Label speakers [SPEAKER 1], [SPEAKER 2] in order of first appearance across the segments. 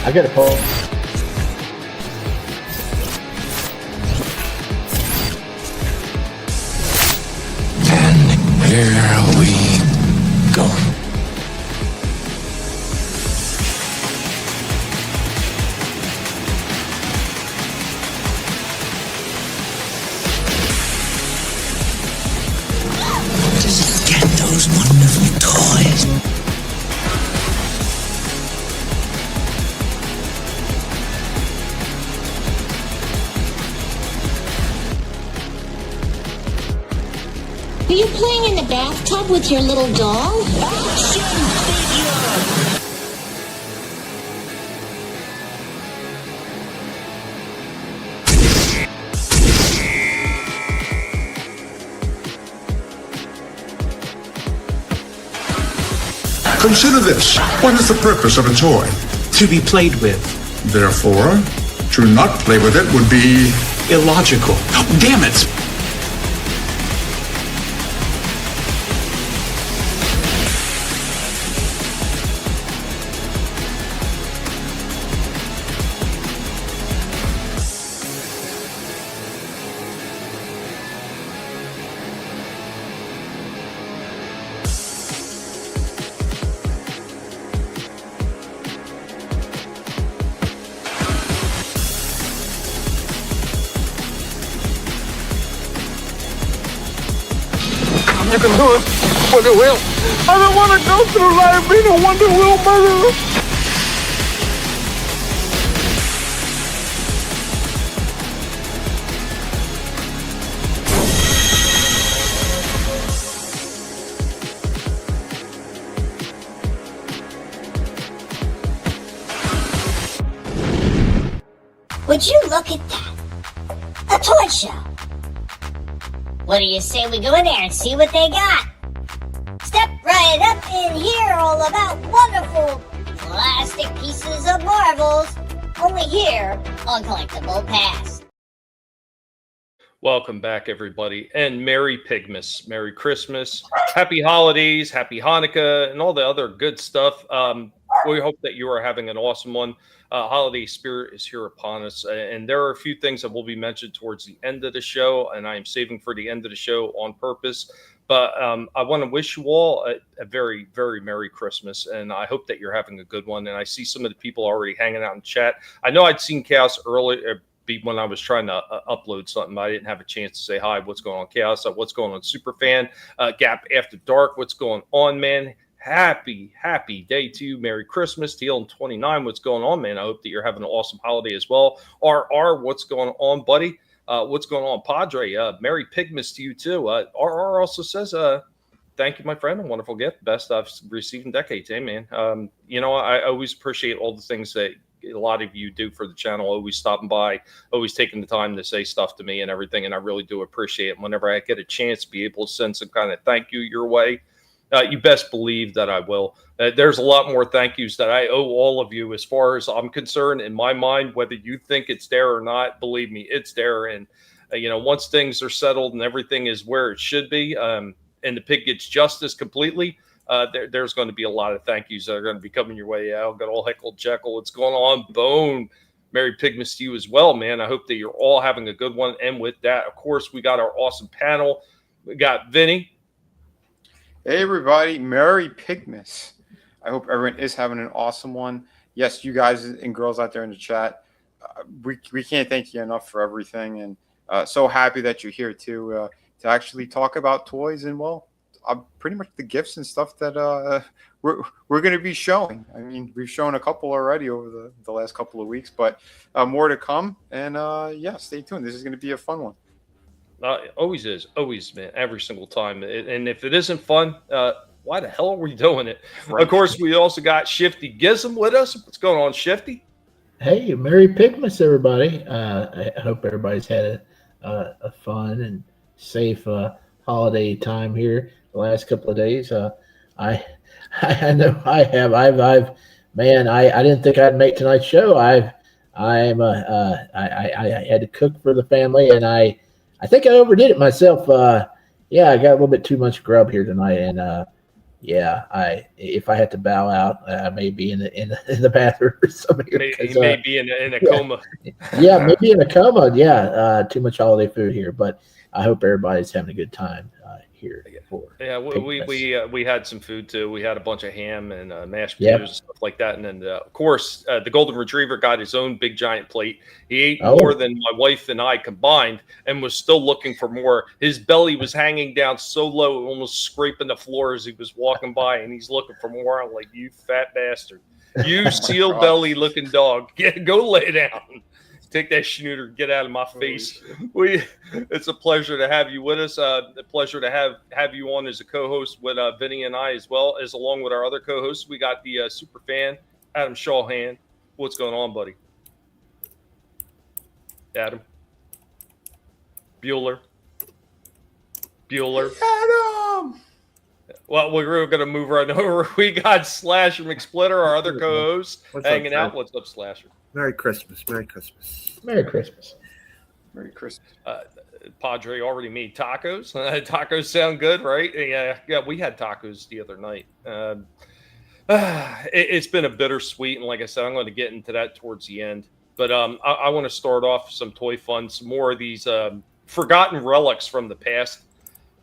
[SPEAKER 1] I got a poll.
[SPEAKER 2] And here we go. Just get those wonderful toys.
[SPEAKER 3] Are you playing in the bathtub with your little doll?
[SPEAKER 2] Action figure!
[SPEAKER 4] Consider this. What is the purpose of a toy?
[SPEAKER 5] To be played with.
[SPEAKER 4] Therefore, to not play with it would be
[SPEAKER 5] Illogical. Damn it!
[SPEAKER 6] You can do it, Wonder Wheel. I don't want to go through life being a Wonder Wheel murderer.
[SPEAKER 3] Would you look at that? A toy show. What do you say we go in there and see what they got? Step right up in here, all about wonderful plastic pieces of marvels. Only here on Collectable Past.
[SPEAKER 7] Welcome back, everybody, and Merry Pigmas, Merry Christmas, Happy Holidays, Happy Hanukkah, and all the other good stuff. We hope that you are having an awesome one. Holiday spirit is here upon us, and there are a few things that will be mentioned towards the end of the show, and I am saving for the end of the show on purpose. But I want to wish you all a very, very Merry Christmas, and I hope that you're having a good one. And I see some of the people already hanging out in chat. I know I'd seen Chaos earlier when I was trying to upload something. I didn't have a chance to say hi. What's going on, Chaos? What's going on, Superfan? Gap After Dark. What's going on, man? Happy day to you. Merry Christmas. TL29, what's going on, man? I hope that you're having an awesome holiday as well. RR, what's going on, buddy? What's going on, Padre? Merry Pigmas to you, too. RR also says, thank you, my friend. A wonderful gift. Best I've received in decades. Hey, man. I always appreciate all the things that a lot of you do for the channel, always stopping by, always taking the time to say stuff to me and everything, and I really do appreciate it. Whenever I get a chance to be able to send some kind of thank you your way, you best believe that I will. There's a lot more thank yous that I owe all of you as far as I'm concerned. In my mind, whether you think it's there or not, believe me, it's there. And, once things are settled and everything is where it should be, and the pig gets justice completely, there's going to be a lot of thank yous that are going to be coming your way. I'll get all heckled, Jekyll. What's going on, Bone? Merry Pigmas to you as well, man. I hope that you're all having a good one. And with that, of course, we got our awesome panel. We got Vinnie.
[SPEAKER 8] Hey everybody, Merry Pigmas. I hope everyone is having an awesome one. Yes, you guys and girls out there in the chat, we can't thank you enough for everything, and so happy that you're here to actually talk about toys and, well, pretty much the gifts and stuff that we're going to be showing. I mean, we've shown a couple already over the last couple of weeks, but more to come, and yeah, stay tuned. This is going to be a fun one.
[SPEAKER 7] Always is. Always, man. Every single time. And if it isn't fun, why the hell are we doing it? Right. Of course, we also got Shifty Gizm with us. What's going on, Shifty?
[SPEAKER 1] Hey, Merry Pigmas, everybody. I hope everybody's had a fun and safe holiday time here the last couple of days. I know I have. Man, I didn't think I'd make tonight's show. I had to cook for the family, and I think I overdid it myself. Yeah, I got a little bit too much grub here tonight, and if I had to bow out, I may be in the bathroom or something.
[SPEAKER 7] He may be in a coma.
[SPEAKER 1] Yeah, maybe in a coma. Yeah, too much holiday food here, but I hope everybody's having a good time here.
[SPEAKER 7] We had some food too. We had a bunch of ham and mashed potatoes and stuff like that, and then of course the golden retriever got his own big giant plate. He ate more than my wife and I combined, and was still looking for more. His belly was hanging down so low, almost scraping the floor as he was walking by, and he's looking for more. I'm like, you fat bastard, you seal belly looking dog, go lay down. Take that schnooter, get out of my face. It's a pleasure to have you with us. A pleasure to have you on as a co-host with Vinnie and I, as well as along with our other co-hosts. We got the super fan, Adam Shawhan. What's going on, buddy? Adam. Bueller.
[SPEAKER 8] Adam!
[SPEAKER 7] Well, we're going to move right over. We got Slasher McSplitter, our other co-host, hanging out. What's up, Slasher?
[SPEAKER 9] Merry Christmas. Merry Christmas.
[SPEAKER 1] Merry Christmas.
[SPEAKER 8] Merry Christmas.
[SPEAKER 7] Padre already made tacos. Tacos sound good, right? Yeah, we had tacos the other night. It's been a bittersweet, and like I said, I'm going to get into that towards the end. But I want to start off some toy fun, some more of these forgotten relics from the past.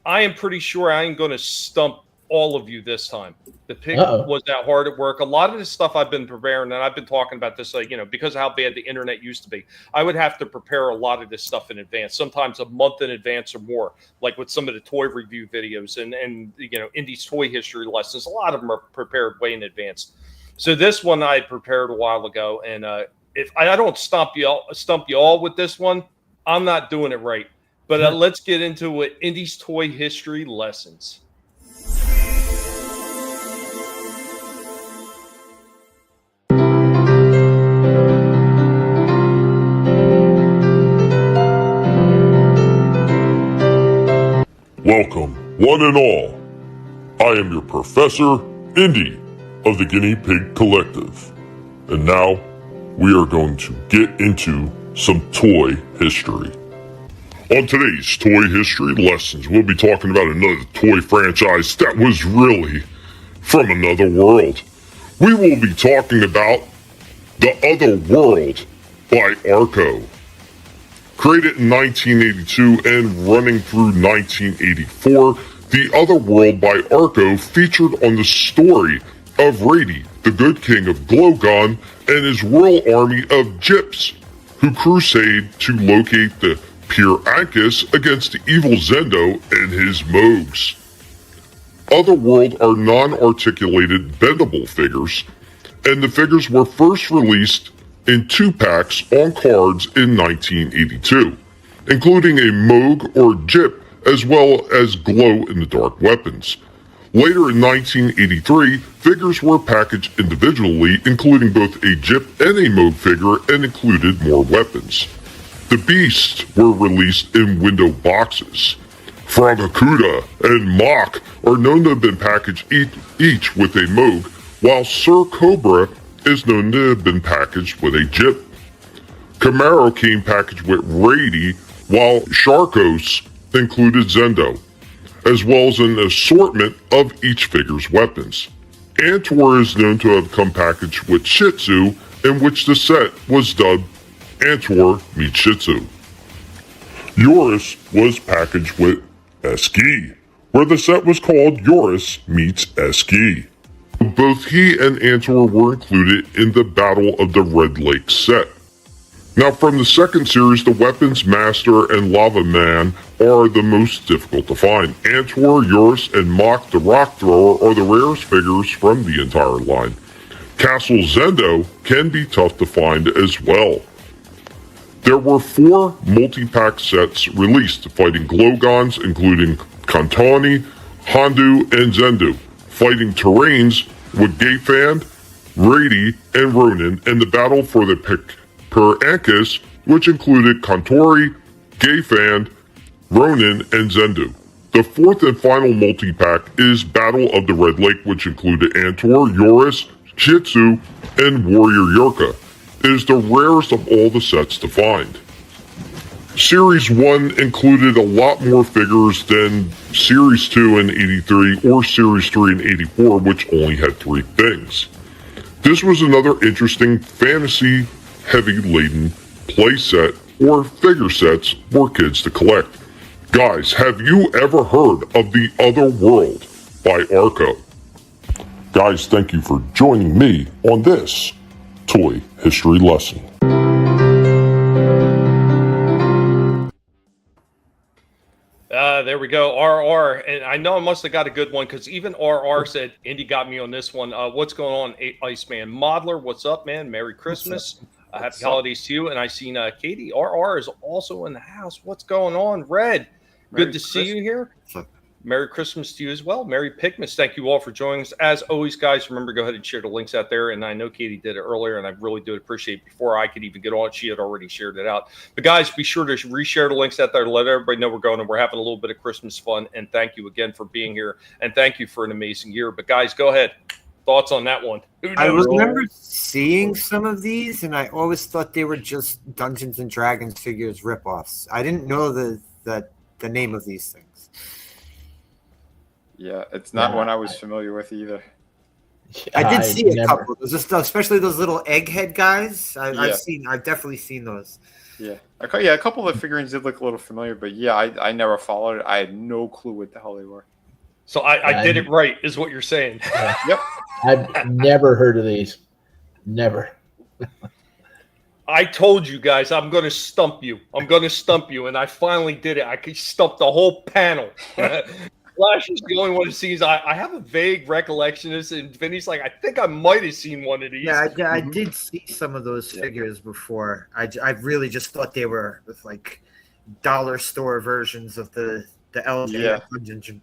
[SPEAKER 7] I am pretty sure I ain't going to stump all of you this time. The pig was out hard at work. A lot of this stuff I've been preparing, and I've been talking about this, because of how bad the internet used to be. I would have to prepare a lot of this stuff in advance, sometimes a month in advance or more, like with some of the toy review videos and Indy's toy history lessons. A lot of them are prepared way in advance. So this one I prepared a while ago, and if I don't stump you all with this one, I'm not doing it right. But let's get into it. Indy's toy history lessons.
[SPEAKER 10] Welcome, one and all. I am your Professor, Indy, of the Guinea Pig Collective. And now, we are going to get into some toy history. On today's toy history lessons, we'll be talking about another toy franchise that was really from another world. We will be talking about The Other World by Arco. Created in 1982 and running through 1984, The Other World by Arco featured on the story of Rady, the good king of Glogon, and his royal army of Gyps, who crusade to locate the Pure Ancus against the evil Zendo and his Moogs. Otherworld are non-articulated bendable figures, and the figures were first released in 2 packs on cards in 1982, including a Moog or Gyp as well as glow-in-the-dark weapons. Later in 1983, figures were packaged individually, including both a Gyp and a Moog figure, and included more weapons. The Beasts were released in window boxes. Fragacuda and Mach are known to have been packaged each with a Moog, while Sir Cobra is known to have been packaged with a Gyp. Camaro came packaged with Rady, while Sharkos included Zendo, as well as an assortment of each figure's weapons. Antor is known to have come packaged with Shih Tzu, in which the set was dubbed Antor meets Shih Tzu. Yoris was packaged with Eski, where the set was called Yoris meets Eski. Both he and Antor were included in the Battle of the Red Lake set. Now from the second series, the Weapons Master and Lava Man are the most difficult to find. Antor, Yoris, and Mach the Rock Thrower are the rarest figures from the entire line. Castle Zendo can be tough to find as well. There were 4 multi-pack sets released, fighting Glogons, including Kantani, Hondu, and Zendu, fighting terrains with Gayfand, Rady, and Ronin, and the battle for the Per Ancus, which included Kontori, Gayfand, Ronin, and Zendu. The 4th and final multi-pack is Battle of the Red Lake, which included Antor, Yoris, Shih Tzu, and Warrior Yorka. It is the rarest of all the sets to find. Series 1 included a lot more figures than Series 2 in 83 or Series 3 in 84, which only had 3 things. This was another interesting fantasy heavy laden playset or figure sets for kids to collect. Guys, have you ever heard of The Other World by Arco? Guys, thank you for joining me on this toy history lesson.
[SPEAKER 7] There we go. RR. And I know I must have got a good one because even RR said, Indy got me on this one. What's going on, Iceman? Modler, what's up, man? Merry Christmas. Happy holidays to you. And I seen Katie. RR is also in the house. What's going on? Red, good to see you here. Merry Christmas to you as well. Merry Pigmas. Thank you all for joining us. As always, guys, remember, go ahead and share the links out there. And I know Katie did it earlier, and I really do appreciate it. Before I could even get on it, she had already shared it out. But, guys, be sure to reshare the links out there to let everybody know we're going and we're having a little bit of Christmas fun. And thank you again for being here. And thank you for an amazing year. But, guys, go ahead. Thoughts on that one?
[SPEAKER 9] I remember seeing some of these, and I always thought they were just Dungeons and Dragons figures ripoffs. I didn't know the name of these things.
[SPEAKER 8] Yeah, it's not one I was familiar with either.
[SPEAKER 9] I did see a couple. Especially those little egghead guys. I've definitely seen those.
[SPEAKER 8] Yeah, a couple of the figurines did look a little familiar, but yeah, I never followed it. I had no clue what the hell they were.
[SPEAKER 7] So I did it right, is what you're saying.
[SPEAKER 1] Yeah.
[SPEAKER 8] Yep.
[SPEAKER 1] I've never heard of these. Never.
[SPEAKER 7] I told you guys I'm going to stump you. And I finally did it. I could stump the whole panel. Flash is the only one who sees. I have a vague recollection of this, and Vinny's like, I think I might have seen one of these.
[SPEAKER 9] Yeah, I did see some of those figures before. I really just thought they were like dollar store versions of the LJ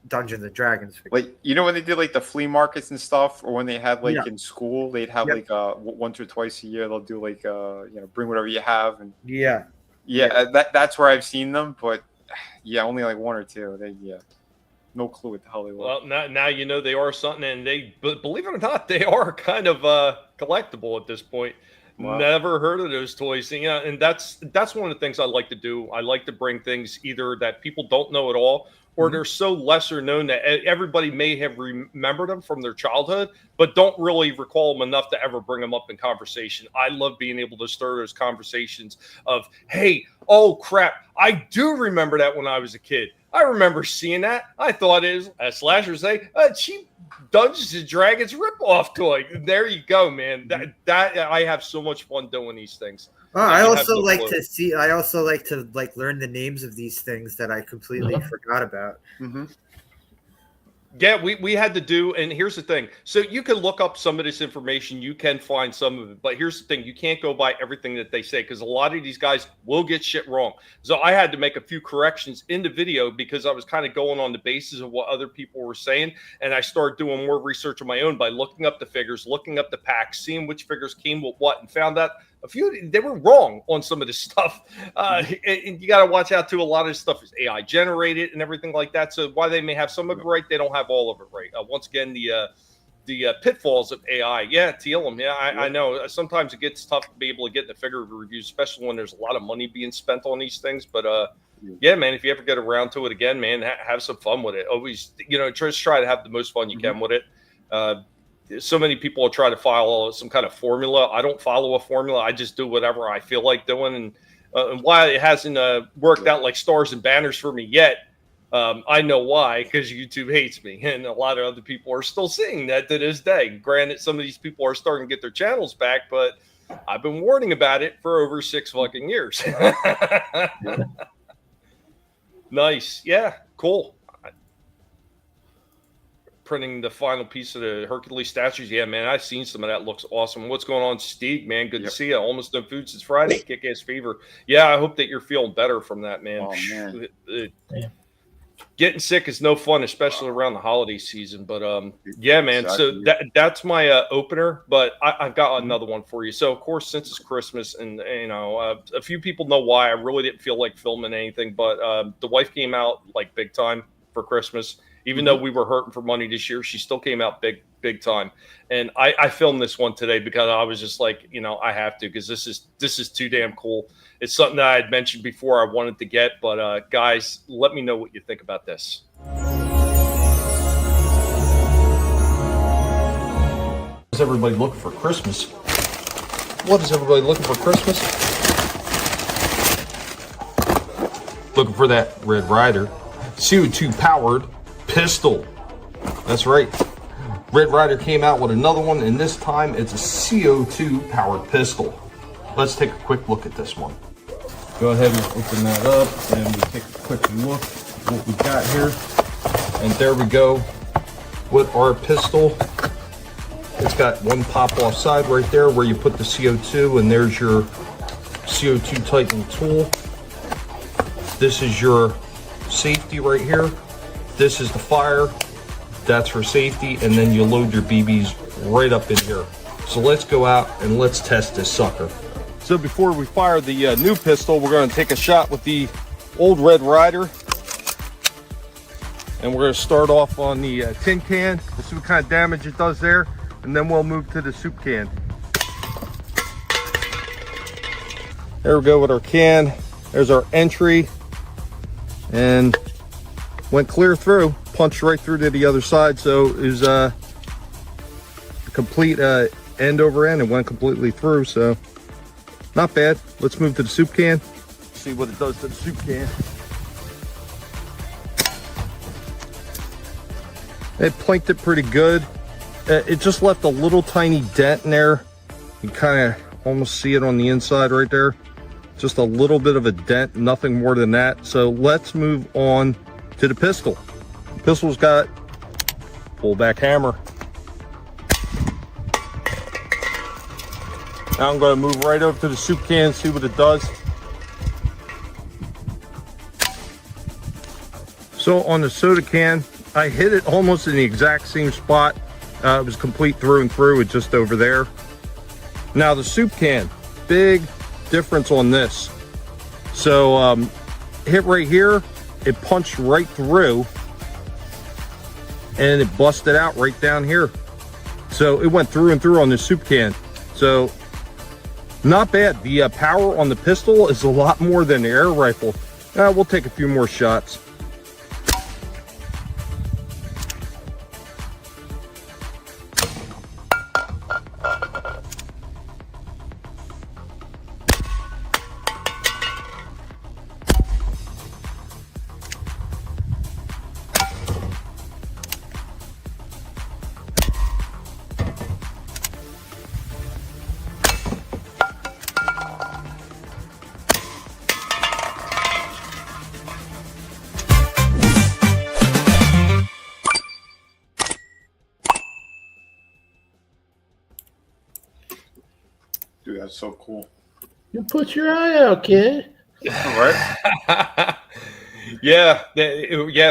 [SPEAKER 9] Dungeons and Dragons figures.
[SPEAKER 8] Like, you know when they did like the flea markets and stuff, or when they had like in school, they'd have like once or twice a year they'll do like bring whatever you have, and that's where I've seen them, but only like one or two. No clue what the hell they were.
[SPEAKER 7] Well, now you know they are something, and but believe it or not, they are kind of collectible at this point. Wow. Never heard of those toys, and that's one of the things I like to do. I like to bring things either that people don't know at all, or they're so lesser known that everybody may have remembered them from their childhood, but don't really recall them enough to ever bring them up in conversation. I love being able to stir those conversations of, hey, oh crap, I do remember that when I was a kid. I remember seeing that. I thought it was, as slashers say, a cheap Dungeons and Dragons ripoff toy. There you go, man. That I have so much fun doing these things.
[SPEAKER 9] I also like to learn the names of these things that I completely forgot about.
[SPEAKER 8] Mm-hmm.
[SPEAKER 7] Yeah, we had to do, and here's the thing. So you can look up some of this information. You can find some of it. But here's the thing. You can't go by everything that they say because a lot of these guys will get shit wrong. So I had to make a few corrections in the video because I was kind of going on the basis of what other people were saying. And I started doing more research on my own by looking up the figures, looking up the packs, seeing which figures came with what, and found out a few, they were wrong on some of this stuff. And you got to watch out too. A lot of this stuff is AI generated and everything like that. So while they may have some of it right, they don't have all of it right. Once again, the pitfalls of AI. Yeah, TLM. Yeah, I know. Sometimes it gets tough to be able to get in the figure reviews, especially when there's a lot of money being spent on these things. But yeah, man, if you ever get around to it again, man, have some fun with it. Always, just try to have the most fun you can with it. So many people will try to follow some kind of formula. I don't follow a formula. I just do whatever I feel like doing. And why it hasn't worked out like stars and banners for me yet, I know why, because YouTube hates me. And a lot of other people are still seeing that to this day. Granted, some of these people are starting to get their channels back, but I've been warning about it for over 6 fucking years. Nice. Yeah, cool. Printing the final piece of the Hercules statues. Yeah, man, I've seen some of that. Looks awesome. What's going on, Steve? Man, good to see you. Almost done food since Friday. Kick-ass fever. Yeah, I hope that you're feeling better from that, man.
[SPEAKER 8] Oh, man.
[SPEAKER 7] Getting sick is no fun, especially around the holiday season. But yeah, man. Exactly. So that's my opener. But I've got another one for you. So of course, since it's Christmas, and a few people know why I really didn't feel like filming anything, but the wife came out like big time for Christmas. Even though we were hurting for money this year, she still came out big time. And I filmed this one today because I was just like, I have to, because this is too damn cool. It's something that I had mentioned before I wanted to get, but guys, let me know what you think about this.
[SPEAKER 11] What is everybody looking for Christmas? What is everybody looking for Christmas? Looking for that Red Ryder CO2 powered pistol. That's right. Red Ryder came out with another one, and this time it's a CO2 powered pistol. Let's take a quick look at this one. Go ahead and open that up, and we take a quick look at what we got here. And there we go with our pistol. It's got one pop-off side right there where you put the CO2, and there's your CO2 tightening tool. This is your safety right here. This is the fire. That's for safety, and then you load your BBs right up in here. So let's go out and let's test this sucker. So before we fire the new pistol, we're going to take a shot with the old Red Ryder. And we're going to start off on the tin can. We'll see what kind of damage it does there. And then we'll move to the soup can. There we go with our can. There's our entry. And went clear through. Punched right through to the other side. So it was a complete end over end. It went completely through. So not bad. Let's move to the soup can. See what it does to the soup can. It planked it pretty good. It just left a little tiny dent in there. You kind of almost see it on the inside right there. Just a little bit of a dent, nothing more than that. So let's move on to the pistol. The pistol's got pull-back hammer. Now I'm going to move right over to the soup can, see what it does. So on the soda can, I hit it almost in the exact same spot. It was complete through and through, it's just over there. Now the soup can, big difference on this. So hit right here, it punched right through and it busted out right down here. So it went through and through on the soup can. So not bad. The power on the pistol is a lot more than the air rifle. We'll take a few more shots.
[SPEAKER 8] Dude, that's so cool.
[SPEAKER 1] You put your eye out, kid.
[SPEAKER 8] Right?
[SPEAKER 7] Yeah,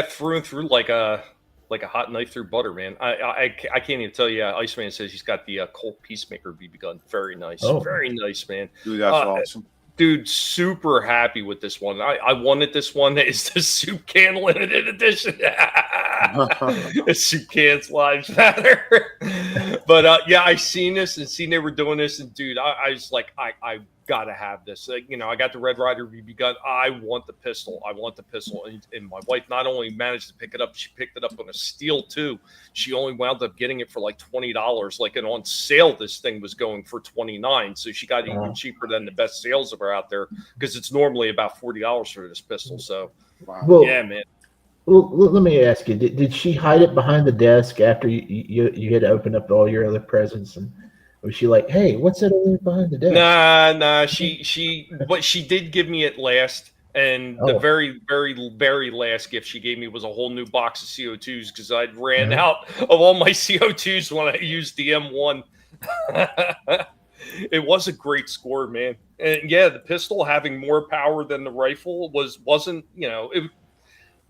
[SPEAKER 7] through and through like a hot knife through butter, man. I can't even tell you. Iceman says he's got the Colt Peacemaker BB gun. Very nice, very nice, man.
[SPEAKER 8] Dude, that's awesome.
[SPEAKER 7] Dude, super happy with this one. I wanted this one. It's the soup can limited edition. The soup cans lives matter. But yeah, I seen this and seen they were doing this, and dude, I was like, I gotta have this. Like, I got the Red Ryder BB gun. I want the pistol. And my wife not only managed to pick it up, she picked it up on a steal too. She only wound up getting it for like $20. Like, and on sale, this thing was going for $29. So she got even cheaper than the best sales that are out there, because it's normally about $40 for this pistol. So,
[SPEAKER 1] well,
[SPEAKER 7] yeah, man.
[SPEAKER 1] Well, let me ask you: Did she hide it behind the desk after you had to open up all your other presents, and was she like, "Hey, what's that over there behind the desk?"
[SPEAKER 7] Nah. But she did give me it last, and the very, very, very last gift she gave me was a whole new box of CO2s, because I'd ran out of all my CO2s when I used the M1. It was a great score, man. And yeah, the pistol having more power than the rifle wasn't.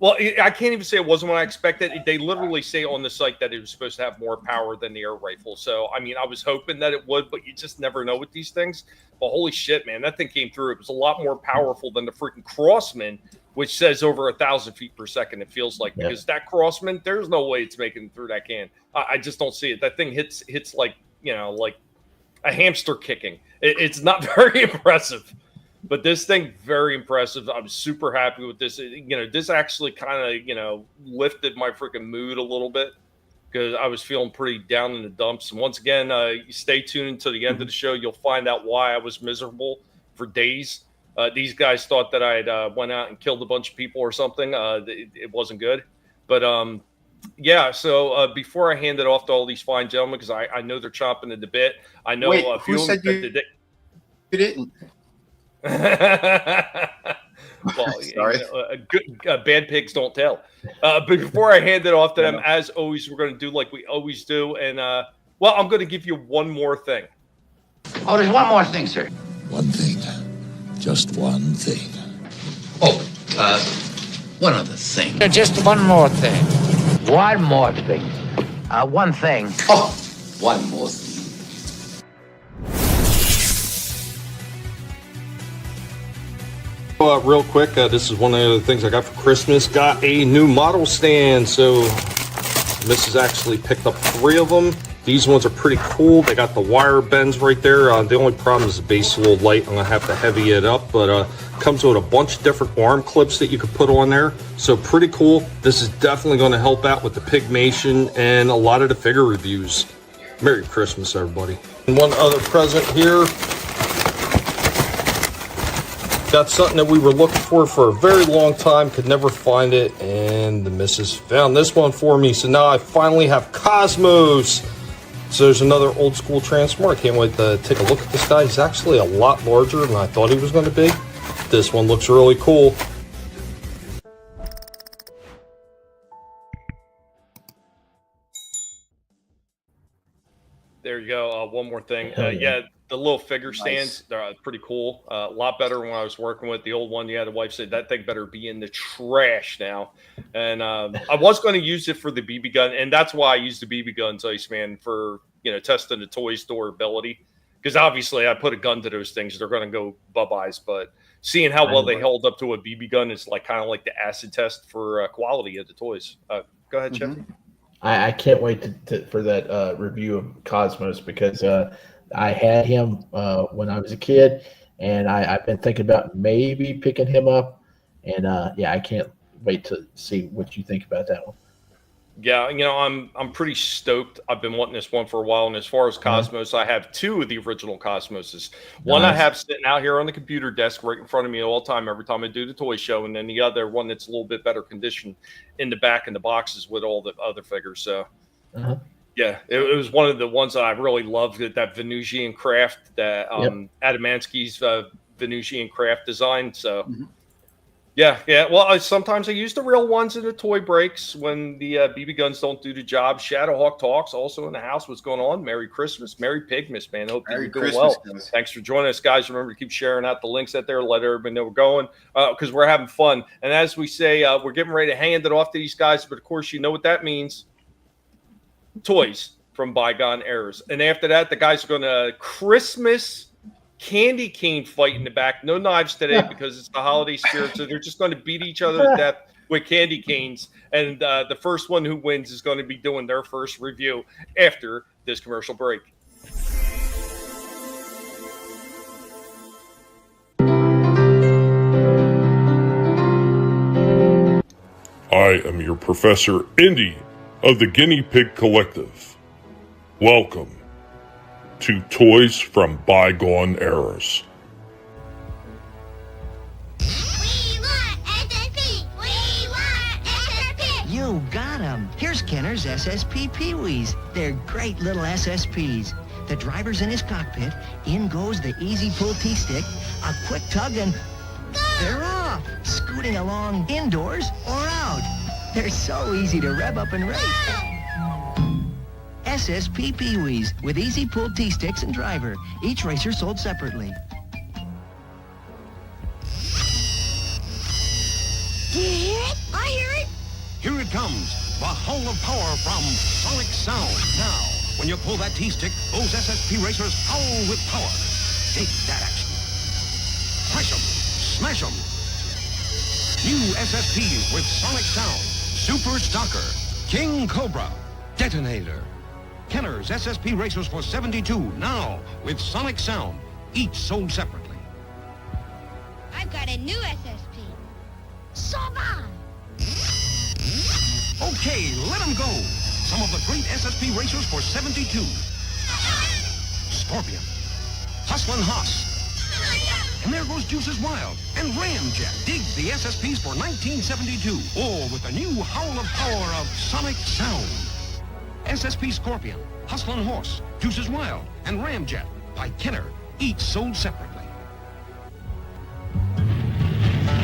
[SPEAKER 7] Well, I can't even say it wasn't what I expected. They literally say on the site that it was supposed to have more power than the air rifle. So, I mean, I was hoping that it would, but you just never know with these things. But holy shit, man, that thing came through. It was a lot more powerful than the freaking Crossman, which says over 1,000 feet per second. It feels like because that Crossman, there's no way it's making it through that can. I just don't see it. That thing hits like like a hamster kicking. It's not very impressive. But this thing, very impressive. I'm super happy with this. This actually kind of, lifted my freaking mood a little bit because I was feeling pretty down in the dumps. And once again, you stay tuned to the end of the show. You'll find out why I was miserable for days. These guys thought that I had went out and killed a bunch of people or something. It wasn't good. But, so before I hand it off to all these fine gentlemen, because I know they're chomping at the bit. I know a few
[SPEAKER 8] who said you didn't?
[SPEAKER 7] Well, sorry. Bad pigs don't tell. But before I hand it off to them, as always, we're going to do like we always do. And, I'm going to give you one more thing.
[SPEAKER 2] Oh, there's one more thing, sir. One thing. Just one thing. Oh, one other thing.
[SPEAKER 12] Just one more thing. One more thing. One thing.
[SPEAKER 2] Oh, one more thing.
[SPEAKER 11] Real quick, this is one of the things I got for Christmas. Got a new model stand. So Mrs. actually picked up 3 of them. These ones are pretty cool. They got the wire bends right there. The only problem is the base is a little light. I'm going to have to heavy it up. But comes with a bunch of different arm clips that you could put on there. So pretty cool. This is definitely going to help out with the pigmation and a lot of the figure reviews. Merry Christmas, everybody. And one other present here. Got something that we were looking for a very long time, could never find it, and the missus found this one for me. So now I finally have Cosmos. So there's another old school Transformer. I can't wait to take a look at this guy. He's actually a lot larger than I thought he was going to be. This one looks really cool.
[SPEAKER 7] There you go. One more thing. The little figure stands, they're pretty cool. A lot better when I was working with the old one. The wife said that thing better be in the trash now. And I was going to use it for the BB gun. And that's why I used the BB guns, Iceman, for, testing the toy's durability. Because obviously I put a gun to those things. They're going to go bye-byes. But seeing how well they held up to a BB gun is kind of like the acid test for quality of the toys. Go ahead, Shifty.
[SPEAKER 1] I can't wait for that review of Cosmos because I had him when I was a kid, and I've been thinking about maybe picking him up. And I can't wait to see what you think about that one.
[SPEAKER 7] Yeah, I'm pretty stoked. I've been wanting this one for a while. And as far as Cosmos, I have 2 of the original Cosmoses. One I have sitting out here on the computer desk right in front of me all the time, every time I do the toy show. And then the other one that's a little bit better condition in the back in the boxes with all the other figures. So, yeah, it was one of the ones that I really loved, that Venusian craft, that Adamansky's Venusian craft design. So, yeah. Well, sometimes I use the real ones in the toy breaks when the BB guns don't do the job. Shadowhawk Talks also in the house. What's going on? Merry Christmas. Merry Pigmas, man. Hope you're doing well. Guys. Thanks for joining us, guys. Remember to keep sharing out the links out there. Let everybody know we're going because we're having fun. And as we say, we're getting ready to hand it off to these guys. But, of course, you know what that means. Toys from bygone eras. And after that, the guys are going to Christmas candy cane fight in the back. No knives today because it's the holiday spirit. So they're just going to beat each other to death with candy canes. And the first one who wins is going to be doing their first review after this commercial break.
[SPEAKER 10] I am your Professor Indy of the Guinea Pig Collective. Welcome to Toys from Bygone Eras.
[SPEAKER 13] You got them. Here's Kenner's SSP Pee-wees. They're great little SSPs. The driver's in his cockpit. In goes the easy pull T-stick. A quick tug and they're off, scooting along indoors or out. They're so easy to rev up and race. SSP Pee-wees with easy pull T-sticks and driver. Each racer sold separately.
[SPEAKER 14] Do you hear it? I hear it.
[SPEAKER 15] Here it comes, the hull of power from Sonic Sound. Now, when you pull that T-stick, those SSP racers howl with power. Take that action. Crush them, smash them. New SSPs with sonic sound. Super Stalker, King Cobra, Detonator. Kenner's SSP racers for 72 now with sonic sound, each sold separately.
[SPEAKER 14] I've got a new SSP. Soma!
[SPEAKER 15] Okay, let them go. Some of the great SSP racers for 72. Scorpion, Hustlin' Hoss. And there goes Juices Wild and Ramjet. Dig the SSPs for 1972. All with the new howl of power of sonic sound. SSP Scorpion, Hustlin' Horse, Juices Wild, and Ramjet by Kenner, each sold separately.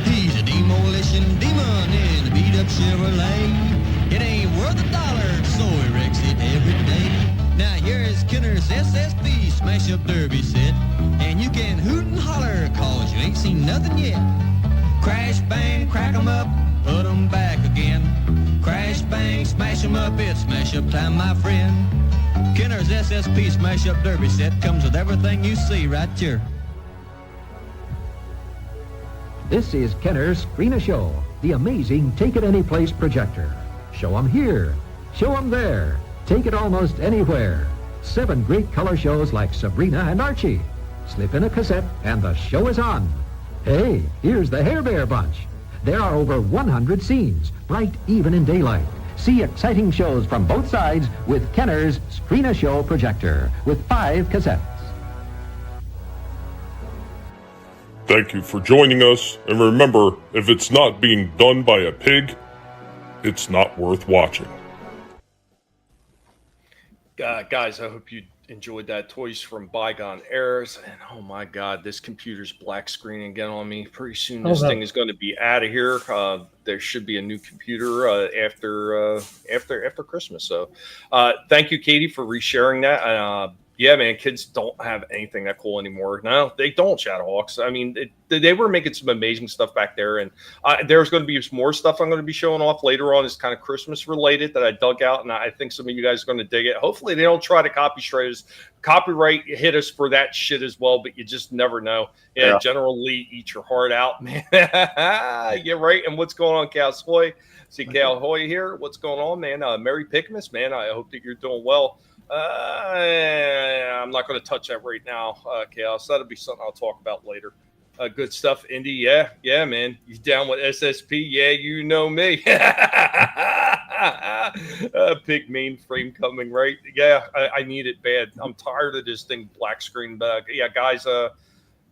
[SPEAKER 16] He's a demolition demon in a beat-up Chevrolet. It ain't worth $1, so he wrecks it every day. Now here is Kenner's SSP smash-up derby set, and you can hoot and holler, cause you ain't seen nothing yet. Crash, bang, crack 'em up, put 'em back again. Crash, bang, smash 'em up, it's smash-up time, my friend. Kenner's SSP smash-up derby set comes with everything you see right here.
[SPEAKER 17] This is Kenner's Screen a Show, the amazing Take It Any Place projector. Show 'em here, show 'em there, take it almost anywhere. 7 great color shows like Sabrina and Archie. Slip in a cassette and the show is on. Hey, here's the Hair Bear Bunch. There are over 100 scenes, bright even in daylight. See exciting shows from both sides with Kenner's Screen a Show projector with 5 cassettes.
[SPEAKER 10] Thank you for joining us, and remember, if it's not being done by a pig, it's not worth watching.
[SPEAKER 7] Guys, I hope you enjoyed that. Toys from Bygone Eras. And oh my God, this computer's black screening again on me. Pretty soon this thing is going to be out of here. There should be a new computer after Christmas. So thank you, Katie, for resharing that. Yeah, man, kids don't have anything that cool anymore. No, they don't, Shadowhawks. I mean, they were making some amazing stuff back there. And there's going to be some more stuff I'm going to be showing off later on. It's kind of Christmas related that I dug out. And I think some of you guys are going to dig it. Hopefully they don't try to copyright hit us for that shit as well. But you just never know. Yeah. General Lee, eat your heart out, man. Yeah, right. And what's going on, Cal Hoy? See Cal Hoy here. What's going on, man? Merry Pickmas, man. I hope that you're doing well. I'm not going to touch that right now, Chaos. That'll be something I'll talk about later. Good stuff, Indy. Yeah, man. You down with SSP? Yeah, you know me. Big mainframe coming, right? Yeah, I need it bad. I'm tired of this thing black screen. Yeah, guys.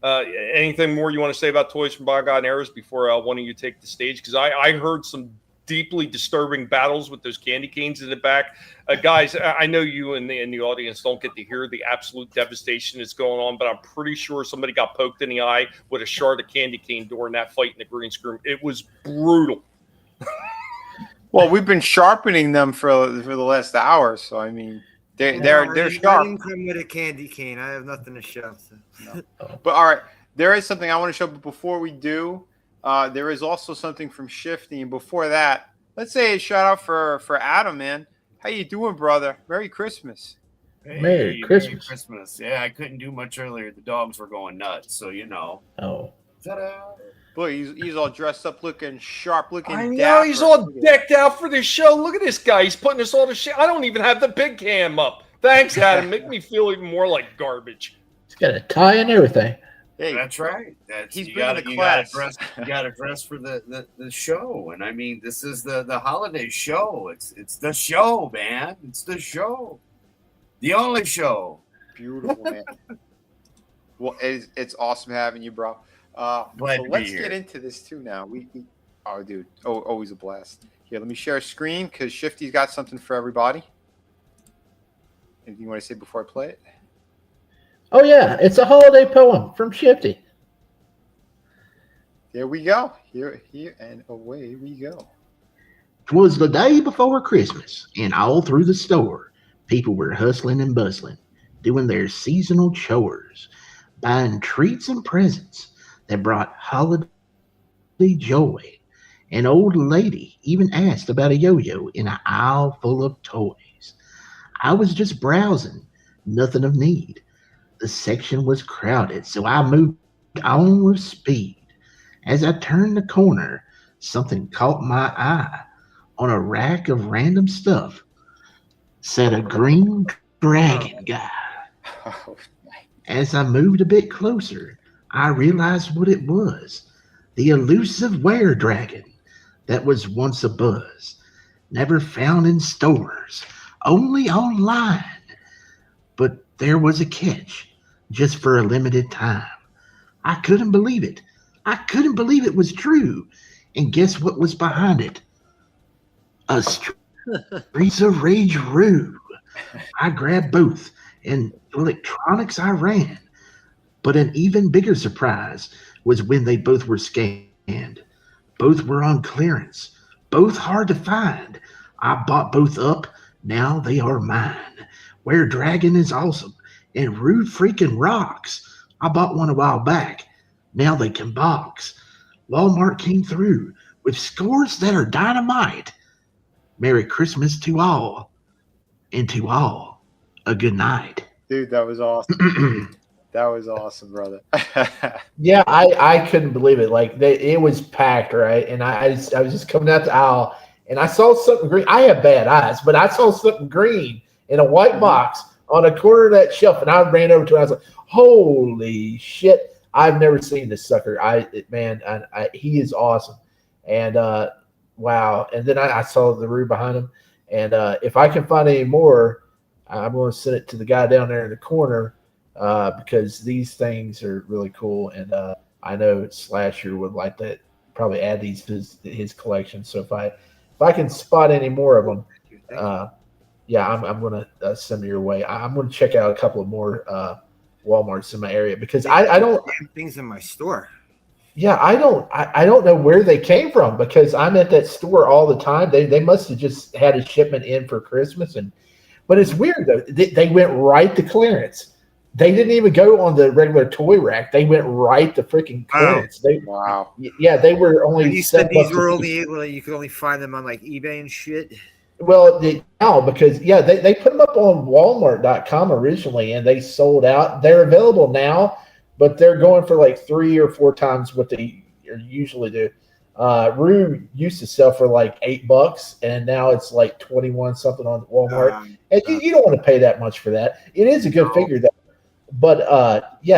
[SPEAKER 7] Anything more you want to say about Toys from Bygone Eras before one of you take the stage? Because I heard some deeply disturbing battles with those candy canes in the back. Guys, I know you in the audience don't get to hear the absolute devastation that's going on, but I'm pretty sure somebody got poked in the eye with a shard of candy cane during that fight in the green screen. It was brutal.
[SPEAKER 8] Well, we've been sharpening them for the last hour, so I mean, they're sharp.
[SPEAKER 9] I didn't come with a candy cane. I have nothing to show. So.
[SPEAKER 8] No. But all right, there is something I want to show. But before we do, there is also something from Shifty. And before that, let's say a shout out for Adam, man. How you doing, brother? Merry Christmas.
[SPEAKER 1] Hey, Merry
[SPEAKER 18] Christmas. Yeah, I couldn't do much earlier. The dogs were going nuts, so you know.
[SPEAKER 1] Oh.
[SPEAKER 18] Ta-da.
[SPEAKER 8] Boy, he's all dressed up, looking sharp, looking.
[SPEAKER 7] I know he's all decked out for this show. Look at this guy. He's putting us all to shit. I don't even have the big cam up. Thanks, Adam. Make me feel even more like garbage.
[SPEAKER 1] He's got a tie and everything.
[SPEAKER 18] Hey, that's right.
[SPEAKER 8] He's bringing the class.
[SPEAKER 18] You got to dress for the show, and I mean, this is the holiday show. It's the show, man. It's the show, the only show.
[SPEAKER 8] Beautiful, man. Well, it's awesome having you, bro. So let's get into this too now. Oh, dude, always a blast. Here, let me share a screen because Shifty's got something for everybody. Anything you want to say before I play it?
[SPEAKER 1] Oh, yeah. It's a holiday poem from Shifty.
[SPEAKER 8] There we go. Here, and away we go.
[SPEAKER 19] 'Twas the day before Christmas, and all through the store, people were hustling and bustling, doing their seasonal chores, buying treats and presents that brought holiday joy. An old lady even asked about a yo-yo in an aisle full of toys. I was just browsing, nothing of need. The section was crowded, so I moved on with speed. As I turned the corner, something caught my eye. On a rack of random stuff sat a green dragon guy. As I moved a bit closer, I realized what it was. The elusive were-dragon that was once a buzz. Never found in stores, only online. But there was a catch, just for a limited time. I couldn't believe it. I couldn't believe it was true. And guess what was behind it? A Streets of Rage Roo. I grabbed both, and electronics I ran. But an even bigger surprise was when they both were scanned. Both were on clearance, both hard to find. I bought both up, now they are mine. Where Dragon is awesome, and Rude freaking rocks. I bought one a while back, now they can box. Walmart came through with scores that are dynamite. Merry Christmas to all, and to all, a good night.
[SPEAKER 8] Dude, that was awesome. That was awesome, brother.
[SPEAKER 1] Yeah, I couldn't believe it. Like it was packed, right? And I was just coming out the aisle, and I saw something green. I have bad eyes, but I saw something green in a white box on a corner of that shelf, and I ran over to it. I was like, "Holy shit! I've never seen this sucker." He is awesome, and wow. And then I saw the Roo behind him, and if I can find any more, I'm going to send it to the guy down there in the corner. Because these things are really cool, and I know Slasher would like to probably add these to his collection. So if I can spot any more of them, I'm going to send them your way. I'm going to check out a couple of more Walmarts in my area because I don't
[SPEAKER 9] things in my store.
[SPEAKER 1] Yeah, I don't know where they came from because I'm at that store all the time. They must have just had a shipment in for Christmas, but it's weird though. They went right to clearance. They didn't even go on the regular toy rack. They went right to freaking clearance.
[SPEAKER 8] Wow.
[SPEAKER 1] Yeah, they were only.
[SPEAKER 9] You said these were only able. You could only find them on like eBay and shit.
[SPEAKER 1] Well, now because they put them up on Walmart.com originally, and they sold out. They're available now, but they're going for like 3 or 4 times what they usually do. Roo used to sell for like $8, and now it's like 21 something on Walmart. And you don't want to pay that much for that. It is a good figure though. But you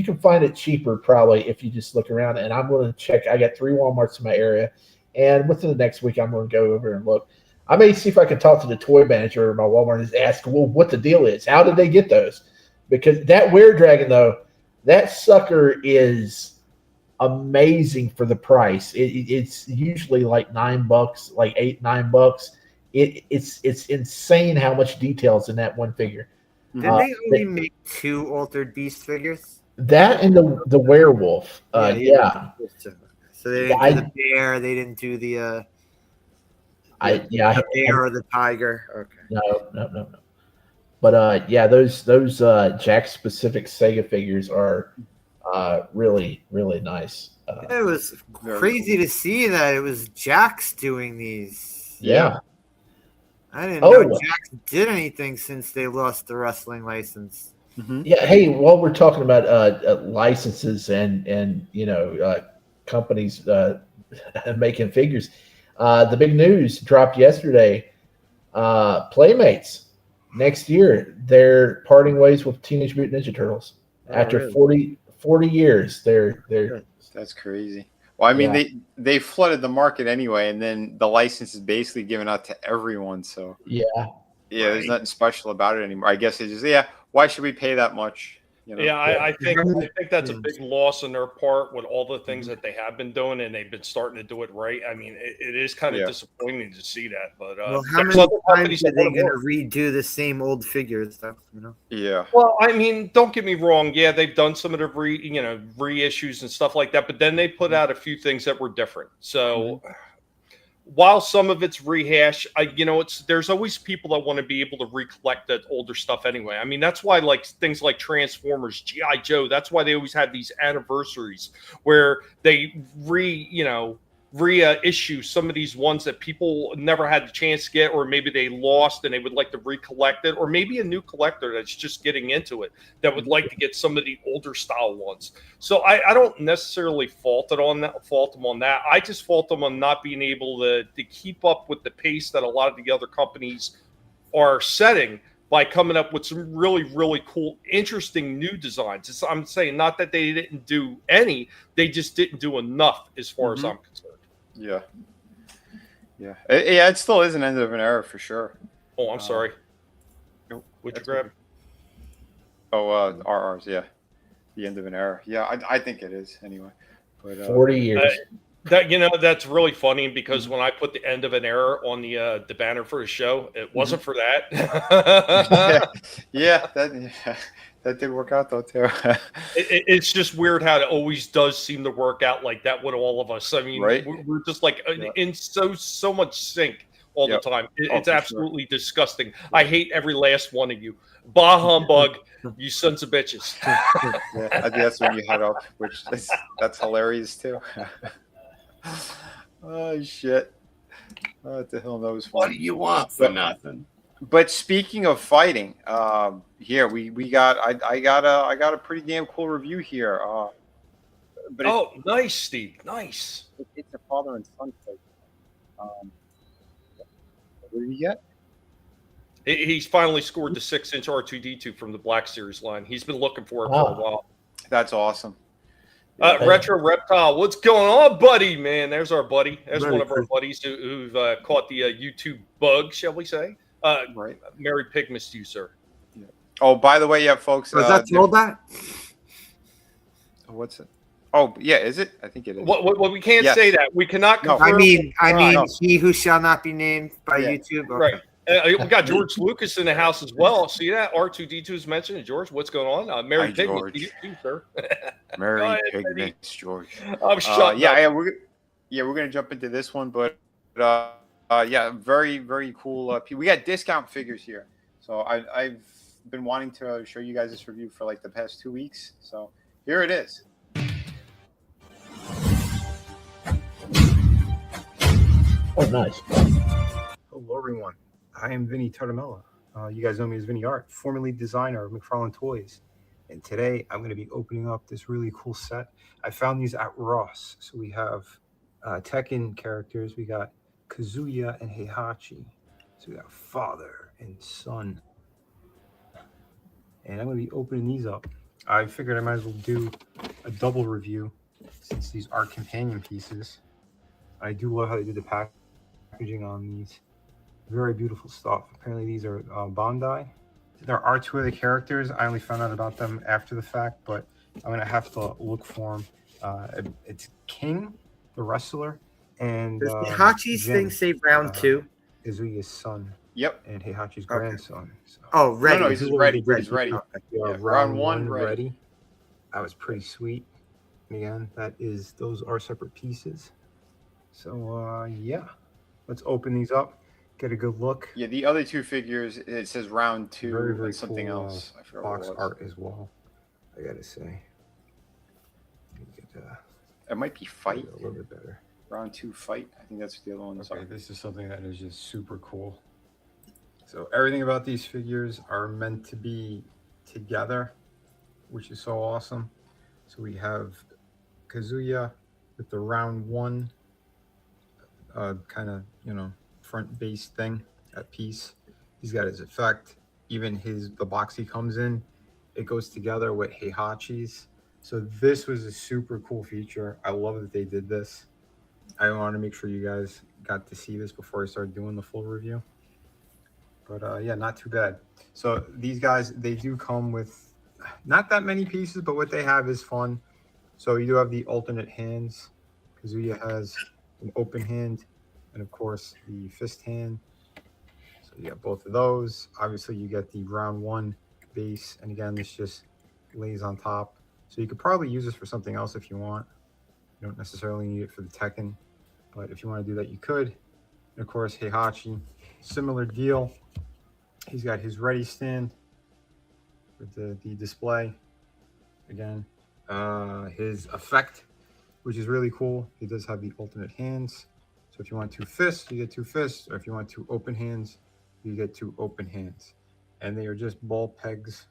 [SPEAKER 1] can find it cheaper probably if you just look around. And I'm going to check. I got 3 Walmarts in my area, and within the next week I'm going to go over and look. I may see if I can talk to the toy manager of my Walmart and ask, well, what the deal is. How did they get those? Because that Were-Dragon though, that sucker is amazing for the price. It's usually like $9, like $8-9. It's insane how much details in that one figure.
[SPEAKER 9] Did they only make 2 Altered Beast figures?
[SPEAKER 1] That and the werewolf. Yeah.
[SPEAKER 9] So they didn't do the bear. They didn't do the bear or the tiger. Okay.
[SPEAKER 1] No. But those Jack specific Sega figures are really, really nice.
[SPEAKER 9] It was crazy to see that it was Jack's doing these.
[SPEAKER 1] Yeah.
[SPEAKER 9] I didn't know Jax did anything since they lost the wrestling license.
[SPEAKER 8] Mm-hmm.
[SPEAKER 1] Yeah. Hey, while we're talking about licenses and companies making figures, the big news dropped yesterday. Playmates next year they're parting ways with Teenage Mutant Ninja Turtles after 40 years.
[SPEAKER 8] That's crazy. Well, I mean, they flooded the market anyway, and then the license is basically given out to everyone. So there's nothing special about it anymore. I guess it's just why should we pay that much?
[SPEAKER 7] Yeah, I think that's a big loss on their part with all the things that they have been doing, and they've been starting to do it right. I mean, it is kind of disappointing to see that. But
[SPEAKER 9] how many times are they going to redo the same old figures?
[SPEAKER 8] Yeah.
[SPEAKER 7] Well, I mean, don't get me wrong. Yeah, they've done some of the reissues and stuff like that, but then they put out a few things that were different. So. While some of it's rehash, there's always people that want to be able to recollect that older stuff anyway. I mean, that's why things like Transformers, G.I. Joe, that's why they always had these anniversaries where they reissue some of these ones that people never had the chance to get, or maybe they lost and they would like to recollect it, or maybe a new collector that's just getting into it that would like to get some of the older style ones. So I don't necessarily fault them on that. I just fault them on not being able to keep up with the pace that a lot of the other companies are setting by coming up with some really, really cool, interesting new designs. I'm saying not that they didn't do any, they just didn't do enough as far as I'm concerned.
[SPEAKER 8] Yeah. Yeah, it still is an end of an era for sure.
[SPEAKER 7] Oh, I'm sorry.
[SPEAKER 8] Nope.
[SPEAKER 7] What'd you grab?
[SPEAKER 8] Oh, RRs, yeah. The end of an era. Yeah, I think it is anyway. But
[SPEAKER 1] 40 years.
[SPEAKER 7] That's really funny because when I put the end of an era on the banner for the show, it wasn't for that.
[SPEAKER 8] That did work out though too.
[SPEAKER 7] It's just weird how it always does seem to work out like that with all of us. I mean,
[SPEAKER 8] right?
[SPEAKER 7] we're just like in so much sync all the time. It's absolutely disgusting. I hate every last one of you. Bah humbug, you sons of bitches.
[SPEAKER 8] Yeah, I think that's when you head up, which that's hilarious too. Oh shit! What the hell knows?
[SPEAKER 18] What do you want for nothing?
[SPEAKER 8] But speaking of fighting, here we got I got a pretty damn cool review here. But
[SPEAKER 7] nice, Steve, nice.
[SPEAKER 8] It's a father and son fight. What did he get?
[SPEAKER 7] He's finally scored the 6-inch R2D2 from the Black Series line. He's been looking for it for a while.
[SPEAKER 8] That's awesome.
[SPEAKER 7] Retro Reptile, what's going on, buddy? Man, there's our buddy. There's one of our buddies who've caught the YouTube bug, shall we say?
[SPEAKER 8] Right.
[SPEAKER 7] Merry Pigmas to you, sir.
[SPEAKER 8] Yeah. Oh, by the way, yeah, folks.
[SPEAKER 9] Was that throwback?
[SPEAKER 8] What's it? Oh, yeah, is it? I think it is.
[SPEAKER 7] Well, we can't say that. We cannot confirm.
[SPEAKER 9] I mean, he who shall not be named by YouTube. Okay.
[SPEAKER 7] Right. We got George Lucas in the house as well. See that? R2D2 is mentioned. George, what's going on? Merry Pigmas to you too, sir.
[SPEAKER 8] Merry Pigmas, George.
[SPEAKER 7] I'm shut
[SPEAKER 8] we're gonna jump into this one, but very, very cool. We got discount figures here. So I've been wanting to show you guys this review for like the past 2 weeks. So here it is.
[SPEAKER 1] Oh, nice.
[SPEAKER 20] Hello, everyone. I am Vinnie Mella. You guys know me as Vinnie Art, formerly designer of McFarlane Toys. And today I'm going to be opening up this really cool set. I found these at Ross. So we have Tekken characters. We got Kazuya and Heihachi. So we got father and son. And I'm going to be opening these up. I figured I might as well do a double review since these are companion pieces. I do love how they did the packaging on these. Very beautiful stuff. Apparently these are Bandai. There are two other characters. I only found out about them after the fact, but I'm going to have to look for them. It's King, the wrestler, and
[SPEAKER 9] does Heihachi's thing say round 2?
[SPEAKER 20] Kazuya's son.
[SPEAKER 8] Yep.
[SPEAKER 20] And Heihachi's grandson. So.
[SPEAKER 9] Oh, ready.
[SPEAKER 8] No, he's ready. He's ready.
[SPEAKER 20] Round one ready. That was pretty sweet. And again, those are separate pieces. So, let's open these up. Get a good look.
[SPEAKER 8] Yeah, the other two figures, it says round 2
[SPEAKER 20] very, very
[SPEAKER 8] and something
[SPEAKER 20] cool,
[SPEAKER 8] else. I forgot
[SPEAKER 20] box
[SPEAKER 8] what it was.
[SPEAKER 20] art as well, I gotta say.
[SPEAKER 8] It might be fight.
[SPEAKER 20] A little bit better.
[SPEAKER 8] Round 2 fight. I think that's what the other one is.
[SPEAKER 20] Okay, this is something that is just super cool. So everything about these figures are meant to be together, which is so awesome. So we have Kazuya with the round 1 kind of, front base thing, that piece. He's got his effect. Even the box he comes in, it goes together with Heihachi's. So this was a super cool feature. I love that they did this. I wanted to make sure you guys got to see this before I started doing the full review. But not too bad. So these guys, they do come with not that many pieces, but what they have is fun. So you do have the alternate hands. Kazuya has an open hand and of course the fist hand. So you got both of those. Obviously you get the round 1 base, and again this just lays on top. So you could probably use this for something else if you want. You don't necessarily need it for the Tekken, but if you want to do that you could. And of course Heihachi, similar deal. He's got his ready stand with the display. Again, his effect which is really cool. He does have the alternate hands. So if you want 2 fists, you get 2 fists. Or if you want 2 open hands, you get 2 open hands. And they are just ball pegs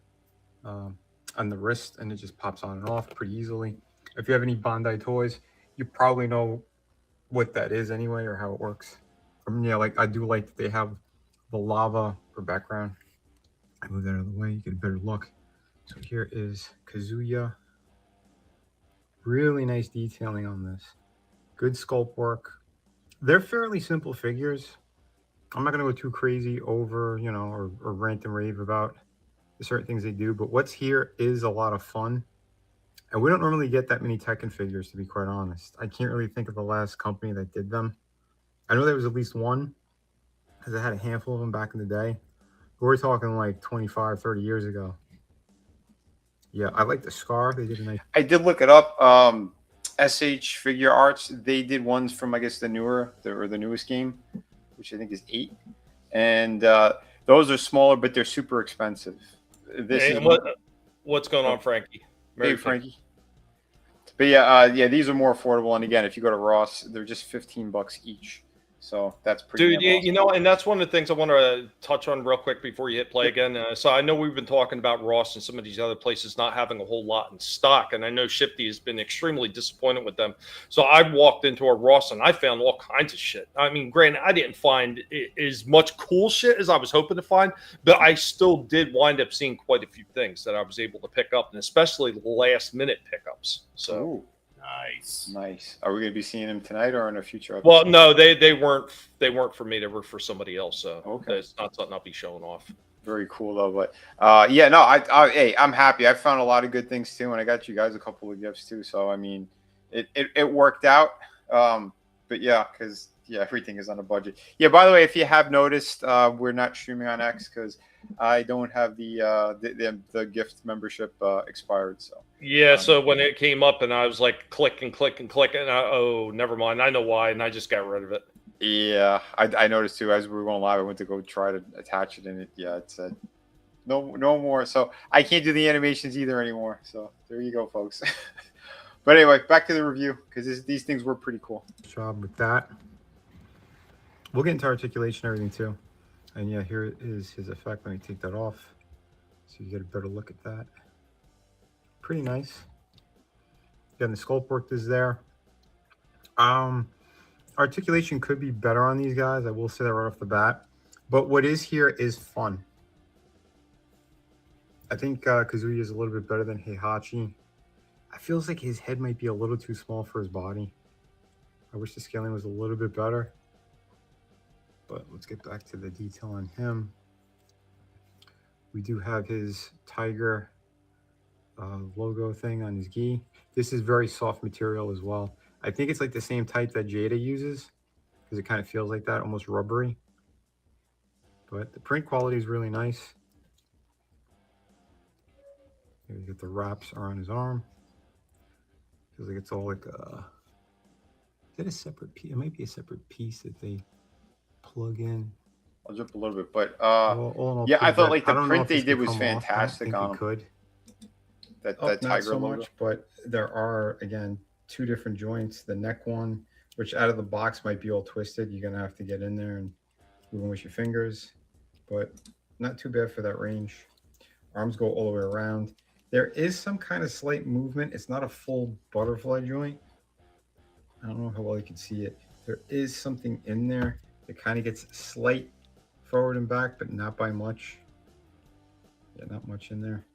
[SPEAKER 20] on the wrist, and it just pops on and off pretty easily. If you have any Bandai toys, you probably know what that is anyway, or how it works. Yeah, like I do like that they have the lava for background. I move that out of the way, you get a better look. So here is Kazuya. Really nice detailing on this. Good sculpt work. They're fairly simple figures. I'm not going to go too crazy over, you know, or rant and rave about the certain things they do, but what's here is a lot of fun. And we don't normally get that many Tekken figures, to be quite honest. I can't really think of the last company that did them. I know there was at least one, because I had a handful of them back in the day. But we're talking like 25, 30 years ago. Yeah, I like the Scar. They did a nice...
[SPEAKER 8] I did look it up. SH Figure Arts, they did ones from, I guess, the newest game, which I think is 8. And those are smaller, but they're super expensive.
[SPEAKER 7] What's going on, Frankie?
[SPEAKER 8] Hey, Frankie. But yeah, these are more affordable. And again, if you go to Ross, they're just $15 each. So that's pretty.
[SPEAKER 7] Dude, awesome. You know, and that's one of the things I want to touch on real quick before you hit play again. So I know we've been talking about Ross and some of these other places not having a whole lot in stock, and I know Shifty has been extremely disappointed with them. So I walked into a Ross and I found all kinds of shit. I mean, granted, I didn't find as much cool shit as I was hoping to find, but I still did wind up seeing quite a few things that I was able to pick up, and especially last minute pickups. So.
[SPEAKER 8] Ooh. Nice. Are we going to be seeing them tonight or in a future episode?
[SPEAKER 7] Well, no, they weren't for me. They were for somebody else. So
[SPEAKER 8] okay,
[SPEAKER 7] it's not something I'll be showing off.
[SPEAKER 8] Very cool though. But yeah, no, hey, I'm happy. I found a lot of good things too, and I got you guys a couple of gifts too. So I mean, it worked out. But yeah, because everything is on a budget. Yeah. By the way, if you have noticed, we're not streaming on X because I don't have the gift membership expired. So.
[SPEAKER 7] Yeah, so when it came up and I was like click and oh, never mind. I know why, and I just got rid of it.
[SPEAKER 8] Yeah, I noticed too. As we were going live, I went to go try to attach it, and it said no more. So I can't do the animations either anymore. So there you go, folks. But anyway, back to the review because these things were pretty cool.
[SPEAKER 20] Good job with that. We'll get into articulation and everything too. And yeah, here is his effect. Let me take that off so you get a better look at that. Pretty nice. Again, the sculpt work is there. Articulation could be better on these guys. I will say that right off the bat. But what is here is fun. I think Kazuya is a little bit better than Heihachi. I feels like his head might be a little too small for his body. I wish the scaling was a little bit better. But let's get back to the detail on him. We do have his tiger logo thing on his gi. This is very soft material as well. I think it's like the same type that Jada uses because it kind of feels like that, almost rubbery. But the print quality is really nice. Here you get the wraps around his arm. Feels like it's all like a... Is that a separate piece? It might be a separate piece that they plug in.
[SPEAKER 8] I'll jump a little bit, but
[SPEAKER 20] all
[SPEAKER 8] yeah, I thought like the print they did was fantastic on them.
[SPEAKER 20] Could.
[SPEAKER 8] That
[SPEAKER 20] Not
[SPEAKER 8] tiger
[SPEAKER 20] so
[SPEAKER 8] logo.
[SPEAKER 20] much, but there are again 2 different joints. The neck one, which out of the box might be all twisted. You're gonna have to get in there and move them with your fingers, but not too bad for that range. Arms go all the way around. There is some kind of slight movement. It's not a full butterfly joint. I don't know how well you can see it. There is something in there that kind of gets slight forward and back, but not by much. Yeah, not much in there.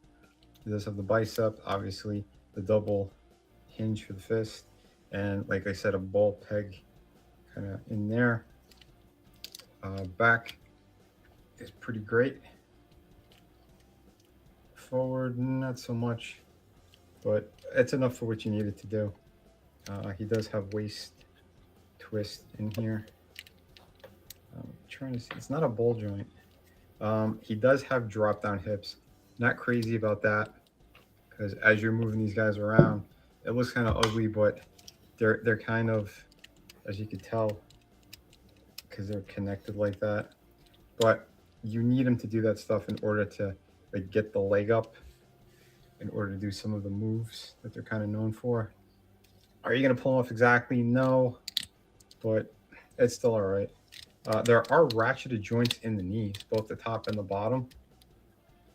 [SPEAKER 20] It does have the bicep, obviously, the double hinge for the fist, and like I said, a ball peg kind of in there. Back is pretty great. Forward, not so much, but it's enough for what you need it to do. He does have waist twist in here. I'm trying to see, it's not a ball joint. He does have drop down hips. Not crazy about that, because as you're moving these guys around, it looks kind of ugly, but they're kind of, as you can tell, because they're connected like that. But you need them to do that stuff in order to like get the leg up, in order to do some of the moves that they're kind of known for. Are you going to pull them off exactly? No, but it's still all right. There are ratcheted joints in the knees, both the top and the bottom.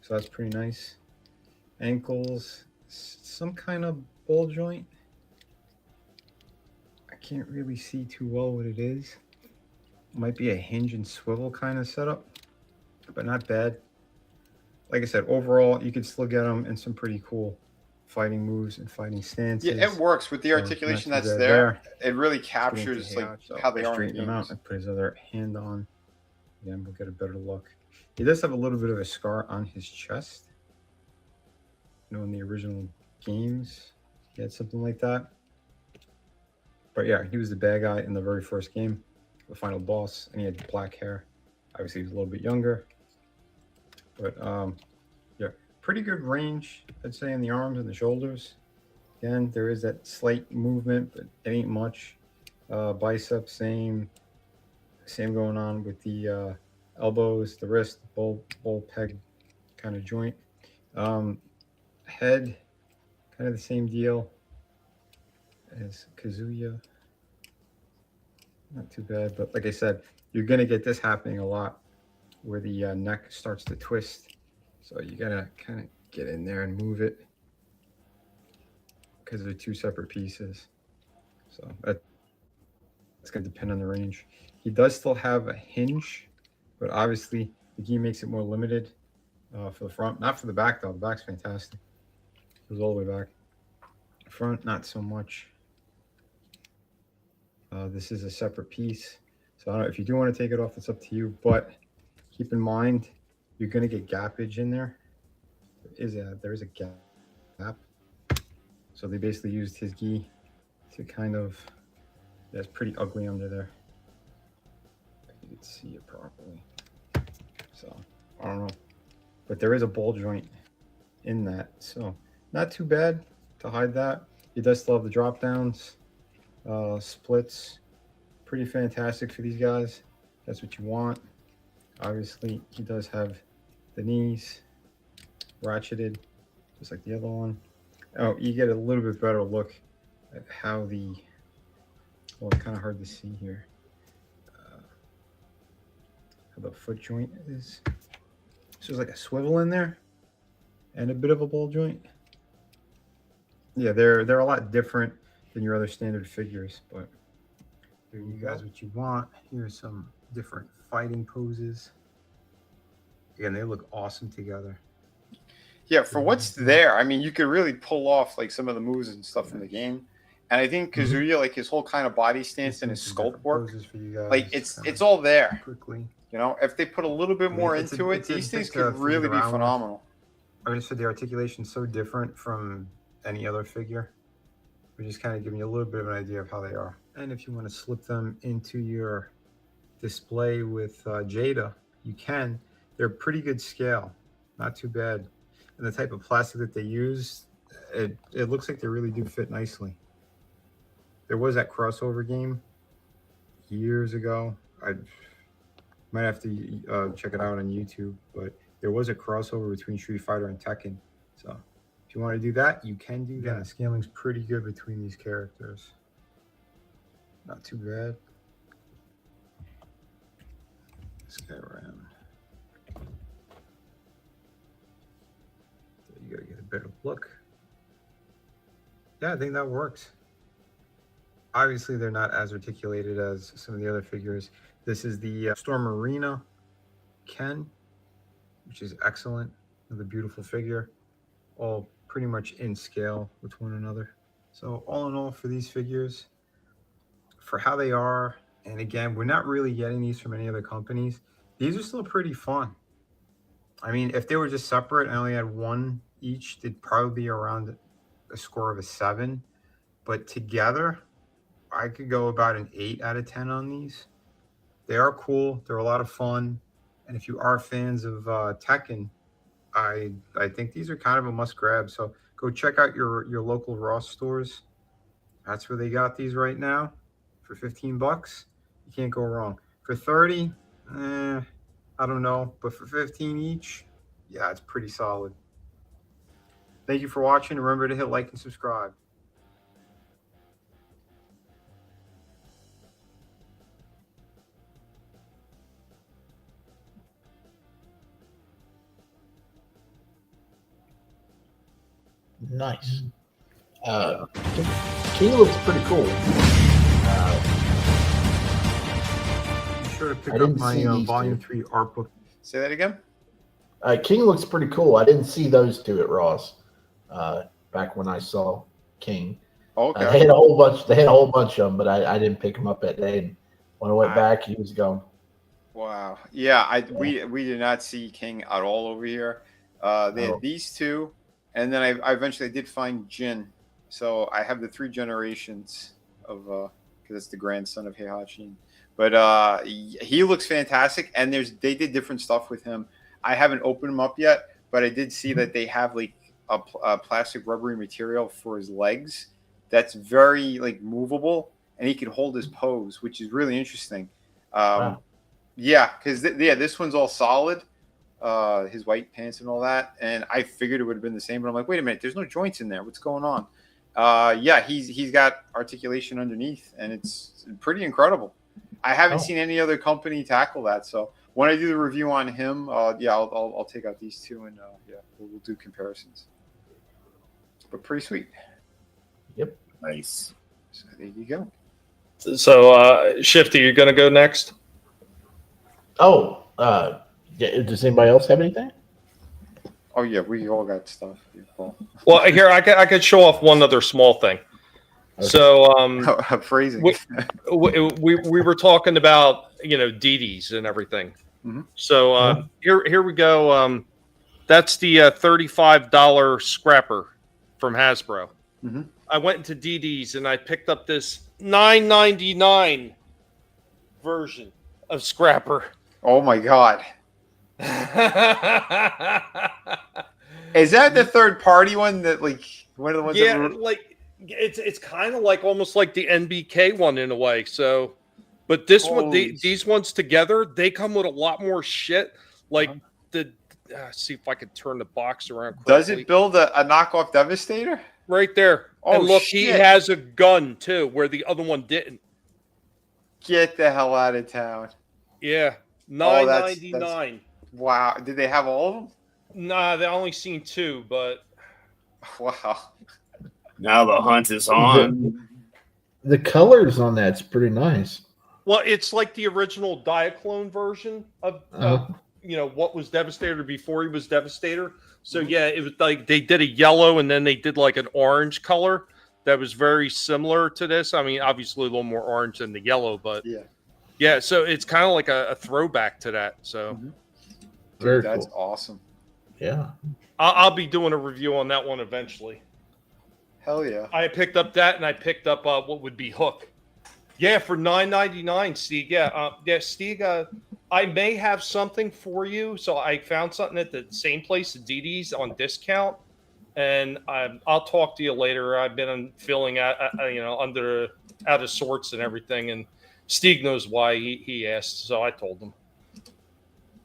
[SPEAKER 20] So that's pretty nice. Ankles, some kind of ball joint. I can't really see too well what it is. Might be a hinge and swivel kind of setup, but not bad. Like I said, overall, you could still get them in some pretty cool fighting moves and fighting stances.
[SPEAKER 8] Yeah, it works with the articulation that's there. It really captures like how they are.
[SPEAKER 20] Straighten him out and put his other hand on. Again, we'll get a better look. He does have a little bit of a scar on his chest. You know, in the original games, he had something like that. But yeah, he was the bad guy in the very first game, the final boss, and he had black hair. Obviously, he was a little bit younger. But yeah, pretty good range, I'd say, in the arms and the shoulders. Again, there is that slight movement, but it ain't much. Biceps, same going on with the elbows, the wrist, the bull peg kind of joint. Head, kind of the same deal as Kazuya. Not too bad, but like I said, you're going to get this happening a lot where the neck starts to twist. So you got to kind of get in there and move it because they're two separate pieces. So that's going to depend on the range. He does still have a hinge, but obviously the gi makes it more limited for the front. Not for the back, though. The back's fantastic. It goes all the way back. Front, not so much. This is a separate piece. So I don't know, if you do want to take it off, it's up to you. But keep in mind, you're going to get gappage in there. There is a gap. So they basically used his gi to kind of, that's pretty ugly under there. If you can see it properly. So I don't know. But there is a ball joint in that. So not too bad to hide that. He does still have the drop downs, splits. Pretty fantastic for these guys. That's what you want. Obviously, he does have the knees ratcheted, just like the other one. Oh, you get a little bit better look at how well, it's kind of hard to see here. How the foot joint is. So there's like a swivel in there and a bit of a ball joint. Yeah, they're a lot different than your other standard figures, but here you guys what you want. Here's some different fighting poses. Again, they look awesome together.
[SPEAKER 8] Yeah, for what's there, I mean, you could really pull off like some of the moves and stuff in the game. And I think Kazuya, like his whole kind of body stance and his sculpt work, like it's all there.
[SPEAKER 20] Quickly.
[SPEAKER 8] You know, if they put a little bit more into it, these things could really be phenomenal.
[SPEAKER 20] I mean, so the articulation is so different from any other figure. We're just kind of giving you a little bit of an idea of how they are. And if you want to slip them into your display with Jada, you can. They're pretty good scale, not too bad. And the type of plastic that they use, it looks like they really do fit nicely. There was that crossover game years ago. I might have to check it out on YouTube, but there was a crossover between Street Fighter and Tekken. So if you want to do that, you can do that. The scaling's pretty good between these characters. Not too bad. This guy around. So you gotta get a better look. Yeah, I think that works. Obviously, they're not as articulated as some of the other figures. This is the Storm Arena Ken, which is excellent. Another beautiful figure, all pretty much in scale with one another. So all in all, for these figures, for how they are, and again, we're not really getting these from any other companies. These are still pretty fun. I mean, if they were just separate and only had one each, they'd probably be around a score of a 7. But together, I could go about an 8 out of 10 on these. They are cool. They're a lot of fun. And if you are fans of Tekken, I think these are kind of a must grab. So go check out your local Ross stores. That's where they got these right now. For 15 bucks, you can't go wrong. For 30, I don't know. But for 15 each, yeah, it's pretty solid. Thank you for watching. Remember to hit like and subscribe.
[SPEAKER 1] Nice. King looks pretty cool.
[SPEAKER 20] Be sure to pick
[SPEAKER 1] I
[SPEAKER 20] up
[SPEAKER 1] didn't
[SPEAKER 20] my
[SPEAKER 1] see these
[SPEAKER 20] Volume
[SPEAKER 1] two.
[SPEAKER 20] 3 art book.
[SPEAKER 8] Say that again.
[SPEAKER 1] King looks pretty cool. I didn't see those two at Ross back when I saw King.
[SPEAKER 8] Okay.
[SPEAKER 1] They had a whole bunch. They had a whole bunch of them, but I didn't pick them up that day. And when I went back, he was gone.
[SPEAKER 8] Wow. Yeah, we did not see King at all over here. They had these two, and then I eventually did find Jin. So I have the 3 generations of because it's the grandson of Heihachi. But he looks fantastic, and they did different stuff with him. I haven't opened him up yet, but I did see that they have like a plastic rubbery material for his legs that's very like movable, and he can hold his pose, which is really interesting.
[SPEAKER 1] Wow.
[SPEAKER 8] Yeah, because this one's all solid, his white pants and all that, and I figured it would have been the same, but I'm like, wait a minute, there's no joints in there. What's going on? Yeah, he's got articulation underneath, and it's pretty incredible. I haven't seen any other company tackle that, so when I do the review on him, I'll take out these two, and we'll do comparisons. But pretty sweet.
[SPEAKER 1] Yep.
[SPEAKER 18] Nice.
[SPEAKER 8] So there you go.
[SPEAKER 7] So Shifty, you're gonna go next.
[SPEAKER 1] Oh, does anybody else have anything?
[SPEAKER 8] Oh yeah, we all got stuff.
[SPEAKER 7] Well, here I could show off one other small thing.
[SPEAKER 1] Okay.
[SPEAKER 7] So
[SPEAKER 8] phrasing.
[SPEAKER 7] we were talking about DDs and everything.
[SPEAKER 8] Mm-hmm.
[SPEAKER 7] So here we go. That's the $35 scrapper from Hasbro.
[SPEAKER 8] Mm-hmm.
[SPEAKER 7] I went into DDs and I picked up this $9.99 version of scrapper.
[SPEAKER 8] Oh my god. Is that the third party one that like one of the ones?
[SPEAKER 7] Yeah, like it's kind of like almost like the NBK one in a way. So, but this one, these ones together, they come with a lot more shit. Like see if I could turn the box around quickly.
[SPEAKER 8] Does it build a knockoff Devastator?
[SPEAKER 7] Right there.
[SPEAKER 8] Oh,
[SPEAKER 7] and look,
[SPEAKER 8] shit.
[SPEAKER 7] he has a gun too, where the other one didn't.
[SPEAKER 8] Get the hell out of town.
[SPEAKER 7] Yeah.
[SPEAKER 8] $9.99.
[SPEAKER 7] $9.99.
[SPEAKER 8] Wow. Did they have all of them?
[SPEAKER 7] Nah, they only seen 2, but
[SPEAKER 8] wow.
[SPEAKER 18] Now the hunt is on.
[SPEAKER 1] The colors on that's pretty nice.
[SPEAKER 7] Well, it's like the original Diaclone version of what was Devastator before he was Devastator. So yeah, it was like they did a yellow and then they did like an orange color that was very similar to this. I mean, obviously a little more orange than the yellow, but yeah. So it's kind of like a throwback to that. So
[SPEAKER 8] Dude, that's awesome.
[SPEAKER 1] Yeah,
[SPEAKER 7] I'll be doing a review on that one eventually.
[SPEAKER 8] Hell yeah!
[SPEAKER 7] I picked up that and I picked up what would be Hook. Yeah, for $9.99, Steve. Yeah, Steve. I may have something for you. So I found something at the same place, at DD's, on discount, and I'll talk to you later. I've been feeling out of sorts and everything, and Steve knows why he asked, so I told him.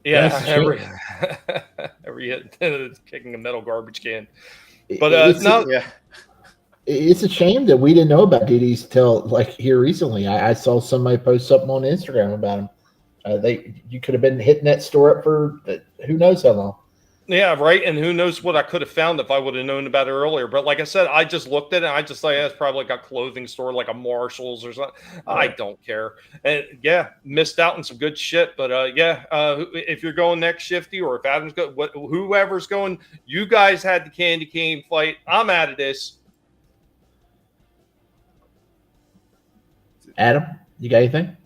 [SPEAKER 7] Yeah, every kicking a metal garbage can. But
[SPEAKER 1] it's a shame that we didn't know about DDs till like here recently. I saw somebody post something on Instagram about them. You could have been hitting that store up for who knows how long.
[SPEAKER 7] Yeah, right. And who knows what I could have found if I would have known about it earlier. But like I said, I just looked at it and I just thought it's probably like a clothing store, like a Marshall's or something. I don't care. And yeah, missed out on some good shit. But if you're going next, Shifty, or if Adam's going, whoever's going, you guys had the candy cane fight. I'm out of this.
[SPEAKER 1] Adam, you got anything?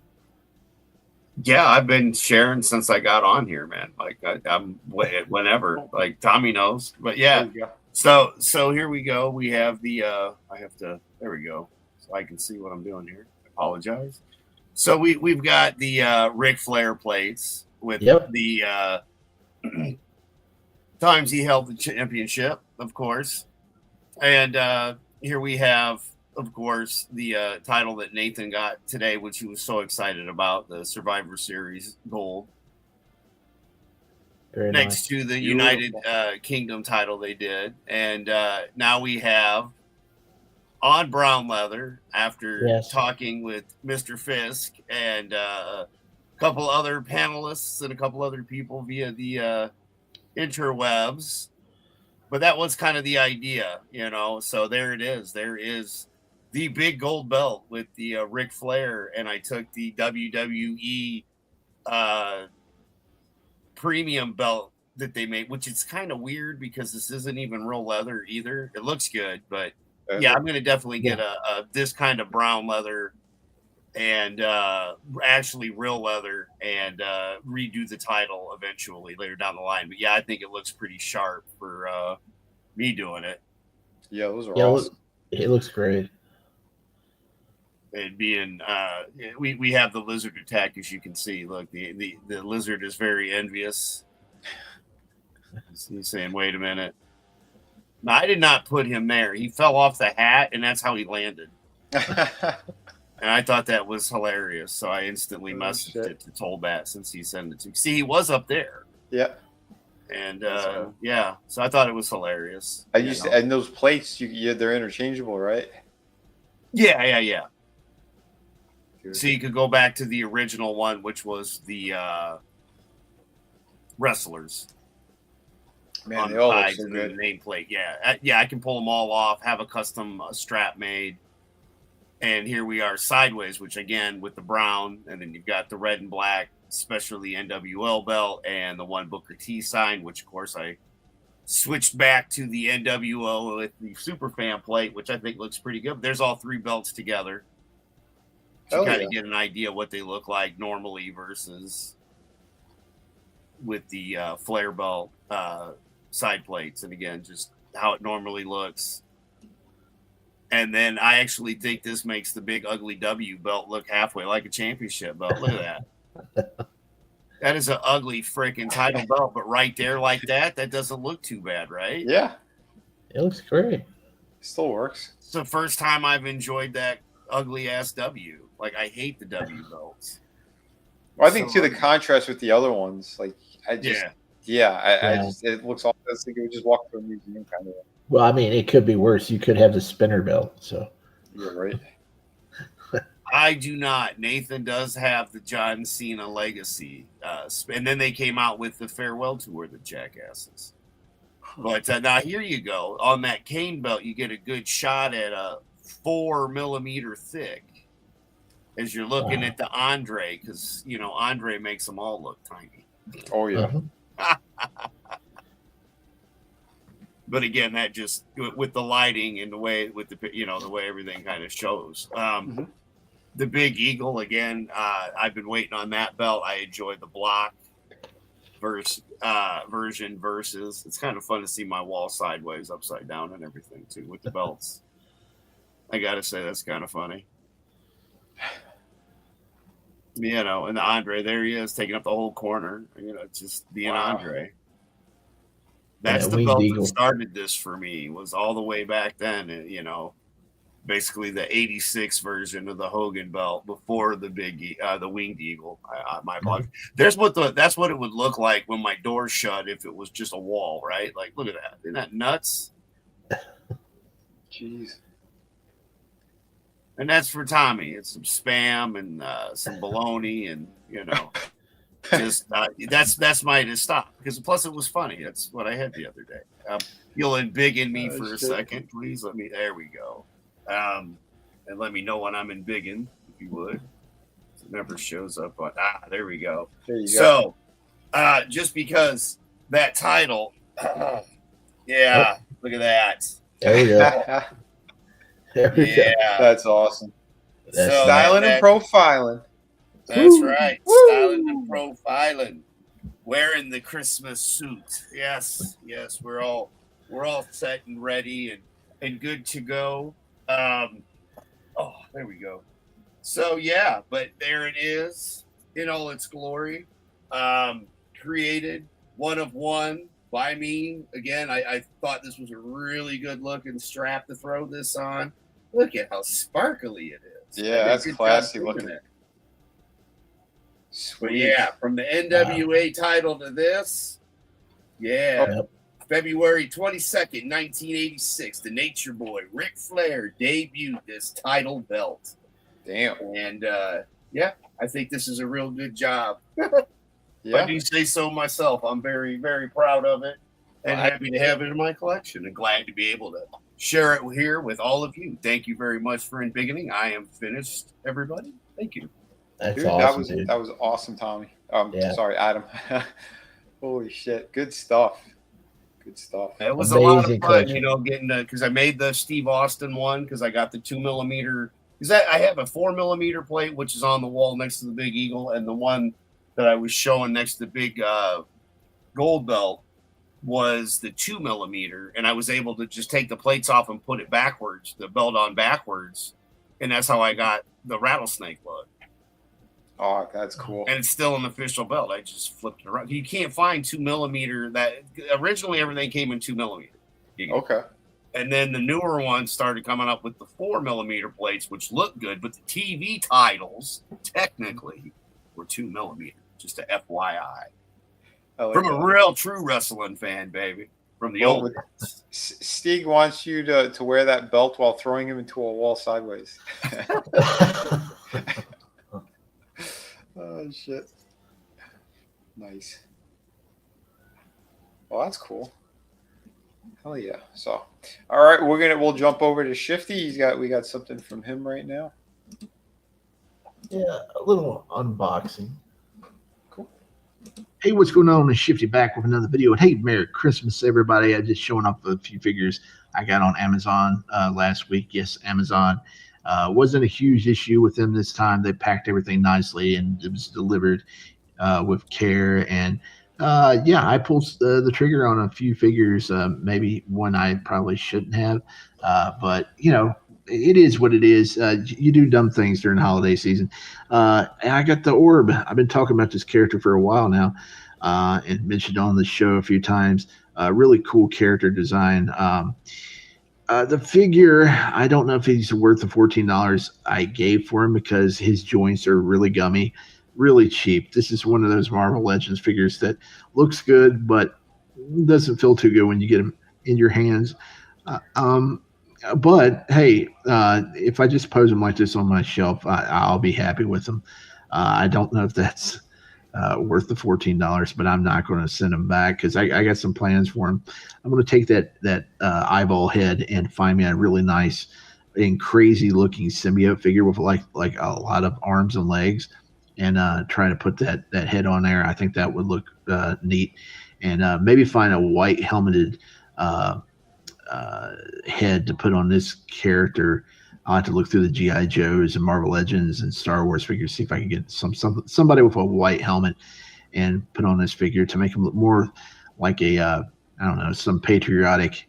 [SPEAKER 18] Yeah, I've been sharing since I got on here, man. Like I'm whenever, like Tommy knows. But yeah, so here we go. We have the there we go, so I can see what I'm doing here. I apologize. So we've got the Ric Flair plates with the times he held the championship, of course, and here we have, of course, the title that Nathan got today, which he was so excited about, the Survivor Series gold.
[SPEAKER 1] Very
[SPEAKER 18] next
[SPEAKER 1] nice.
[SPEAKER 18] to the United Kingdom title they did. And now we have on brown leather, after talking with Mr. Fisk and a couple other panelists and a couple other people via the interwebs. But that was kind of the idea, So there it is. There is the big gold belt with the Ric Flair, and I took the WWE premium belt that they made, which is kind of weird because this isn't even real leather either. It looks good, but yeah, I'm going to definitely get a this kind of brown leather and actually real leather and redo the title eventually later down the line. But yeah, I think it looks pretty sharp for me doing it.
[SPEAKER 8] Yeah, those are awesome.
[SPEAKER 1] It looks great.
[SPEAKER 18] And being we have the lizard attack, as you can see. Look, the lizard is very envious. He's saying, wait a minute. No, I did not put him there. He fell off the hat, and that's how he landed. And I thought that was hilarious. So I instantly messaged it to Tolbat since he sent it to me. See, he was up there.
[SPEAKER 8] Yeah.
[SPEAKER 18] And yeah, so I thought it was hilarious.
[SPEAKER 8] And those plates, they're interchangeable, right?
[SPEAKER 18] Yeah. So you could go back to the original one, which was the wrestlers.
[SPEAKER 8] Man, they all look so good.
[SPEAKER 18] The nameplate, yeah, I can pull them all off. Have a custom strap made, and here we are sideways. Which again with the brown, and then you've got the red and black, especially the NWL belt and the one Booker T sign. Which of course I switched back to the NWO with the Superfan plate, which I think looks pretty good. But there's all three belts together to kind of get an idea what they look like normally versus with the Flair belt side plates, and again just how it normally looks. And then I actually think this makes the big ugly W belt look halfway like a championship belt. Look at that. That is an ugly freaking title belt, but right there like that doesn't look too bad, right?
[SPEAKER 8] Yeah,
[SPEAKER 1] it looks great.
[SPEAKER 8] Still works.
[SPEAKER 18] It's the first time I've enjoyed that ugly ass W. Like, I hate the W belts.
[SPEAKER 8] Well, I think the contrast with the other ones, like I just it looks awesome. I think it would just walk through a museum kind of.
[SPEAKER 1] Well, I mean, it could be worse. You could have the spinner belt. So
[SPEAKER 8] you're right.
[SPEAKER 18] I do not. Nathan does have the John Cena legacy, and then they came out with the farewell tour, the jackasses. But now here you go on that cane belt. You get a good shot at a 4 millimeter thick as you're looking at the Andre, because Andre makes them all look tiny.
[SPEAKER 8] Oh yeah.
[SPEAKER 18] But again, that just with the lighting and the way with the the way everything kind of shows. The Big Eagle again. I've been waiting on that belt. I enjoyed the block version versus. It's kind of fun to see my wall sideways, upside down, and everything too with the belts. I gotta say that's kind of funny. And the Andre, there he is, taking up the whole corner. Just being Andre. That's the belt that started this for me. Was all the way back then. Basically the '86 version of the Hogan belt before the the Winged Eagle. My apologies. That's what it would look like when my door shut if it was just a wall, right? Like, look at that. Isn't that nuts?
[SPEAKER 8] Jeez.
[SPEAKER 18] And that's for Tommy. It's some spam and some bologna, and just that's my to stop, because plus it was funny. That's what I had the other day. You'll embiggen me for a second, please. There we go. And let me know when I'm embiggen, if you would. It never shows up on. There we go.
[SPEAKER 8] There you go.
[SPEAKER 18] So, just because that title, look at that.
[SPEAKER 1] There we go.
[SPEAKER 8] That's awesome. Styling and profiling.
[SPEAKER 18] That's right. Styling and profiling. Wearing the Christmas suit. Yes. We're all set and ready and good to go. There we go. So but there it is in all its glory. Created one of one by me. Again, I thought this was a really good looking strap to throw this on. Look at how sparkly it is.
[SPEAKER 8] Yeah, that's classy looking.
[SPEAKER 18] Sweet. But from the NWA title to this. February 22nd, 1986, the Nature Boy Ric Flair debuted this title belt.
[SPEAKER 8] Damn.
[SPEAKER 18] And I think this is a real good job. I do say so myself. I'm very, very proud of it. and happy to have it in my collection, and glad to be able to share it here with all of you. Thank you very much for beginning. I am finished, everybody. Thank you.
[SPEAKER 1] That's
[SPEAKER 8] dude,
[SPEAKER 1] awesome,
[SPEAKER 8] that was awesome, Tommy.
[SPEAKER 1] Yeah.
[SPEAKER 8] Sorry, Adam. Holy shit, good stuff. Good stuff.
[SPEAKER 18] It was a lot of fun, you know, getting because I made the Steve Austin one because I got the 2mm. Because I have a 4mm plate, which is on the wall next to the Big Eagle, and the one that I was showing next to the big gold belt was the 2mm, and I was able to just take the plates off and put it backwards, the belt on backwards, and that's how I got the rattlesnake look.
[SPEAKER 8] Oh, that's cool.
[SPEAKER 18] And it's still an official belt. I just flipped it around. You can't find 2mm. That originally everything came in 2mm.
[SPEAKER 8] Okay.
[SPEAKER 18] And then the newer ones started coming up with the 4mm plates, which look good, but the TV titles technically were 2mm. Just a FYI. From a real true wrestling fan, baby. From the old days.
[SPEAKER 8] Stig wants you to wear that belt while throwing him into a wall sideways. Oh shit! Nice. Well, that's cool. Hell yeah! So, all right, we'll jump over to Shifty. We got something from him right now.
[SPEAKER 1] Yeah, a little unboxing.
[SPEAKER 19] Hey, what's going on? It's Shifty back with another video. And hey, Merry Christmas, everybody. I'm just showing off a few figures I got on Amazon last week. Yes, Amazon. Wasn't a huge issue with them this time. They packed everything nicely and it was delivered with care. And yeah, I pulled the trigger on a few figures, maybe one I probably shouldn't have. But, you know, it is what it is. You do dumb things during the holiday season. And I got the orb. I've been talking about this character for a while now and mentioned on the show a few times. Really cool character design. The figure, I don't know if he's worth the $14 I gave for him because his joints are really gummy, really cheap. This is one of those Marvel Legends figures that looks good, but doesn't feel too good when you get them in your hands. But hey, if I just pose them like this on my shelf, I'll be happy with them. I don't know if that's worth the $14, but I'm not going to send them back because I got some plans for them. I'm going to take that eyeball head and find me a really nice and crazy looking symbiote figure with like a lot of arms and legs, and try to put that head on there. I think that would look neat, and maybe find a white helmeted head to put on this character. I'll have to look through the G.I. Joes and Marvel Legends and Star Wars figures, see if I can get somebody with a white helmet and put on this figure to make him look more like a I don't know, some patriotic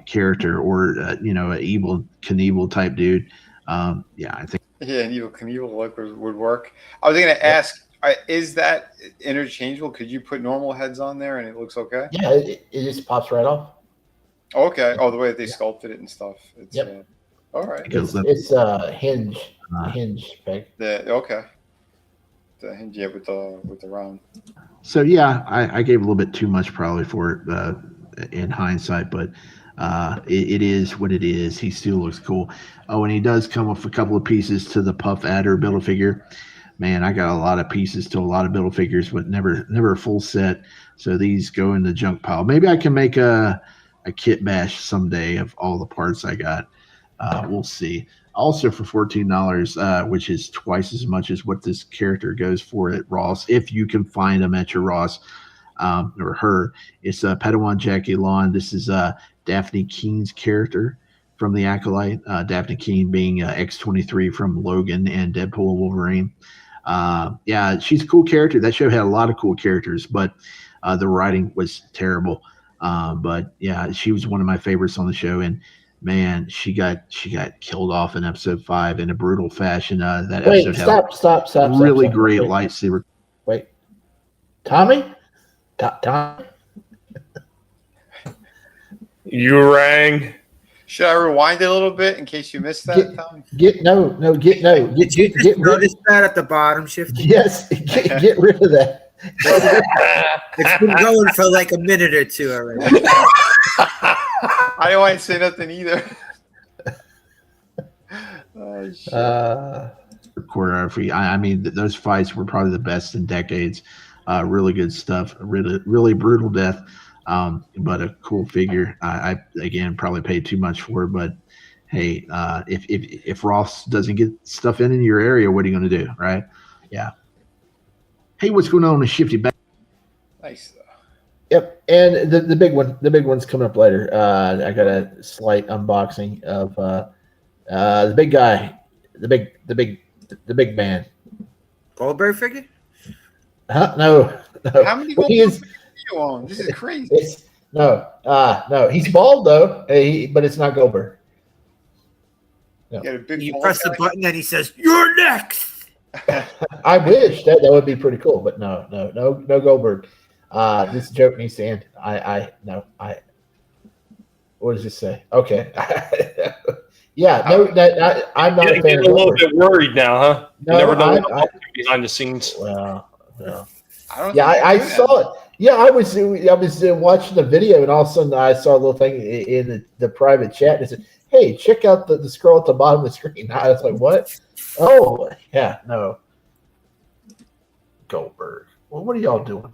[SPEAKER 19] character, or you know, an evil Knievel type dude. Yeah, I think. Yeah,
[SPEAKER 8] an evil Knievel look would work. I was going to ask, is that interchangeable? Could you put normal heads on there and it looks okay?
[SPEAKER 1] Yeah, it just pops right off.
[SPEAKER 8] Okay. Oh, the way that they sculpted it and stuff. It's, yep. All right.
[SPEAKER 1] It's hinge peg.
[SPEAKER 8] Okay. The hinge, yeah, with the round.
[SPEAKER 19] So yeah, I gave a little bit too much probably for it in hindsight, but it is what it is. He still looks cool. Oh, and he does come with a couple of pieces to the Puff Adder Build-A-Figure. Man, I got a lot of pieces to a lot of Build-A-Figures, but never a full set. So these go in the junk pile. Maybe I can make a kit bash someday of all the parts I got. We'll see. Also for $14, which is twice as much as what this character goes for at Ross, if you can find them at your Ross, or her. It's Padawan Jackie Lawn. This is Daphne Keene's character from the Acolyte. Daphne Keene being X-23 from Logan and Deadpool and Wolverine. Yeah, she's a cool character. That show had a lot of cool characters, but the writing was terrible. But yeah, she was one of my favorites on the show, and man, she got killed off in episode 5 in a brutal fashion. That episode
[SPEAKER 1] stop.
[SPEAKER 19] Really great lightsaber.
[SPEAKER 1] Wait, Tommy. Tommy.
[SPEAKER 7] You rang.
[SPEAKER 8] Should I rewind it a little bit in case you missed that, Tommy?
[SPEAKER 1] Get
[SPEAKER 9] Notice that at the bottom, Shifty.
[SPEAKER 1] Yes, get rid of that.
[SPEAKER 9] It's been going for like a minute or two already.
[SPEAKER 8] I don't want to say nothing either. Oh, shit.
[SPEAKER 19] Choreography. I mean, those fights were probably the best in decades. Really good stuff. Really brutal death. But a cool figure. I again probably paid too much for it, but hey, if Ross doesn't get stuff in your area, what are you going to do, right? Yeah. Hey, what's going on in Shifty?
[SPEAKER 8] Nice.
[SPEAKER 1] Yep, and the big one's coming up later. I got a slight unboxing of the big guy, the big man.
[SPEAKER 9] Goldberg figure?
[SPEAKER 1] Huh? No.
[SPEAKER 8] How many
[SPEAKER 1] Well,
[SPEAKER 8] Goldberg figures do you own? This is crazy.
[SPEAKER 1] No. He's bald though, but it's not Goldberg. No.
[SPEAKER 8] Get a big
[SPEAKER 9] You press the button and he says, "You're next."
[SPEAKER 1] I wish that would be pretty cool, but no Goldberg. This joke needs to end. What does this say? Okay. Yeah, no, I'm not a fan
[SPEAKER 7] getting
[SPEAKER 1] of
[SPEAKER 7] a little
[SPEAKER 1] Goldberg.
[SPEAKER 7] bit worried now, huh?
[SPEAKER 1] No,
[SPEAKER 7] you never know
[SPEAKER 1] I-
[SPEAKER 7] what's behind the scenes.
[SPEAKER 1] Well, no.
[SPEAKER 8] I
[SPEAKER 1] saw it. Yeah, I was watching the video, and all of a sudden I saw a little thing in the private chat, and it said, "Hey, check out the scroll at the bottom of the screen." I was like, "What? Oh, yeah, no, Goldberg. Well, what are y'all doing?"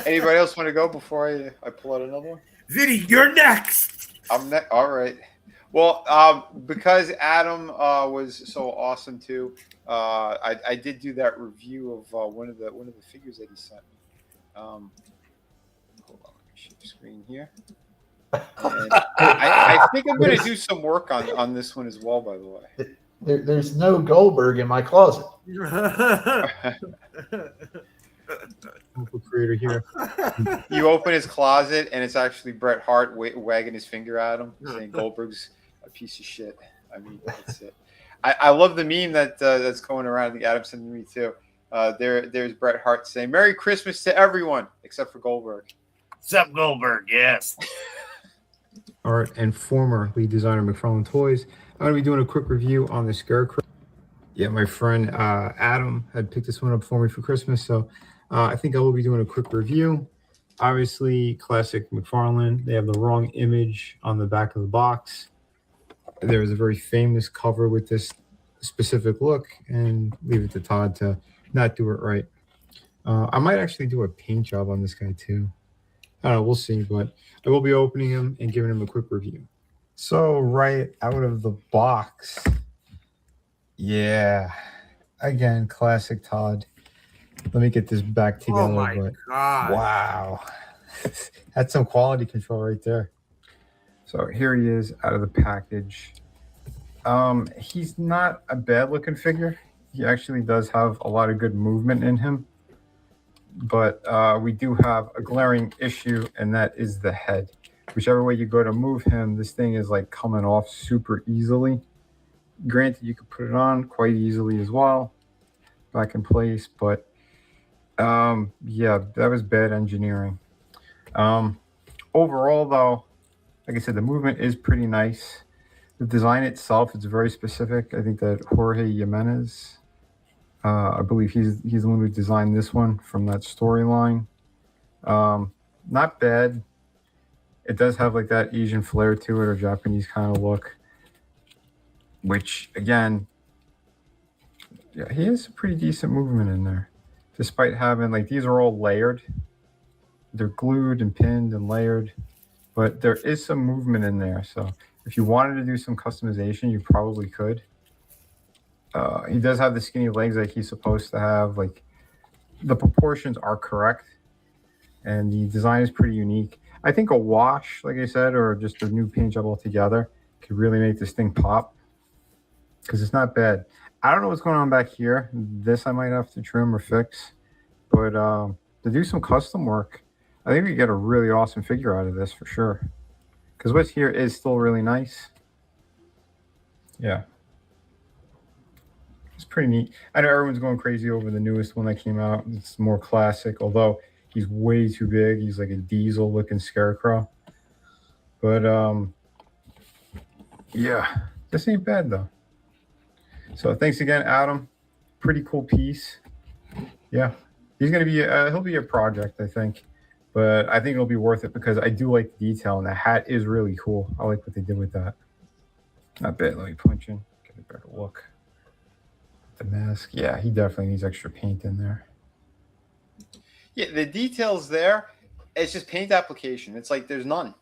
[SPEAKER 8] Anybody else want to go before I pull out another one?
[SPEAKER 9] Vinny, you're next.
[SPEAKER 8] I'm next. All right. Well, because Adam was so awesome too, I did do that review of one of the figures that he sent me. Hold on, let me share the screen here. And I think I'm going to do some work on this one as well. By the way,
[SPEAKER 1] there's no Goldberg in my closet.
[SPEAKER 20] Creator here.
[SPEAKER 8] You open his closet and it's actually Bret Hart wagging his finger at him, saying Goldberg's a piece of shit. I mean, that's it. I love the meme that's going around. The Adam sent me too. There's Bret Hart saying "Merry Christmas" to everyone except for Goldberg.
[SPEAKER 18] Except Goldberg, yes.
[SPEAKER 20] Art and former lead designer McFarlane Toys. I'm going to be doing a quick review on the Scarecrow. Yeah, my friend Adam had picked this one up for me for Christmas, so I think I will be doing a quick review. Obviously, classic McFarlane. They have the wrong image on the back of the box. There was a very famous cover with this specific look, and leave it to Todd to not do it right. I might actually do a paint job on this guy too. I don't know, we'll see, but I will be opening him and giving him a quick review. So right out of the box, yeah, again, classic Todd. Let me get this back together.
[SPEAKER 9] Oh my God.
[SPEAKER 20] Wow. That's some quality control right there. So here he is out of the package. He's not a bad looking figure. He actually does have a lot of good movement in him. But we do have a glaring issue, and that is the head. Whichever way you go to move him, this thing is like coming off super easily. Granted, you could put it on quite easily as well, back in place, but yeah, that was bad engineering. Overall, though, like I said, the movement is pretty nice. The design itself is very specific. I think that Jorge Jimenez, I believe he's the one who designed this one from that storyline. Not bad. It does have like that Asian flair to it, or Japanese kind of look, which again, yeah, he has a pretty decent movement in there, despite having like, these are all layered. They're glued and pinned and layered, but there is some movement in there. So if you wanted to do some customization, you probably could. He does have the skinny legs like he's supposed to have. Like, the proportions are correct, and the design is pretty unique. I think a wash, like I said, or just a new paint job altogether could really make this thing pop, because it's not bad. I don't know what's going on back here. This I might have to trim or fix, but to do some custom work, I think we get a really awesome figure out of this for sure, because what's here is still really nice. Yeah. It's pretty neat. I know everyone's going crazy over the newest one that came out. It's more classic, although he's way too big. He's like a diesel looking Scarecrow. But yeah, this ain't bad though. So thanks again, Adam. Pretty cool piece. Yeah, he's gonna be he'll be a project, I think, but I think it'll be worth it because I do like the detail, and the hat is really cool. I like what they did with that. Not bad. Let me punch in, get a better look. The mask, yeah, he definitely needs extra paint in there.
[SPEAKER 8] Yeah, the details there, it's just paint application. It's like there's none.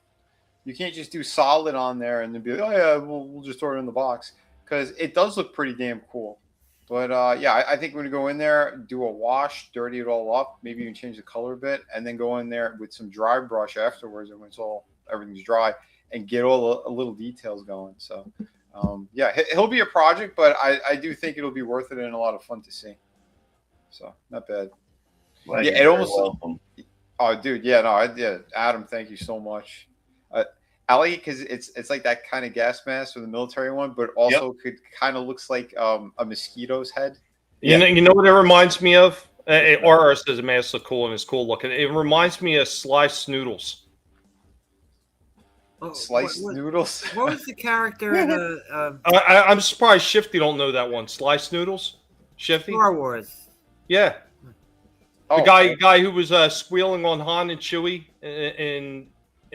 [SPEAKER 8] You can't just do solid on there and then be like, oh yeah, we'll just throw it in the box, because it does look pretty damn cool. But I think we're gonna go in there, do a wash, dirty it all up, maybe even change the color a bit, and then go in there with some dry brush afterwards, and when everything's dry, and get all the little details going. So he'll be a project, but I do think it'll be worth it and a lot of fun to see. So not bad.
[SPEAKER 18] Well,
[SPEAKER 8] yeah, it almost. Welcome. Oh, dude, Adam, thank you so much. Ali, because it's like that kind of gas mask for the military one, but also could kind of looks like a mosquito's head.
[SPEAKER 7] You know what it reminds me of? RR says the mask look cool and it's cool looking. It reminds me of sliced noodles.
[SPEAKER 8] Sliced noodles.
[SPEAKER 9] What was the character in the?
[SPEAKER 7] I'm surprised Shifty don't know that one. Sliced noodles, Shifty.
[SPEAKER 9] Star Wars.
[SPEAKER 7] Yeah. The guy who was squealing on Han and Chewie in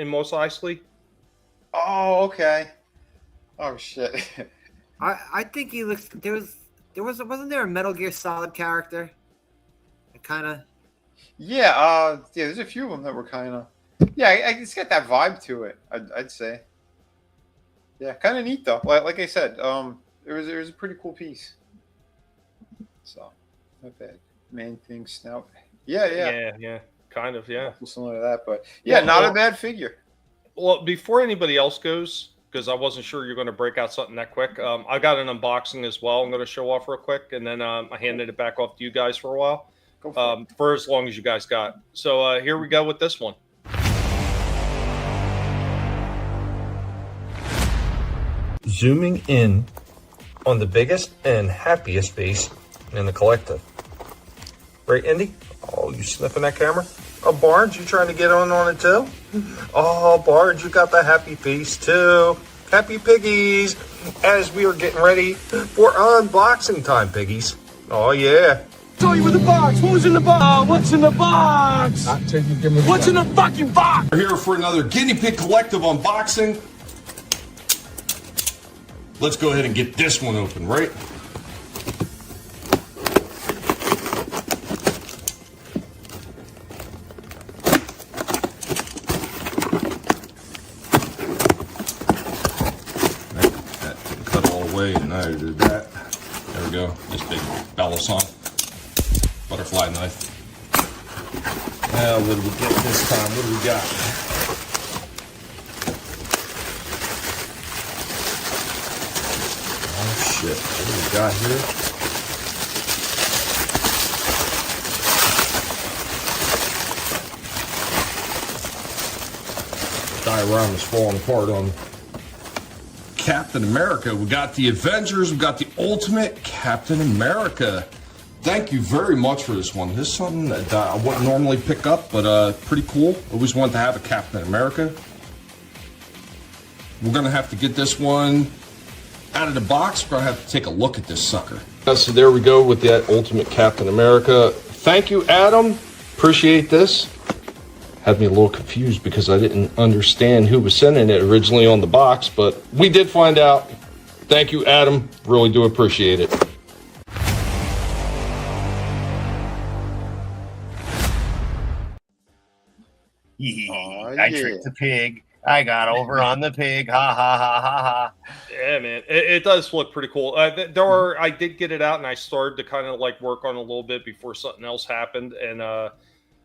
[SPEAKER 7] Mos Eisley.
[SPEAKER 8] Oh, okay. Oh shit.
[SPEAKER 9] I think he looks. Wasn't there a Metal Gear Solid character? Kind of.
[SPEAKER 8] Yeah. There's a few of them that were kind of. Yeah, it's got that vibe to it. I'd say. Yeah, kind of neat though. Like I said, it was a pretty cool piece. So, not bad. Main thing snout. Yeah.
[SPEAKER 7] Kind of, yeah.
[SPEAKER 8] Similar to that, but not a bad figure.
[SPEAKER 7] Well, before anybody else goes, because I wasn't sure you're going to break out something that quick, I got an unboxing as well. I'm going to show off real quick, and then I handed it back off to you guys for a while, for as long as you guys got. So here we go with this one. Zooming in on the biggest and happiest face in the collective. Right, Indy? Oh, you sniffing that camera? Oh, Barnes, you trying to get on it too? Oh, Barnes, you got the happy face too. Happy piggies. As we are getting ready for unboxing time, piggies. Oh, yeah.
[SPEAKER 6] Show you with the box. What was in the box? What's in the box? What's in the fucking box?
[SPEAKER 11] We're here for another Guinea Pig Collective unboxing. Let's go ahead and get this one open, right? And I did that. There we go. This big Balisong butterfly knife. Now, what do we get this time? What do we got? Oh shit! What do we got here? Diorama's falling apart on Captain America. We got the Avengers. We got the Ultimate Captain America. Thank you very much for this one. This is something that I wouldn't normally pick up, but pretty cool. Always wanted to have a Captain America. We're going to have to get this one out of the box. We're going to have to take a look at this sucker. So there we go with that Ultimate Captain America. Thank you, Adam. Appreciate this. Had me a little confused because I didn't understand who was sending it originally on the box, but we did find out. Thank you, Adam. Really do appreciate it.
[SPEAKER 18] I tricked the pig. I got over on the pig. Ha ha ha ha ha.
[SPEAKER 7] Yeah, man, it does look pretty cool. I did get it out, and I started to kind of like work on it a little bit before something else happened, and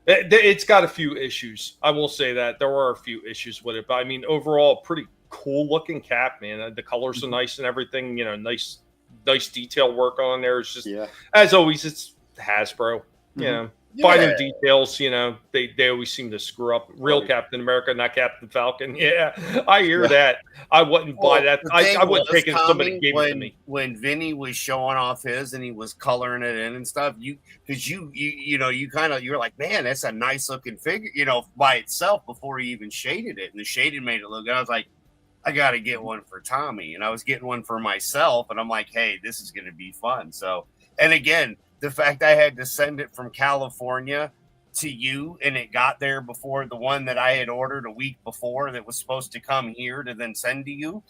[SPEAKER 7] it's got a few issues. I will say that there are a few issues with it, but I mean, overall, pretty cool looking cap, man. The colors are nice and everything. You know, nice detail work on there. It's just, as always, it's Hasbro. You know, finer details. You know, they always seem to screw up. Real Captain America, not Captain Falcon. Yeah, I hear that. I wouldn't buy that. I wouldn't take it if somebody gave it to me.
[SPEAKER 18] When Vinnie was showing off his and he was coloring it in and stuff, you were like, man, that's a nice looking figure, you know, by itself before he even shaded it. And the shading made it look good. I was like, I got to get one for Tommy. And I was getting one for myself. And I'm like, hey, this is going to be fun. So, and again, the fact I had to send it from California to you and it got there before the one that I had ordered a week before that was supposed to come here to then send to you.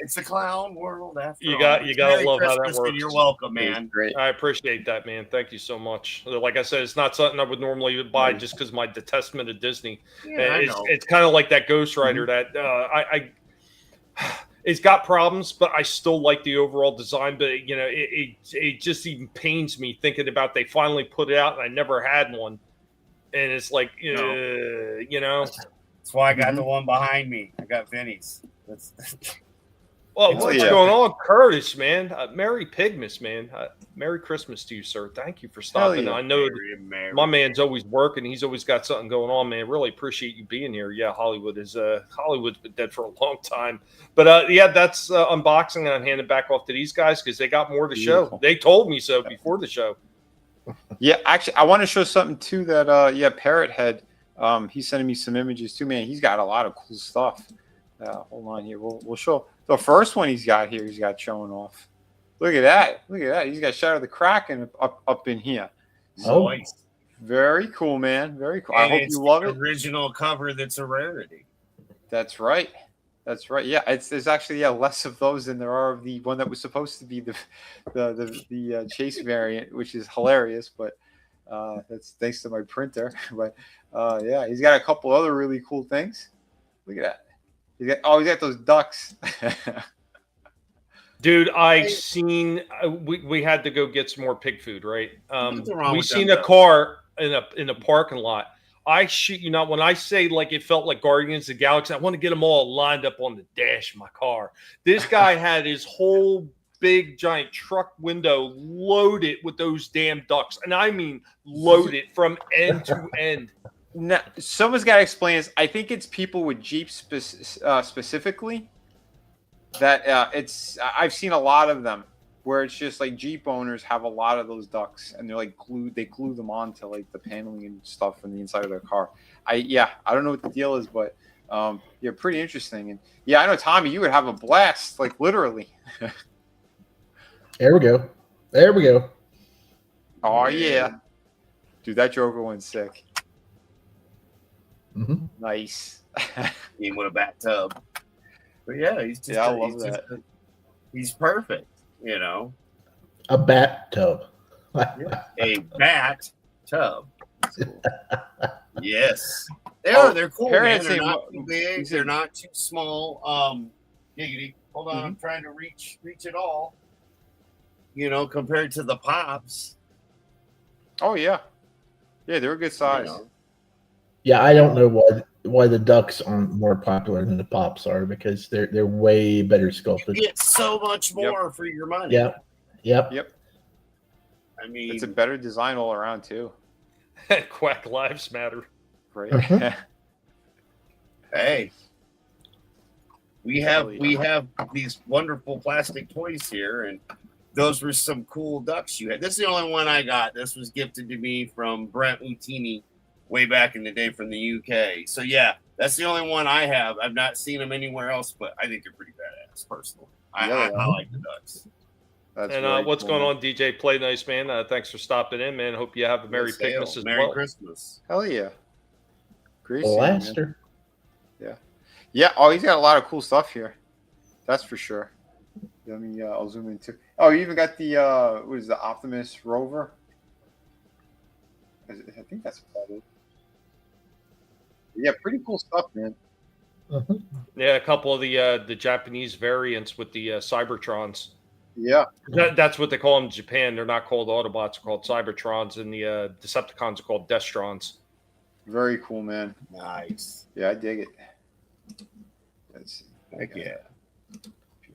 [SPEAKER 18] It's a clown world after
[SPEAKER 7] You
[SPEAKER 18] all.
[SPEAKER 7] gotta
[SPEAKER 18] Merry
[SPEAKER 7] love how that
[SPEAKER 18] Christmas, and
[SPEAKER 7] works.
[SPEAKER 18] You're welcome, man.
[SPEAKER 8] Great.
[SPEAKER 7] I appreciate that, man. Thank you so much. Like I said, it's not something I would normally buy just because my detestment of Disney.
[SPEAKER 18] Yeah, I know.
[SPEAKER 7] It's kind of like that Ghost Rider that I it's got problems, but I still like the overall design. But you know, it just even pains me thinking about they finally put it out and I never had one, and it's like you know.
[SPEAKER 18] That's why I got the one behind me. I got Vinnie's.
[SPEAKER 7] Well, what's going on, Curtis, man? Merry Pigmas, man. Merry Christmas to you, sir. Thank you for stopping. I know my man's always working. He's always got something going on, man. Really appreciate you being here. Yeah, Hollywood's been dead for a long time. But yeah, that's unboxing, and I'm handing back off to these guys because they got more to show. They told me so before the show.
[SPEAKER 8] Yeah, actually, I want to show something too that Parrot had. He's sending me some images too, man. He's got a lot of cool stuff. Hold on here. We'll show the first one he's got here. He's got showing off. Look at that. Look at that. He's got Shadow the Kraken up in here.
[SPEAKER 18] So
[SPEAKER 8] very cool, man. Very cool.
[SPEAKER 18] And
[SPEAKER 8] I hope you love it.
[SPEAKER 18] Original cover that's a rarity.
[SPEAKER 8] That's right. That's right. Yeah, there's actually less of those than there are of the one that was supposed to be the chase variant, which is hilarious. But that's thanks to my printer. But yeah, he's got a couple other really cool things. Look at that. He's got those ducks.
[SPEAKER 7] Dude, I seen we had to go get some more pig food, right? We seen a car in a parking lot. I shit you not, when I say like it felt like Guardians of the Galaxy, I want to get them all lined up on the dash of my car. This guy had his whole big giant truck window loaded with those damn ducks, and I mean loaded from end to end.
[SPEAKER 8] Now, someone's got to explain this. I think it's people with Jeeps specifically that it's. I've seen a lot of them where it's just like Jeep owners have a lot of those ducks, and they're like glued. They glue them onto like the paneling and stuff from the inside of their car. I don't know what the deal is, but yeah, pretty interesting. And yeah, I know Tommy, you would have a blast, like literally.
[SPEAKER 1] There we go. There we go.
[SPEAKER 8] Oh yeah, dude, that Joker one's sick.
[SPEAKER 1] Mm-hmm.
[SPEAKER 8] Nice.
[SPEAKER 18] Even with a bathtub. But yeah, he's just
[SPEAKER 8] I love that.
[SPEAKER 18] He's perfect, you know.
[SPEAKER 1] A bathtub.
[SPEAKER 18] A bat tub. Yes. They're cool, man. They're not too big. They're not too small. Giggity. Hold on, I'm trying to reach it all. You know, compared to the pops.
[SPEAKER 8] Oh yeah. Yeah, they're a good size.
[SPEAKER 18] You know.
[SPEAKER 1] Yeah, I don't know why the ducks aren't more popular than the pops are, because they're way better sculpted.
[SPEAKER 18] You get so much more for your money.
[SPEAKER 1] Yep.
[SPEAKER 18] I mean,
[SPEAKER 8] it's a better design all around too.
[SPEAKER 7] Quack lives matter.
[SPEAKER 8] Right.
[SPEAKER 18] Hey, we have these wonderful plastic toys here, and those were some cool ducks you had. This is the only one I got. This was gifted to me from Brent Utini way back in the day from the UK. So yeah, that's the only one I have. I've not seen them anywhere else, but I think they're pretty badass personally. I like the ducks.
[SPEAKER 7] And what's going on, DJ Play Nice, man? Thanks for stopping in, man. Hope you have a Merry Pigmas as well.
[SPEAKER 18] Merry Christmas.
[SPEAKER 8] Hell yeah. Great.
[SPEAKER 1] Blaster.
[SPEAKER 8] Yeah. Yeah. Oh, he's got a lot of cool stuff here. That's for sure. Let me I'll zoom in too. Oh, you even got the what is the Optimus Rover? I think that's what that is. Yeah, pretty cool stuff, man.
[SPEAKER 7] Yeah, a couple of the Japanese variants with the Cybertrons.
[SPEAKER 8] Yeah,
[SPEAKER 7] that's what they call them in Japan. They're not called Autobots; they're called Cybertrons, and the Decepticons are called Destrons.
[SPEAKER 8] Very cool, man.
[SPEAKER 18] Nice.
[SPEAKER 8] Yeah, I dig it. Let's see.
[SPEAKER 18] Heck yeah.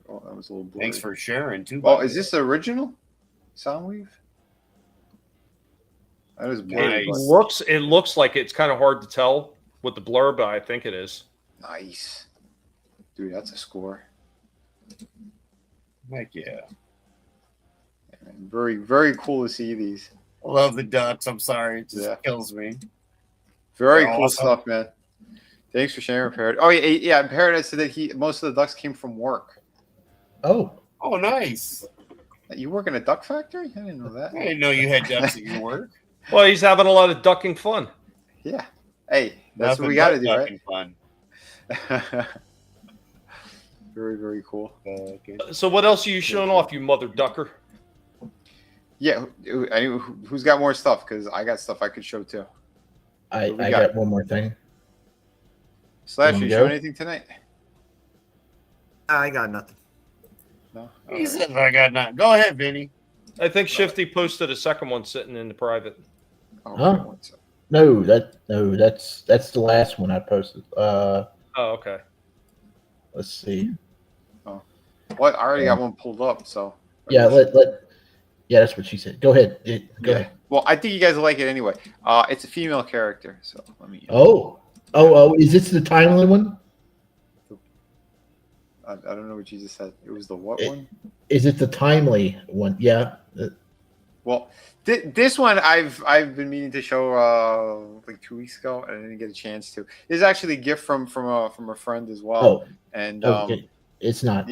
[SPEAKER 8] Oh, that was a little blurry.
[SPEAKER 18] Thanks for sharing too.
[SPEAKER 8] Oh, is this the original Soundwave? That is blurry.
[SPEAKER 7] It looks like it's kind of hard to tell with the blur, but I think it is.
[SPEAKER 8] Nice, dude. That's a score.
[SPEAKER 18] Heck yeah.
[SPEAKER 8] Very, very cool to see these.
[SPEAKER 18] I love the ducks. I'm sorry, it just kills me.
[SPEAKER 8] Very cool stuff, man. Thanks for sharing, Parrot. Oh yeah. Parrot said that most of the ducks came from work.
[SPEAKER 1] Oh,
[SPEAKER 18] nice.
[SPEAKER 8] You work in a duck factory? I didn't know that.
[SPEAKER 18] I didn't know you had ducks at your work.
[SPEAKER 7] Well, he's having a lot of ducking fun.
[SPEAKER 8] Yeah. Hey, that's what we got to do, right?
[SPEAKER 18] Fun.
[SPEAKER 8] Very, very cool.
[SPEAKER 7] So what else are you showing off, you mother ducker?
[SPEAKER 8] Yeah, who's got more stuff? Because I got stuff I could show too.
[SPEAKER 1] I got one more thing.
[SPEAKER 8] Slash, you show anything tonight?
[SPEAKER 9] I got nothing.
[SPEAKER 8] No.
[SPEAKER 18] He said I got nothing. Go ahead, Vinnie.
[SPEAKER 7] I think Shifty posted a second one sitting in the private.
[SPEAKER 1] Huh? No, that's the last one I posted.
[SPEAKER 7] Oh, okay.
[SPEAKER 1] Let's see.
[SPEAKER 8] Oh, well, I already got one pulled up, so.
[SPEAKER 1] Yeah, yeah, that's what she said. Go ahead. Go ahead.
[SPEAKER 8] Well, I think you guys will like it anyway. It's a female character, so let me.
[SPEAKER 1] Oh, is this the timely one?
[SPEAKER 8] I don't know what you just said. It was the what one?
[SPEAKER 1] Is it the timely one? Yeah.
[SPEAKER 8] Well, this one I've been meaning to show like 2 weeks ago, and I didn't get a chance to. This is actually a gift from a friend as well.
[SPEAKER 1] Oh,
[SPEAKER 8] and
[SPEAKER 1] okay. It's not.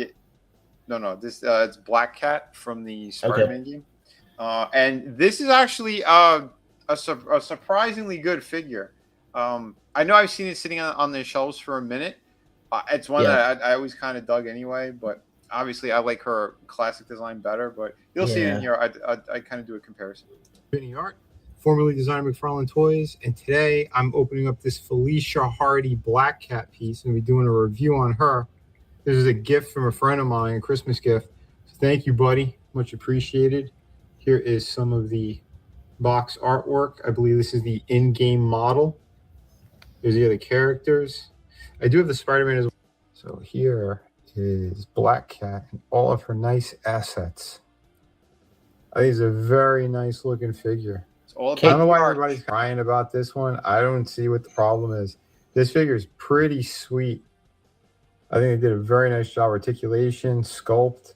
[SPEAKER 8] No. This it's Black Cat from the Spider-Man game, and this is actually a surprisingly good figure. I know I've seen it sitting on the shelves for a minute. It's one that I always kind of dug anyway, but obviously I like her classic design better. But you'll see it in here. I kind of do a comparison.
[SPEAKER 20] Vinnie Art, formerly designed McFarlane Toys, and today I'm opening up this Felicia Hardy Black Cat piece and we're doing a review on her. This is a gift from a friend of mine, a Christmas gift. So thank you, buddy. Much appreciated. Here is some of the box artwork. I believe this is the in-game model. There's the other characters. I do have the Spider-Man as well. So here is Black Cat and all of her nice assets. I think it's a very nice looking figure. I don't know why everybody's crying about this one. I don't see what the problem is. This figure is pretty sweet. I think they did a very nice job. Articulation, sculpt.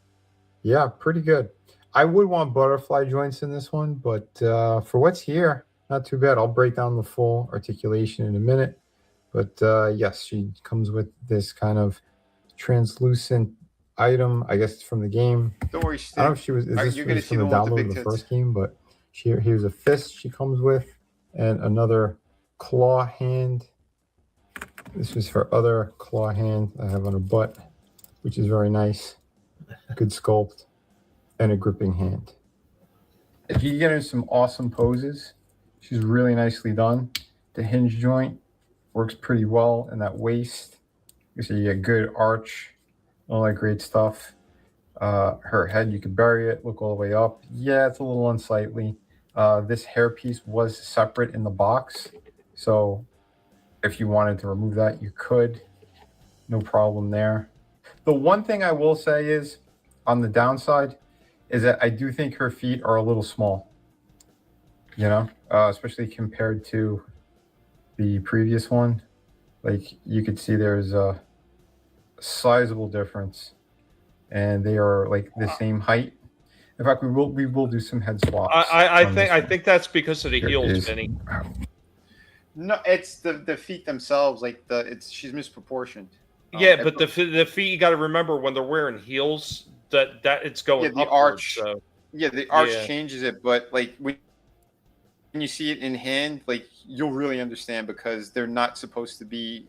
[SPEAKER 20] Yeah, pretty good. I would want butterfly joints in this one, but for what's here, not too bad. I'll break down the full articulation in a minute. But yes, she comes with this kind of translucent item. I guess it's from the game.
[SPEAKER 8] Don't worry,
[SPEAKER 20] I don't know if she was. Is this from the download of the first game? But here's a fist she comes with, and another claw hand. This is her other claw hand I have on her butt, which is very nice. Good sculpt, and a gripping hand. If you get in some awesome poses, she's really nicely done. The hinge joint works pretty well in that waist. You see, you get good arch, all that great stuff. Her head, you can bury it, look all the way up. Yeah, it's a little unsightly. This hair piece was separate in the box, so if you wanted to remove that, you could. No problem there. The one thing I will say is, on the downside, is that I do think her feet are a little small. You know, especially compared to the previous one. Like, you could see there's a sizable difference, and they are like the same height. In fact, we will do some head swaps.
[SPEAKER 7] I think that's because of the heels, Vinny.
[SPEAKER 8] No, it's the feet themselves. Like she's misproportioned.
[SPEAKER 7] Yeah, but the feet, you got to remember when they're wearing heels that it's going
[SPEAKER 8] the
[SPEAKER 7] upwards,
[SPEAKER 8] arch.
[SPEAKER 7] So.
[SPEAKER 8] Yeah, the arch changes it, but like when you see it in hand, like you'll really understand because they're not supposed to be.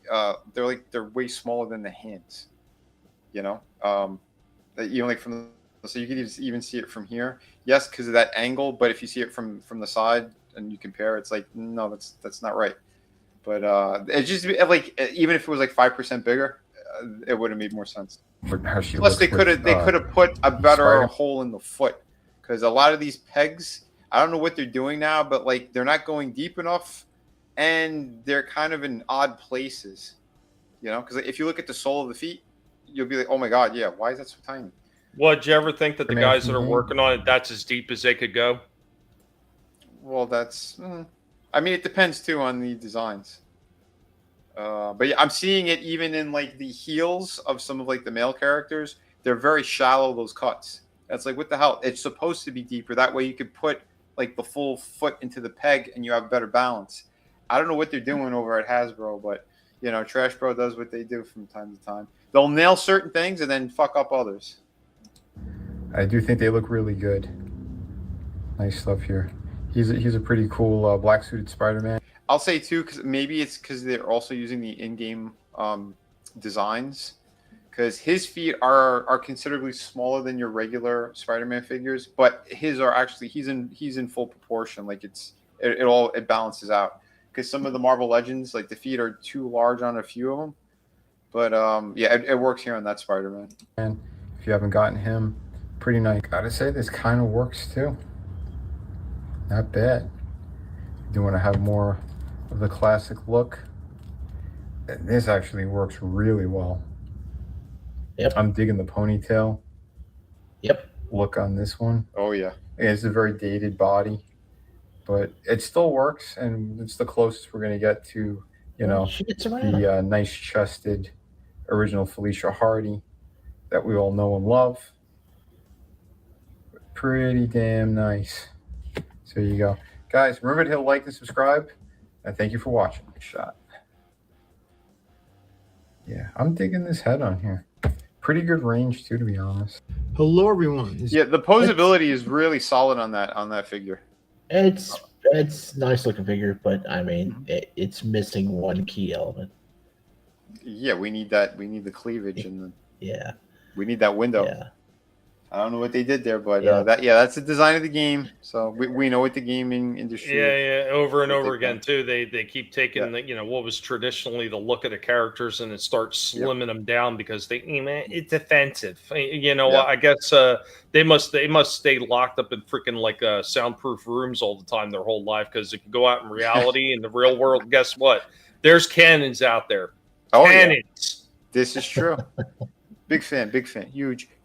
[SPEAKER 8] They're way smaller than the hands. You know, like from so you could even see it from here. Yes, because of that angle, but if you see it from the side and you compare, it's like no, that's not right. But it's just like even if it was like 5% bigger, it would have made more sense. Plus, they could have put a better hole in the foot because a lot of these pegs, I don't know what they're doing now, but like they're not going deep enough, and they're kind of in odd places. You know, because if you look at the sole of the feet, you'll be like, oh my god, yeah, why is that so tiny?
[SPEAKER 7] Well, did you ever think that the guys that are working on it, that's as deep as they could go?
[SPEAKER 8] Well, that's. I mean, it depends too on the designs. But yeah, I'm seeing it even in like the heels of some of like the male characters. They're very shallow, those cuts. That's like, what the hell? It's supposed to be deeper. That way you could put like the full foot into the peg and you have better balance. I don't know what they're doing over at Hasbro, but you know, Trash Bro does what they do from time to time. They'll nail certain things and then fuck up others.
[SPEAKER 20] I do think they look really good. Nice stuff here. He's a pretty cool black suited Spider-Man.
[SPEAKER 8] I'll say too, because maybe it's because they're also using the in-game designs, because his feet are considerably smaller than your regular Spider-Man figures, but his are actually he's in full proportion. Like it balances out. Because some of the Marvel Legends, like the feet are too large on a few of them, but yeah, it works here on that Spider-Man.
[SPEAKER 20] And if you haven't gotten him, pretty nice. Gotta say, this kind of works too. Not bad. You do want to have more of the classic look. And this actually works really well.
[SPEAKER 1] Yep.
[SPEAKER 20] I'm digging the ponytail.
[SPEAKER 1] Yep.
[SPEAKER 20] Look on this one.
[SPEAKER 8] Oh yeah.
[SPEAKER 20] It's a very dated body, but it still works, and it's the closest we're gonna get to, you know, the nice-chested original Felicia Hardy that we all know and love. Pretty damn nice. So there you go. Guys, remember to hit like and subscribe, and thank you for watching. Good shot. Yeah, I'm digging this head on here. Pretty good range too, to be honest.
[SPEAKER 9] Hello, everyone.
[SPEAKER 8] Yeah, the posability is really solid on that figure.
[SPEAKER 1] It's nice looking figure, but I mean, it's missing one key element.
[SPEAKER 8] Yeah, we need that. We need the cleavage and
[SPEAKER 1] yeah,
[SPEAKER 8] we need that window.
[SPEAKER 1] Yeah.
[SPEAKER 8] I don't know what they did there, but that's the design of the game. So we know what the gaming industry.
[SPEAKER 7] Yeah, over and over again too. They keep taking what was traditionally the look of the characters and it starts slimming them down because it's offensive. I guess they must stay locked up in freaking like soundproof rooms all the time their whole life, because if you go out in reality in the real world, guess what? There's cannons out there.
[SPEAKER 8] Oh,
[SPEAKER 7] cannons.
[SPEAKER 8] Yeah. This is true. Big fan.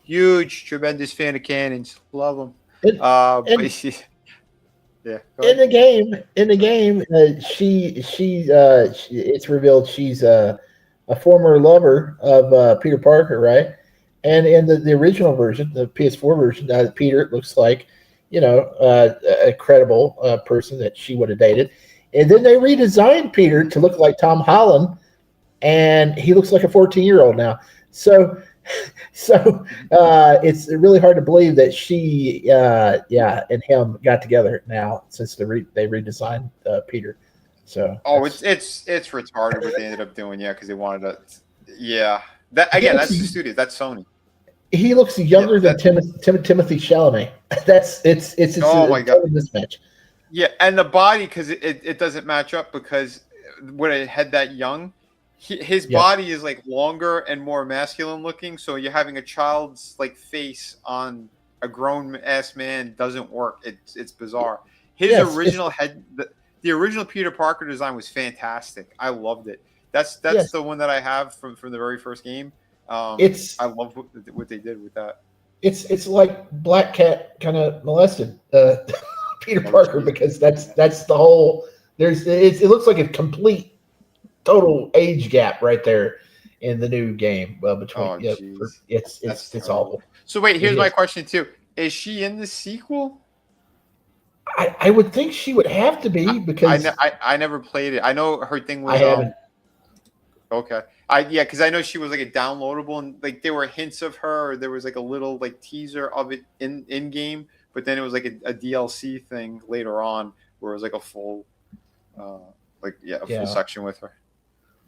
[SPEAKER 8] Huge, tremendous fan of cannons. Love them. Yeah.
[SPEAKER 1] In the game, it's revealed she's a former lover of Peter Parker, right? And in the original version, the PS4 version, Peter looks like, a credible person that she would have dated. And then they redesigned Peter to look like Tom Holland, and he looks like a 14-year-old now. So it's really hard to believe that she and him got together now since they redesigned Peter. So
[SPEAKER 8] it's retarded what they ended up doing, because they wanted to that's the studio, that's Sony.
[SPEAKER 1] He looks younger than Timothy Chalamet. It's
[SPEAKER 8] oh my god,
[SPEAKER 1] mismatch.
[SPEAKER 8] Yeah, and the body, because it doesn't match up, because when it had that young. His body is like longer and more masculine looking, so you're having a child's like face on a grown ass man doesn't work. It's bizarre. His original head, the original Peter Parker design was fantastic. I loved it. That's the one that I have from the very first game. I love what they did with that.
[SPEAKER 1] It's like Black Cat kind of molested Peter Parker, because that's the whole. It looks like a complete. Total age gap right there in the new game between it's awful.
[SPEAKER 8] So wait, here's my question too: is she in the sequel?
[SPEAKER 1] I would think she would have to be, because
[SPEAKER 8] I never played it. I know her thing was.
[SPEAKER 1] I haven't.
[SPEAKER 8] Okay, because I know she was like a downloadable, and like there were hints of her. Or there was like a little like teaser of it in game, but then it was like a DLC thing later on where it was like a full, full section with her.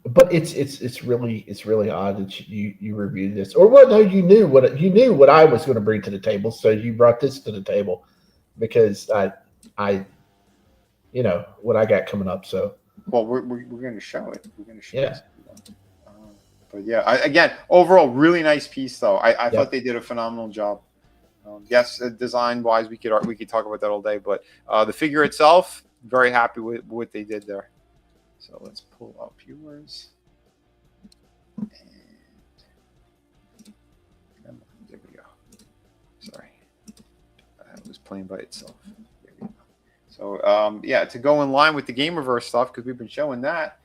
[SPEAKER 1] But it's really odd that you reviewed this, or well, no, you knew what I was going to bring to the table, so you brought this to the table, because I what I got coming up. So
[SPEAKER 8] we're going to show it. We're going to show it. But again, overall, really nice piece though. I thought they did a phenomenal job. Yes, design wise, we could talk about that all day, but the figure itself, very happy with what they did there. So let's pull up yours. And there we go. Sorry. It was playing by itself. There we go. So, to go in line with the Game Reverse stuff, because we've been showing that,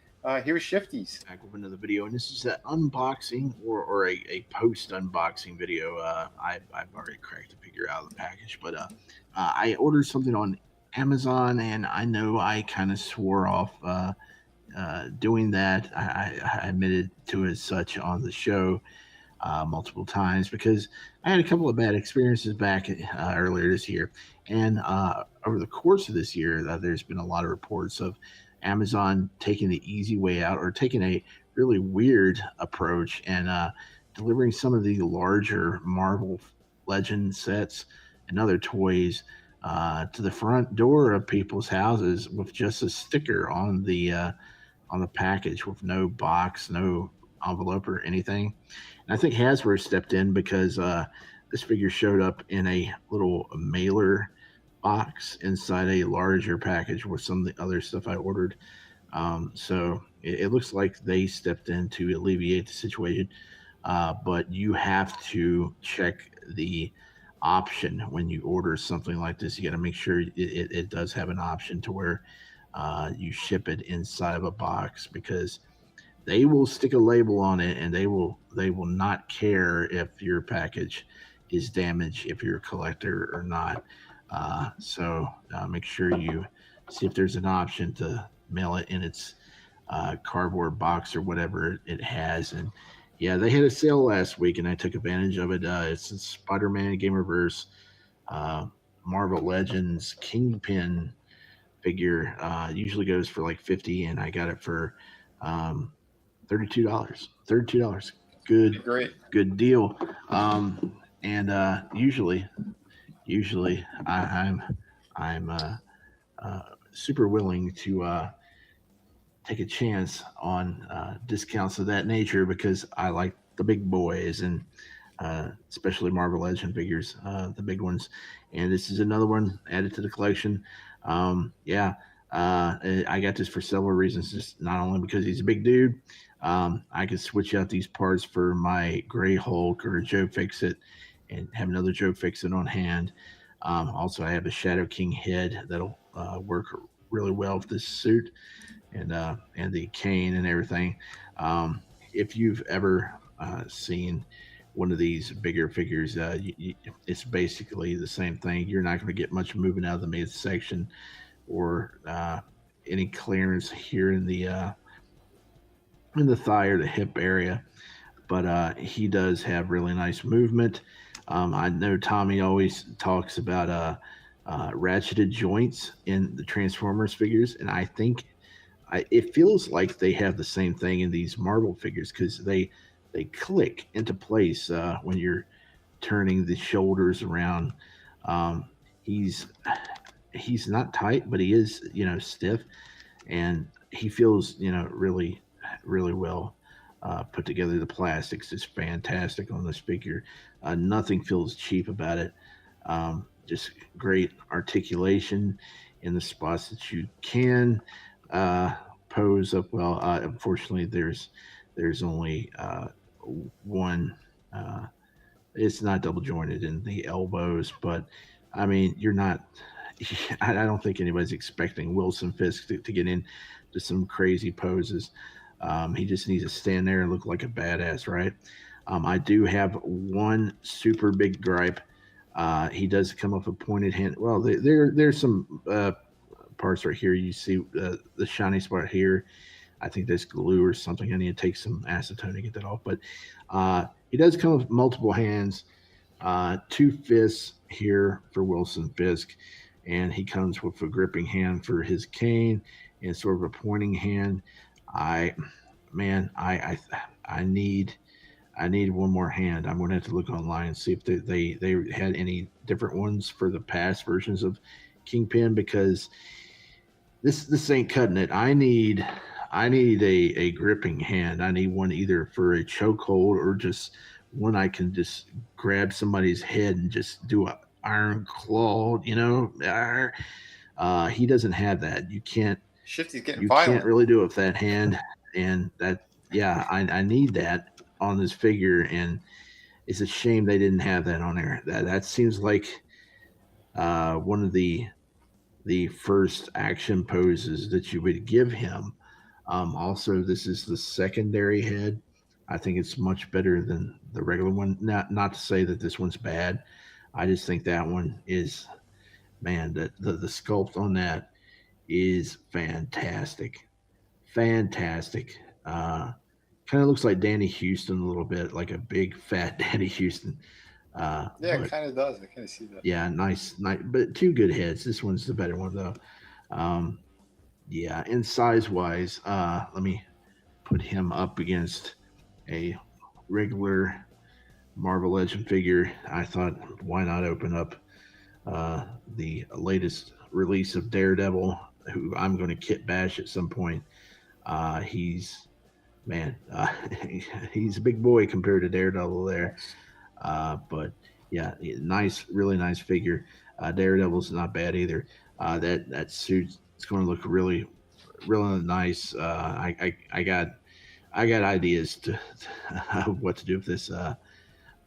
[SPEAKER 8] here's Shifty's.
[SPEAKER 19] Back with another video, and this is an unboxing or a post-unboxing video. I've already cracked the figure out of the package, but I ordered something on Amazon, and I know I kind of swore off doing that. I admitted to as such on the show multiple times, because I had a couple of bad experiences back earlier this year, and over the course of this year, there's been a lot of reports of Amazon taking the easy way out, or taking a really weird approach and delivering some of the larger Marvel Legend sets and other toys to the front door of people's houses with just a sticker on the package with no box, no envelope or anything. And I think Hasbro stepped in because this figure showed up in a little mailer box inside a larger package with some of the other stuff I ordered. So it looks like they stepped in to alleviate the situation. But you have to check the option when you order something like this. You got to make sure it does have an option to where you ship it inside of a box, because they will stick a label on it and they will not care if your package is damaged, if you're a collector or not. So make sure you see if there's an option to mail it in its cardboard box or whatever it has. And yeah, they had a sale last week and I took advantage of it. It's a Spider-Man Gamerverse Marvel Legends Kingpin figure. Usually goes for like $50 and I got it for $32. Good deal. And usually I'm super willing to take a chance on discounts of that nature, because I like the big boys, and especially Marvel Legend figures, the big ones. And this is another one added to the collection. I got this for several reasons. Just not only because he's a big dude, I could switch out these parts for my Gray Hulk or a Joe Fix-It and have another Joe Fix-It on hand. Also, I have a Shadow King head that'll work really well with this suit, and the cane and everything. If you've ever seen one of these bigger figures, it's basically the same thing. You're not going to get much moving out of the midsection or any clearance here in the thigh or the hip area, but he does have really nice movement. I know Tommy always talks about ratcheted joints in the Transformers figures, and I think it feels like they have the same thing in these Marvel figures, because they click into place when you're turning the shoulders around. He's not tight, but he is, stiff, and he feels, really, really well put together. The plastics is fantastic on this figure. Nothing feels cheap about it. Just great articulation in the spots that you can pose up well. Unfortunately, there's only one. It's not double jointed in the elbows, but I mean, you're not. I don't think anybody's expecting Wilson Fisk to get into some crazy poses. He just needs to stand there and look like a badass, right? I do have one super big gripe. He does come up with pointed hand. Well, there's some parts right here. You see the shiny spot here. I think that's glue or something. I need to take some acetone to get that off. But he does come with multiple hands, 2 fists here for Wilson Fisk, and he comes with a gripping hand for his cane and sort of a pointing hand. I need one more hand. I'm going to have to look online and see if they had any different ones for the past versions of Kingpin, because this ain't cutting it. I need a gripping hand. I need one either for a chokehold or just one I can just grab somebody's head and just do a iron claw. He doesn't have that. You can't.
[SPEAKER 8] Shifty's getting
[SPEAKER 19] you
[SPEAKER 8] violent.
[SPEAKER 19] can't really do it with that hand, and that I need that on this figure, and it's a shame they didn't have that on there. That seems like one of the first action poses that you would give him. Also, this is the secondary head. I think it's much better than the regular one. Not to say that this one's bad. I just think that one is, man, the sculpt on that is fantastic. Fantastic. Kind of looks like Danny Houston a little bit, like a big fat Danny Houston.
[SPEAKER 8] It kind of does. I kind of see that.
[SPEAKER 19] Yeah, nice, but 2 good heads. This one's the better one though. And size wise, let me put him up against a regular Marvel Legend figure, I thought, why not open up the latest release of Daredevil, who I'm going to kit bash at some point. He's man, he's a big boy compared to Daredevil there. But yeah, nice, really nice figure. Daredevil's not bad either. That suit is going to look really, really nice. I got ideas to what to do with this.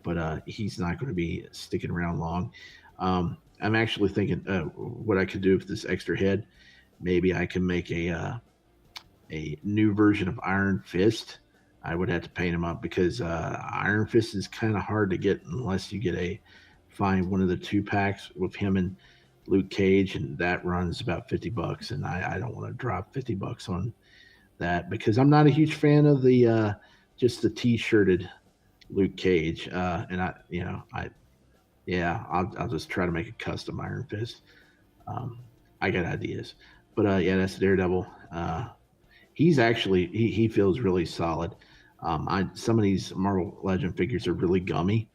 [SPEAKER 19] But he's not going to be sticking around long. I'm actually thinking what I could do with this extra head. Maybe I can make a new version of Iron Fist. I would have to paint him up because Iron Fist is kind of hard to get unless you find one of the 2-packs with him and Luke Cage, and that runs about $50, and I don't want to drop $50 on that because I'm not a huge fan of the just the t-shirted Luke Cage, and I'll just try to make a custom Iron Fist. I got ideas, but that's Daredevil. He's actually he feels really solid. Some of these Marvel Legend figures are really gummy,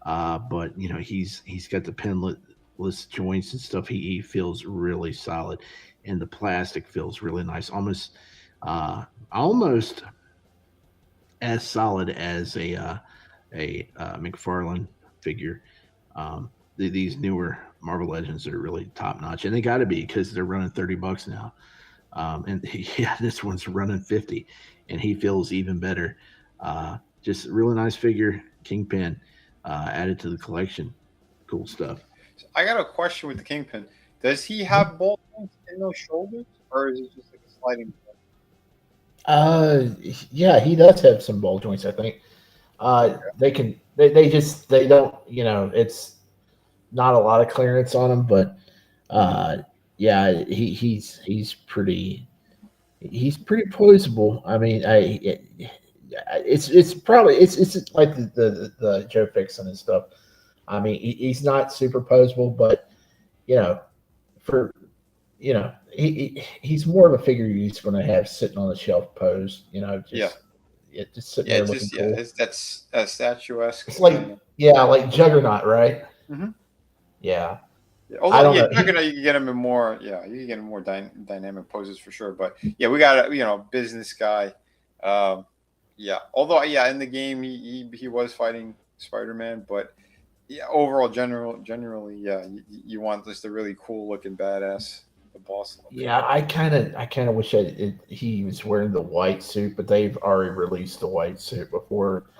[SPEAKER 19] but he's got the pinless joints and stuff. He feels really solid, and the plastic feels really nice, almost as solid as a McFarlane figure. These newer Marvel Legends are really top notch, and they got to be because they're running $30 now. And this one's running 50, and he feels even better. Just a really nice figure, Kingpin, added to the collection. Cool stuff.
[SPEAKER 8] I got a question with the Kingpin. Does he have ball joints in those shoulders, or is it just like a sliding?
[SPEAKER 1] Yeah, he does have some ball joints, I think. They don't, it's not a lot of clearance on them, but yeah, he's pretty poseable. I mean, it's probably like the Joe Fixon and stuff. I mean, he's not super poseable, but he's more of a figure you're going to have sitting on the shelf pose. Just sitting there looking cool.
[SPEAKER 8] That's statuesque.
[SPEAKER 1] It's like Juggernaut, right?
[SPEAKER 8] Mm-hmm.
[SPEAKER 1] Yeah.
[SPEAKER 8] Although Juggernaut, you can get him in more. Yeah, you can get him more dynamic poses for sure. But yeah, we got a business guy. Although in the game he was fighting Spider-Man, but yeah, overall generally you want just a really cool looking badass. The boss.
[SPEAKER 1] Yeah, I kind of wish he was wearing the white suit, but they've already released the white suit before.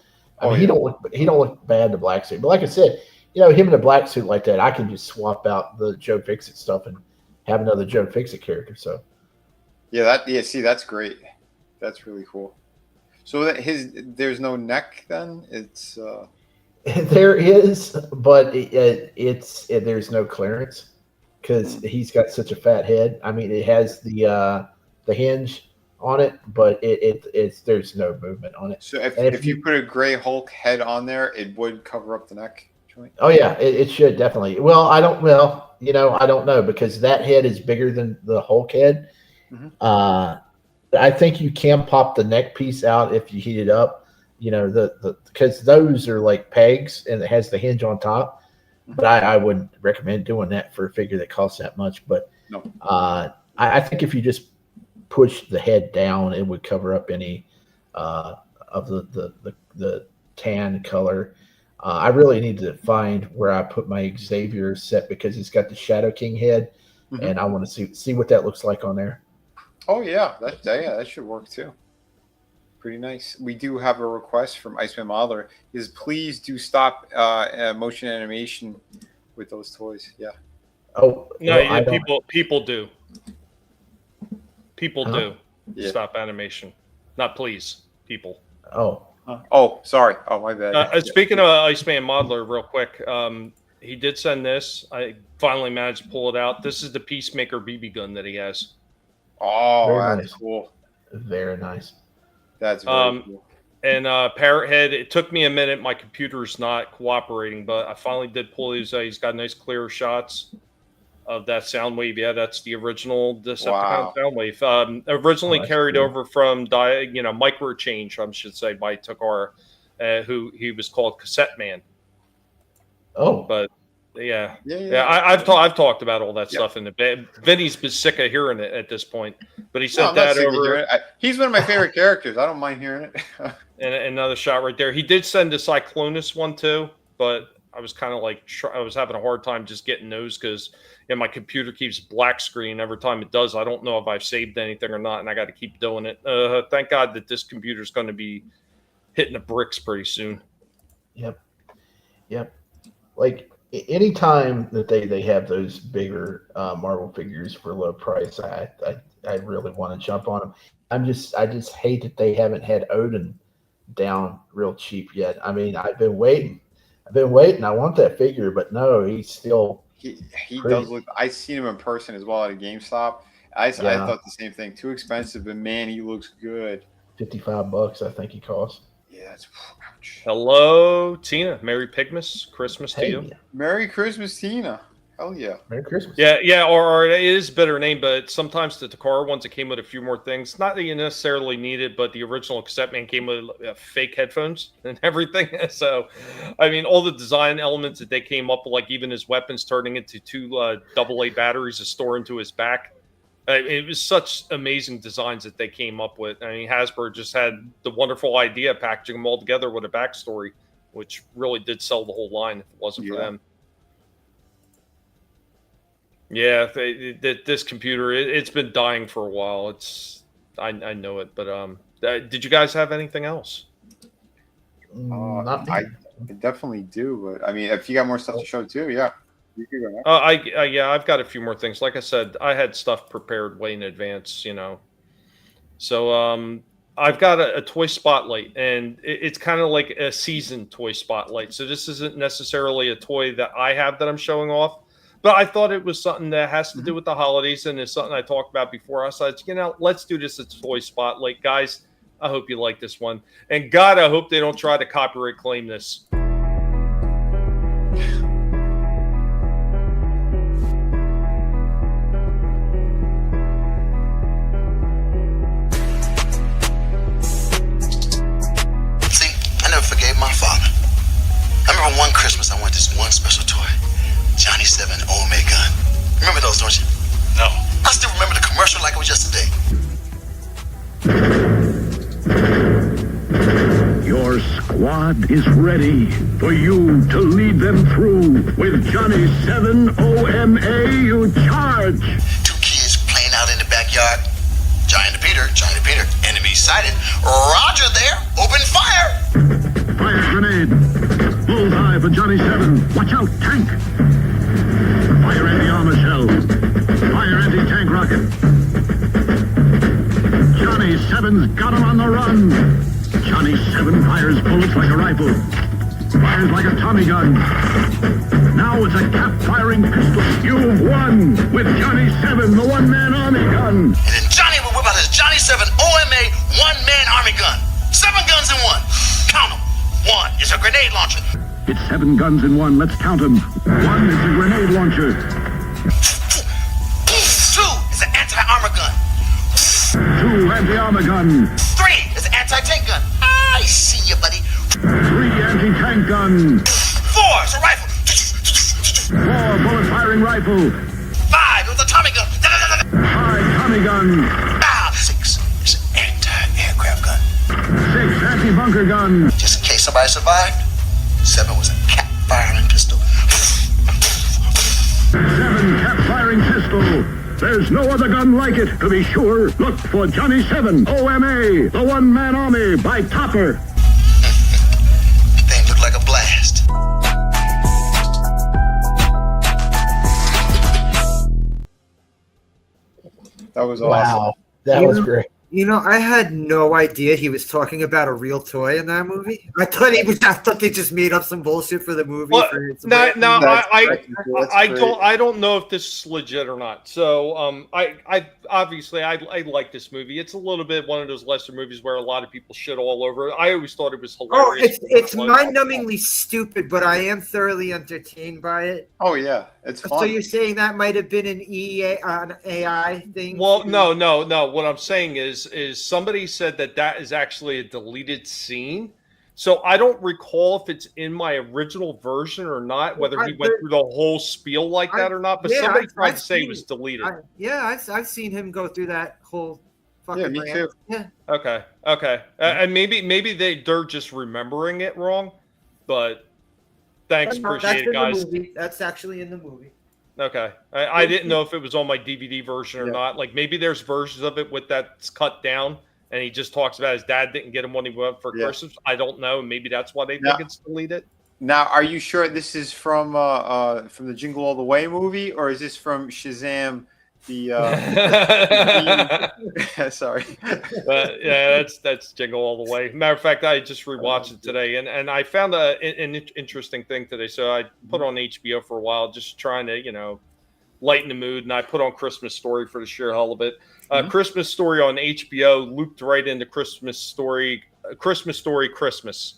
[SPEAKER 1] He don't look bad in the black suit. But like I said, him in a black suit like that, I can just swap out the Joe Fixit stuff and have another Joe Fixit character. So
[SPEAKER 8] see, that's great. That's really cool. So there's no neck then. It's
[SPEAKER 1] there is, but there's no clearance. Because he's got such a fat head. I mean, it has the hinge on it, but there's no movement on it.
[SPEAKER 8] So if you put a gray Hulk head on there, it would cover up the neck joint.
[SPEAKER 1] Oh yeah, it should definitely. Well, I don't know because that head is bigger than the Hulk head.
[SPEAKER 8] Mm-hmm.
[SPEAKER 1] I think you can pop the neck piece out if you heat it up. Because those are like pegs and it has the hinge on top. But I wouldn't recommend doing that for a figure that costs that much. But
[SPEAKER 8] no.
[SPEAKER 1] I think if you just push the head down, it would cover up any of the tan color. I really need to find where I put my Xavier set because it's got the Shadow King head, and I want to see what that looks like on there.
[SPEAKER 8] Oh yeah, that should work too. Pretty nice. We do have a request from Iceman Modeler. Is please do stop motion animation with those toys. Yeah.
[SPEAKER 1] Oh
[SPEAKER 7] no, people do. People do stop animation. Not please, people.
[SPEAKER 8] Oh, sorry. Oh, my bad.
[SPEAKER 7] Speaking of Iceman Modeler, real quick, he did send this. I finally managed to pull it out. This is the Peacemaker BB gun that he has.
[SPEAKER 8] Oh,
[SPEAKER 1] Very
[SPEAKER 8] that's
[SPEAKER 1] nice.
[SPEAKER 8] cool.
[SPEAKER 1] Very nice.
[SPEAKER 8] That's very cool.
[SPEAKER 7] And Parrot Head, it took me a minute. My computer's not cooperating, but I finally did pull these. He's got nice clear shots of that Soundwave. Yeah, that's the original Decepticon Soundwave. Originally carried over from Micro Change, I should say, by Takara. who he was called Cassette Man.
[SPEAKER 1] Oh,
[SPEAKER 7] but I've talked about all that stuff in the bed. Vinny's been sick of hearing it at this point, but he sent that over.
[SPEAKER 8] He's one of my favorite characters. I don't mind hearing it.
[SPEAKER 7] And another shot right there. He did send a Cyclonus one too, but I was kind of like I was having a hard time just getting those because my computer keeps black screen every time it does. I don't know if I've saved anything or not, and I got to keep doing it. Thank God that this computer is going to be hitting the bricks pretty soon.
[SPEAKER 1] Yep. Like anytime that they have those bigger Marvel figures for low price, I really want to jump on them. I just hate that they haven't had Odin down real cheap yet. I mean, I've been waiting. I want that figure, but no, he's still.
[SPEAKER 8] He does look. I seen him in person as well at a GameStop. I thought the same thing. Too expensive, but man, he looks good.
[SPEAKER 1] $55, I think he costs.
[SPEAKER 8] Yeah. Ouch.
[SPEAKER 7] Hello, Tina. Merry Pigmas. Christmas to you.
[SPEAKER 8] Merry Christmas, Tina. Hell yeah.
[SPEAKER 1] Merry Christmas.
[SPEAKER 7] Yeah, or it is a better name, but sometimes the Takara ones that came with a few more things. Not that you necessarily need it, but the original Cassette Man came with fake headphones and everything. So, I mean, all the design elements that they came up with, like even his weapons turning into two AA batteries to store into his back. It was such amazing designs that they came up with. I mean, Hasbro just had the wonderful idea of packaging them all together with a backstory, which really did sell the whole line if it wasn't for them. Yeah, this computer, it's been dying for a while. I know it, but did you guys have anything else?
[SPEAKER 8] I definitely do, but I mean, if you got more stuff to show too, yeah.
[SPEAKER 7] I've got a few more things. Like I said, I had stuff prepared way in advance, So I've got a toy spotlight, and it's kind of like a seasoned toy spotlight. So this isn't necessarily a toy that I have that I'm showing off, but I thought it was something that has to do with the holidays, and it's something I talked about before. I said, let's do this as a toy spotlight, guys. I hope you like this one, and God, I hope they don't try to copyright claim this.
[SPEAKER 21] Forgave my father. I remember one Christmas I wanted this one special toy, Johnny 7 OMA gun. Remember those, don't you? No. I still remember the commercial like it was yesterday.
[SPEAKER 22] Your squad is ready for you to lead them through. With Johnny 7 OMA, you charge.
[SPEAKER 21] Two kids playing out in the backyard. Johnny the Peter, enemy sighted. Roger there, open fire.
[SPEAKER 22] Fire grenade. Bullseye for Johnny 7. Watch out, tank. Fire anti-armor shell. Fire anti-tank rocket. Johnny 7's got him on the run. Johnny 7 fires bullets like a rifle. Fires like a Tommy gun. Now it's a cap-firing pistol. You've won with Johnny 7, the one-man army gun.
[SPEAKER 21] And then Johnny will whip out his Johnny 7 OMA one-man army gun. 7 guns in one. Count them. 1 is a grenade launcher.
[SPEAKER 22] It's 7 guns in one. Let's count them. 1 is a grenade launcher.
[SPEAKER 21] 2 is an anti-armor gun.
[SPEAKER 22] 2 anti-armor gun.
[SPEAKER 21] 3 is an anti-tank gun. I see you, buddy.
[SPEAKER 22] 3 anti-tank gun.
[SPEAKER 21] 4 is a rifle.
[SPEAKER 22] 4 bullet-firing rifle.
[SPEAKER 21] 5 is a Tommy gun.
[SPEAKER 22] 5 Tommy gun.
[SPEAKER 21] 6 is an anti-aircraft gun.
[SPEAKER 22] 6 anti-bunker gun.
[SPEAKER 21] Just in case somebody survived, 7 was a cap-firing pistol.
[SPEAKER 22] 7 cap-firing pistol. There's no other gun like it. To be sure, look for Johnny 7 OMA, the one-man army by Topper.
[SPEAKER 21] Thing looked like a blast.
[SPEAKER 8] That was
[SPEAKER 1] Wow.
[SPEAKER 8] awesome.
[SPEAKER 1] That was great.
[SPEAKER 9] I had no idea he was talking about a real toy in that movie. I thought they just made up some bullshit for the movie.
[SPEAKER 7] Well, I don't know if this is legit or not. So I obviously like this movie. It's a little bit one of those lesser movies where a lot of people shit all over it. I always thought it was hilarious.
[SPEAKER 9] It's mind-numbingly stupid, but I am thoroughly entertained by it.
[SPEAKER 8] Oh yeah, it's fun.
[SPEAKER 9] So you're saying that might have been an AI thing?
[SPEAKER 7] Well, no. What I'm saying is somebody said that is actually a deleted scene. So I don't recall if it's in my original version or not, whether he went through the whole spiel like that or not. But somebody tried to say it was deleted.
[SPEAKER 9] I've seen him go through that whole fucking
[SPEAKER 8] me too.
[SPEAKER 9] Yeah.
[SPEAKER 7] Okay. And maybe they're just remembering it wrong. But thanks, appreciate it, guys.
[SPEAKER 9] That's actually in the movie.
[SPEAKER 7] Okay. I didn't know if it was on my DVD version or not. Like maybe there's versions of it with that's cut down. And he just talks about his dad didn't get him when he went for Christmas. I don't know. Maybe that's why they think it's deleted.
[SPEAKER 8] Now, are you sure this is from the Jingle All the Way movie, or is this from Shazam? Sorry.
[SPEAKER 7] That's Jingle All the Way. Matter of fact, I just rewatched it today, and I found an interesting thing today. So I put on HBO for a while, just trying to lighten the mood, and I put on Christmas Story for the sheer hell of it. Christmas Story on HBO looped right into Christmas Story Christmas.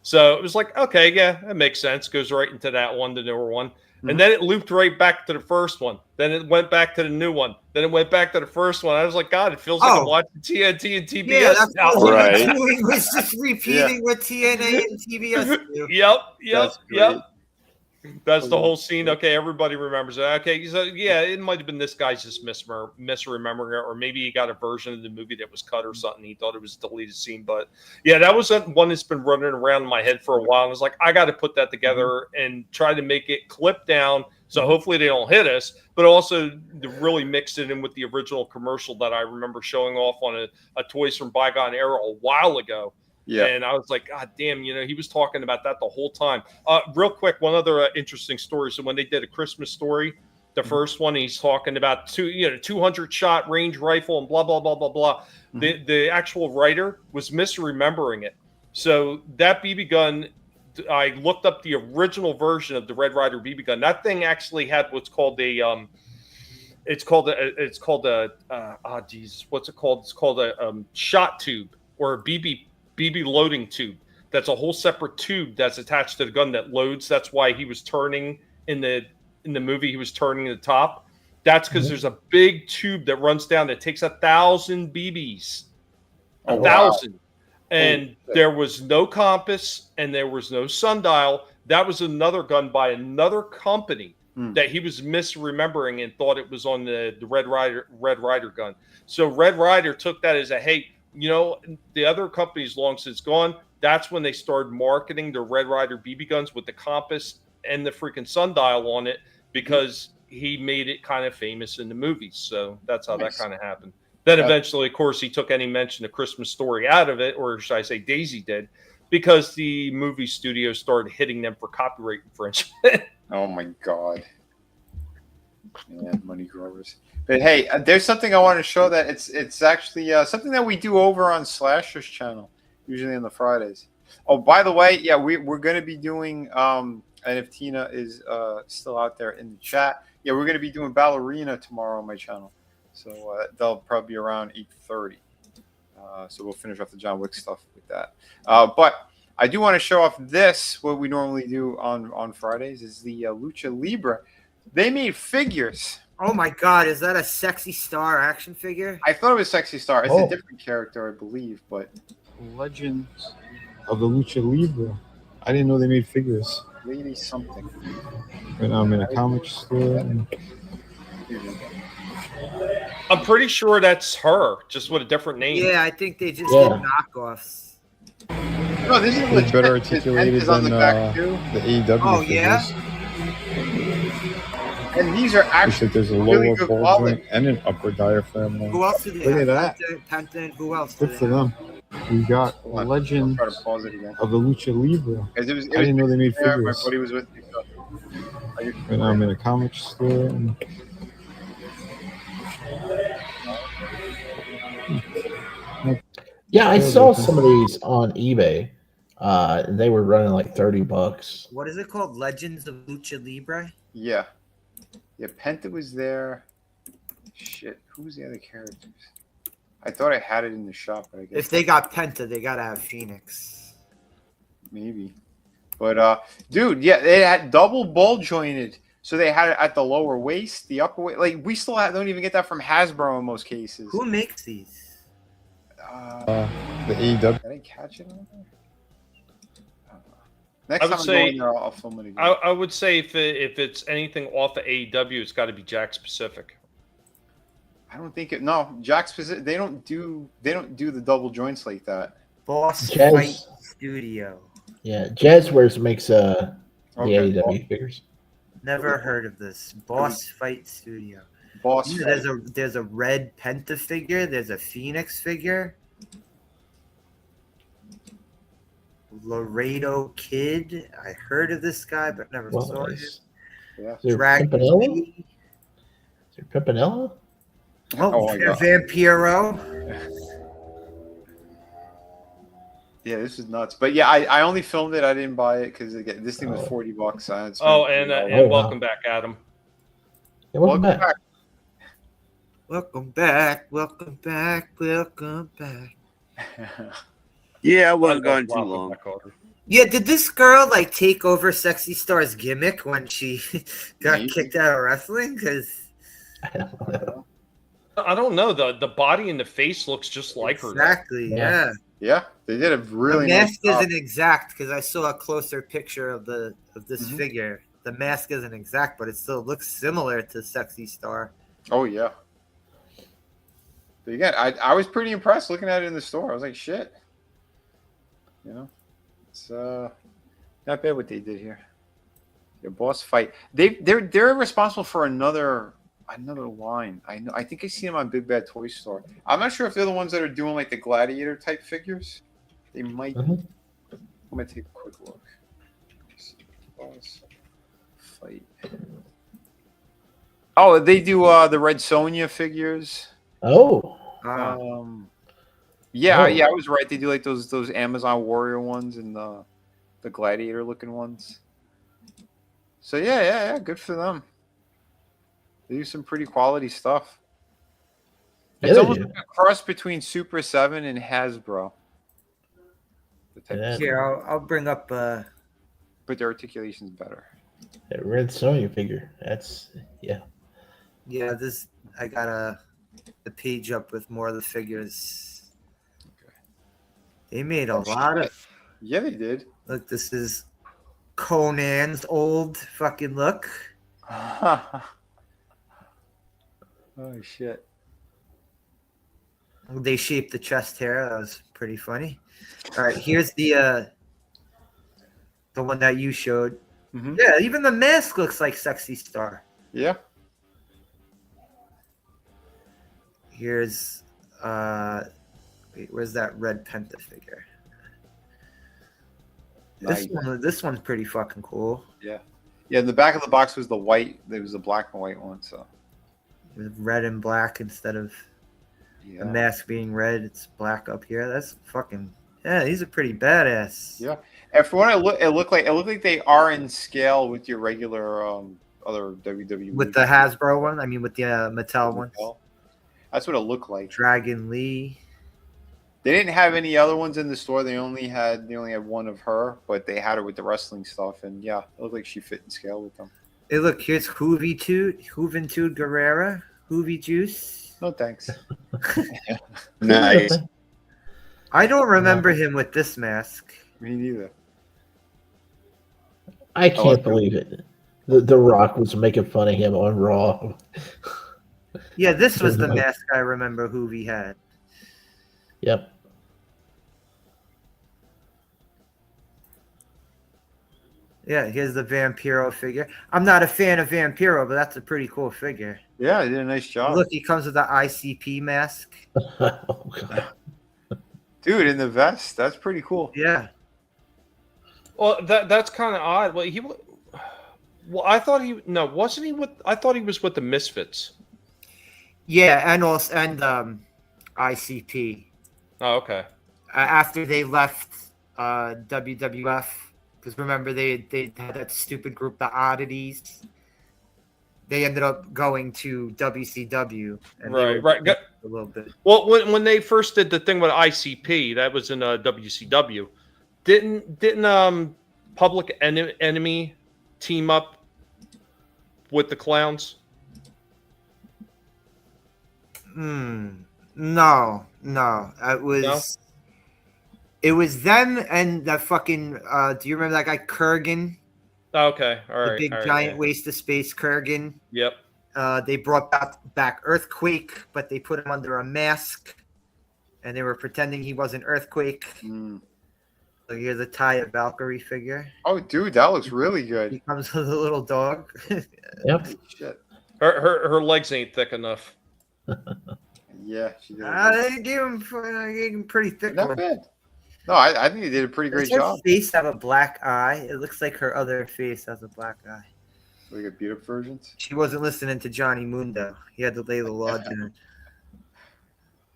[SPEAKER 7] So it was like, okay, yeah, that makes sense. Goes right into that one, the newer one. And then it looped right back to the first one. Then it went back to the new one. Then it went back to the first one. I was like, God, it feels like I'm watching TNT and TBS.
[SPEAKER 9] Yeah, that's
[SPEAKER 7] now.
[SPEAKER 9] what he was doing. Was just repeating what TNA and TBS do.
[SPEAKER 7] Yep. That's the whole scene. Okay, everybody remembers it. Okay, so yeah, it might have been this guy's just misremembering it, or maybe he got a version of the movie that was cut or something. He thought it was a deleted scene, but yeah, that was one that's been running around in my head for a while. And I was like, I got to put that together and try to make it clip down, so hopefully they don't hit us, but also to really mix it in with the original commercial that I remember showing off on a Toys from Bygone Era a while ago.
[SPEAKER 8] Yeah.
[SPEAKER 7] And I was like, God damn, he was talking about that the whole time. Real quick, one other interesting story. So when they did A Christmas Story, the first one, he's talking about 200 shot range rifle and blah, blah, blah, blah, blah. The actual writer was misremembering it. So that BB gun, I looked up the original version of the Red Ryder BB gun. That thing actually had what's called a, it's called a shot tube, or a BB loading tube. That's a whole separate tube that's attached to the gun that loads. That's why he was turning in the movie. He was turning the top. That's because there's a big tube that runs down that takes 1,000 BBs, 1,000, and there was no compass and there was no sundial. That was another gun by another company that he was misremembering and thought it was on the Red Ryder gun. So Red Ryder took that as a hey. The other company's long since gone. That's when they started marketing the Red Ryder BB guns with the compass and the freaking sundial on it, because he made it kind of famous in the movies. So that's how that kind of happened. Then eventually, of course, he took any mention of Christmas Story out of it, or should I say Daisy did, because the movie studio started hitting them for copyright infringement.
[SPEAKER 8] Oh, my God. Yeah, money growers. But hey, there's something I want to show that it's actually something that we do over on Slasher's channel, usually on the Fridays. Oh, by the way, yeah, we're going to be doing, and if Tina is still out there in the chat, yeah, we're going to be doing Ballerina tomorrow on my channel. So they'll probably be around 8:30. So we'll finish off the John Wick stuff with that. But I do want to show off this. What we normally do on Fridays is the Lucha Libre. They made figures.
[SPEAKER 9] Oh my God, is that a Sexy Star action figure?
[SPEAKER 8] I thought it was Sexy Star. It's a different character, I believe, but
[SPEAKER 20] Legends of the Lucha Libre. I didn't know they made figures.
[SPEAKER 8] Lady something.
[SPEAKER 20] Right now I'm in a comic store.
[SPEAKER 7] I'm pretty sure that's her, just with a different name.
[SPEAKER 9] Yeah, I think they just did knockoffs.
[SPEAKER 8] No, this is
[SPEAKER 20] it's better articulated than the AEW figures.
[SPEAKER 8] And these are actually
[SPEAKER 20] there's a lower ball joint and an upper diaphragm.
[SPEAKER 9] Who else did they
[SPEAKER 20] Look at that.
[SPEAKER 9] Penta and who else?
[SPEAKER 20] Good for them. We got Legends of the Lucha Libre. I didn't know they made figures.
[SPEAKER 8] My buddy was with me.
[SPEAKER 20] Right now I'm in a comic store.
[SPEAKER 1] Yeah, I saw some of these on eBay. They were running like $30.
[SPEAKER 9] What is it called? Legends of Lucha Libre?
[SPEAKER 8] Yeah. Yeah, Penta was there. Shit, who was the other characters? I thought I had it in the shop, but I guess
[SPEAKER 9] if they got Penta, they gotta have Phoenix.
[SPEAKER 8] Maybe. But dude, yeah, they had double ball jointed. So they had it at the lower waist, the upper waist. Like we still don't even get that from Hasbro in most cases.
[SPEAKER 9] Who makes these?
[SPEAKER 20] The AEW.
[SPEAKER 8] Did I catch it on there? Next
[SPEAKER 7] I would
[SPEAKER 8] time
[SPEAKER 7] say,
[SPEAKER 8] I go in there, I'll film it again.
[SPEAKER 7] I would say if it's anything off of AEW, it's got to be Jack specific.
[SPEAKER 8] I don't think it. No, Jack specific. They don't do the double joints like that.
[SPEAKER 9] Boss
[SPEAKER 1] Jazz-
[SPEAKER 9] Fight Studio.
[SPEAKER 1] Yeah, Jazzwares makes the
[SPEAKER 8] Okay.
[SPEAKER 1] AEW figures.
[SPEAKER 9] Never heard of this. Boss Fight Studio.
[SPEAKER 8] Boss
[SPEAKER 9] Yeah, there's a red Penta figure. There's a Phoenix figure. Laredo Kid. I heard of this guy, but never saw him.
[SPEAKER 8] Yeah.
[SPEAKER 1] Is there
[SPEAKER 9] Dragon
[SPEAKER 1] Pimpinella?
[SPEAKER 9] Lee.
[SPEAKER 1] Is there Pimpinella?
[SPEAKER 9] Oh,
[SPEAKER 8] my God.
[SPEAKER 9] Vampiro.
[SPEAKER 8] Yeah, this is nuts. But yeah, I only filmed it. I didn't buy it because this thing was $40. So
[SPEAKER 7] And welcome back, Adam.
[SPEAKER 1] Yeah, welcome back.
[SPEAKER 9] Welcome back. Welcome back. Welcome back.
[SPEAKER 18] Yeah, I wasn't gone too long.
[SPEAKER 9] Yeah, did this girl like take over Sexy Star's gimmick when she got kicked out of wrestling? Because
[SPEAKER 7] I don't know. The body and the face looks just like her.
[SPEAKER 9] exactly, yeah.
[SPEAKER 8] Yeah, they did a really
[SPEAKER 9] The mask
[SPEAKER 8] nice job.
[SPEAKER 9] isn't exact because I saw a closer picture of this figure. The mask isn't exact, but it still looks similar to Sexy Star.
[SPEAKER 8] Oh yeah. But again, I was pretty impressed looking at it in the store. I was like, shit. You know, it's not bad what they did here. Your boss fight. They're responsible for another line. I think I see them on Big Bad Toy Store. I'm not sure if they're the ones that are doing like the gladiator type figures. They might. I'm gonna take a quick look. Boss fight. Oh, they do the Red Sonja figures.
[SPEAKER 1] Oh.
[SPEAKER 8] Yeah,
[SPEAKER 1] Oh.
[SPEAKER 8] yeah, I was right. They do like those Amazon Warrior ones and the gladiator looking ones. So yeah, good for them. They do some pretty quality stuff.
[SPEAKER 1] Yeah,
[SPEAKER 8] It's
[SPEAKER 1] they
[SPEAKER 8] almost
[SPEAKER 1] do.
[SPEAKER 8] like a cross between Super 7 and Hasbro.
[SPEAKER 9] Here, I'll bring up.
[SPEAKER 8] But their articulation's better.
[SPEAKER 1] That Red Sonja figure. That's
[SPEAKER 9] Yeah, this I got the page up with more of the figures. They made a lot of.
[SPEAKER 8] Yeah, they did.
[SPEAKER 9] Look, this is Conan's old fucking look.
[SPEAKER 8] Oh shit!
[SPEAKER 9] They shaped the chest hair. That was pretty funny. All right, here's the one that you showed.
[SPEAKER 8] Mm-hmm.
[SPEAKER 9] Yeah, even the mask looks like Sexy Star.
[SPEAKER 8] Yeah.
[SPEAKER 9] Here's wait, where's that red Penta figure?
[SPEAKER 8] Nice.
[SPEAKER 9] This one's pretty fucking cool.
[SPEAKER 8] Yeah. Yeah, the back of the box was the white. There was the black and white one. So
[SPEAKER 9] With red and black instead of the mask being red, it's black up here. That's fucking these are pretty badass.
[SPEAKER 8] yeah. And for what it looked like they are in scale with your regular other WWE.
[SPEAKER 9] With the Hasbro one, I mean with the Mattel one.
[SPEAKER 8] That's what it looked like.
[SPEAKER 9] Dragon Lee.
[SPEAKER 8] They didn't have any other ones in the store. They only had one of her, but they had her with the wrestling stuff, and yeah, it looked like she fit in scale with them.
[SPEAKER 9] Hey, look, here's Juventud Guerrera, Hoovy Juice.
[SPEAKER 8] No thanks.
[SPEAKER 18] Nice.
[SPEAKER 9] I don't remember him with this mask.
[SPEAKER 8] Me neither.
[SPEAKER 1] I can't believe it. The Rock was making fun of him on Raw.
[SPEAKER 9] Yeah, this was the mask I remember Hoovy had.
[SPEAKER 1] Yep.
[SPEAKER 9] Yeah, here's the Vampiro figure. I'm not a fan of Vampiro, but that's a pretty cool figure.
[SPEAKER 8] Yeah, they did a nice job.
[SPEAKER 9] Look, he comes with the ICP mask.
[SPEAKER 1] Oh, God.
[SPEAKER 8] Dude, in the vest, that's pretty cool.
[SPEAKER 9] Yeah.
[SPEAKER 7] Well, that's kind of odd. I thought wasn't he with? I thought he was with the Misfits.
[SPEAKER 9] Yeah, and also ICP.
[SPEAKER 7] Oh, okay.
[SPEAKER 9] After they left WWF, because remember they had that stupid group, the Oddities. They ended up going to WCW. And
[SPEAKER 7] right.
[SPEAKER 9] A little bit.
[SPEAKER 7] Well, when they first did the thing with ICP, that was in WCW. Didn't Public Enemy team up with the Clowns?
[SPEAKER 9] No. It was. It was them and that fucking. Do you remember that guy Kurgan?
[SPEAKER 7] Okay, all right.
[SPEAKER 9] The big
[SPEAKER 7] all right,
[SPEAKER 9] giant
[SPEAKER 7] yeah.
[SPEAKER 9] waste of space Kurgan.
[SPEAKER 7] Yep.
[SPEAKER 9] They brought back Earthquake, but they put him under a mask, and they were pretending he wasn't Earthquake. So here's a Taya Valkyrie figure.
[SPEAKER 8] Oh, dude, that looks really good.
[SPEAKER 9] He comes with a little dog.
[SPEAKER 1] Yep.
[SPEAKER 8] Shit.
[SPEAKER 7] Her legs ain't thick enough.
[SPEAKER 8] Yeah, she did.
[SPEAKER 9] They gave him pretty thick.
[SPEAKER 8] Not bad. No, I think they did a pretty great
[SPEAKER 9] Does her
[SPEAKER 8] job.
[SPEAKER 9] face have a black eye? It looks like her other face has a black eye.
[SPEAKER 8] We got beat up versions.
[SPEAKER 9] She wasn't listening to Johnny Mundo. He had to lay the law down.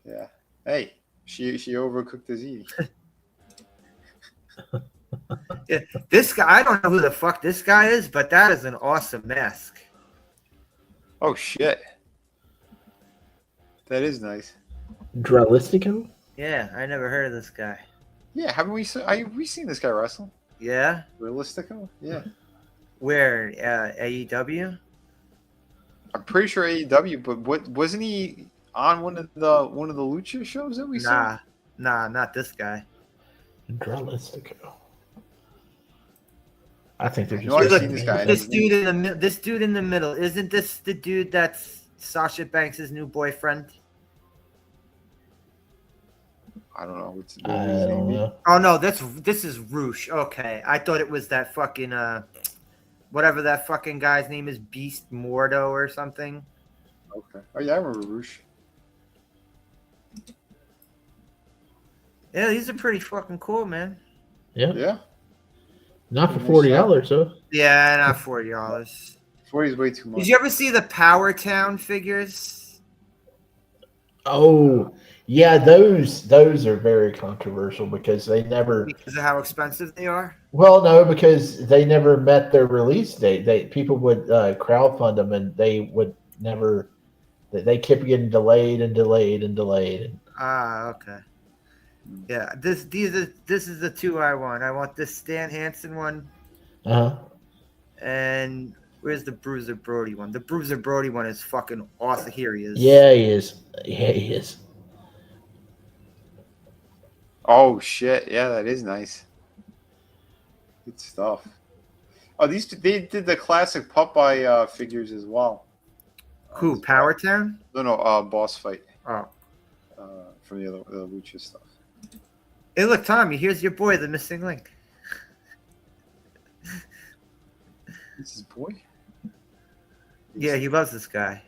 [SPEAKER 8] Yeah. Hey, she overcooked the ziti.
[SPEAKER 9] Yeah, this guy, I don't know who the fuck this guy is, but that is an awesome mask.
[SPEAKER 8] Oh shit. That is nice.
[SPEAKER 1] Dralistico?
[SPEAKER 9] Yeah, I never heard of this guy.
[SPEAKER 8] Yeah, haven't we seen this guy wrestle?
[SPEAKER 9] Yeah.
[SPEAKER 8] Realistico? Yeah.
[SPEAKER 9] Where? AEW?
[SPEAKER 8] I'm pretty sure AEW, but wasn't he on one of the Lucha shows that we saw?
[SPEAKER 9] Nah, not this guy.
[SPEAKER 1] Dralistico. I think they're just.
[SPEAKER 8] No, I've seen this guy.
[SPEAKER 9] This dude in the middle, isn't this the dude that's Sasha Banks' new boyfriend?
[SPEAKER 8] I don't know.
[SPEAKER 1] I don't know.
[SPEAKER 9] Oh no, this is Roosh. Okay, I thought it was that fucking whatever that fucking guy's name is, Beast Mordo or something.
[SPEAKER 8] Okay. Oh yeah, I remember Roosh.
[SPEAKER 9] Yeah, these are pretty fucking cool, man.
[SPEAKER 1] Yeah.
[SPEAKER 8] Yeah.
[SPEAKER 1] Not for $40, though.
[SPEAKER 9] Yeah, not $40.
[SPEAKER 8] 40 is way too much.
[SPEAKER 9] Did you ever see the Power Town figures?
[SPEAKER 1] Oh, yeah, those are very controversial because they never.
[SPEAKER 9] Because of how expensive they are.
[SPEAKER 1] Well, no, because they never met their release date. People would crowdfund them, and they would never. They kept getting delayed and delayed and delayed.
[SPEAKER 9] Ah, okay. Yeah, this is the two I want. I want this Stan Hansen one. And where's the Bruiser Brody one? The Bruiser Brody one is fucking awesome. Here he is.
[SPEAKER 1] Yeah, he is. Yeah, he is.
[SPEAKER 8] Oh shit! Yeah, that is nice. Good stuff. Oh, they did the classic Popeye figures as well.
[SPEAKER 9] Who? Power Town?
[SPEAKER 8] No, Boss Fight.
[SPEAKER 9] Oh.
[SPEAKER 8] From the Lucha stuff.
[SPEAKER 9] Hey, look, Tommy. Here's your boy, the missing link.
[SPEAKER 8] This is boy.
[SPEAKER 9] Yeah, he loves this guy.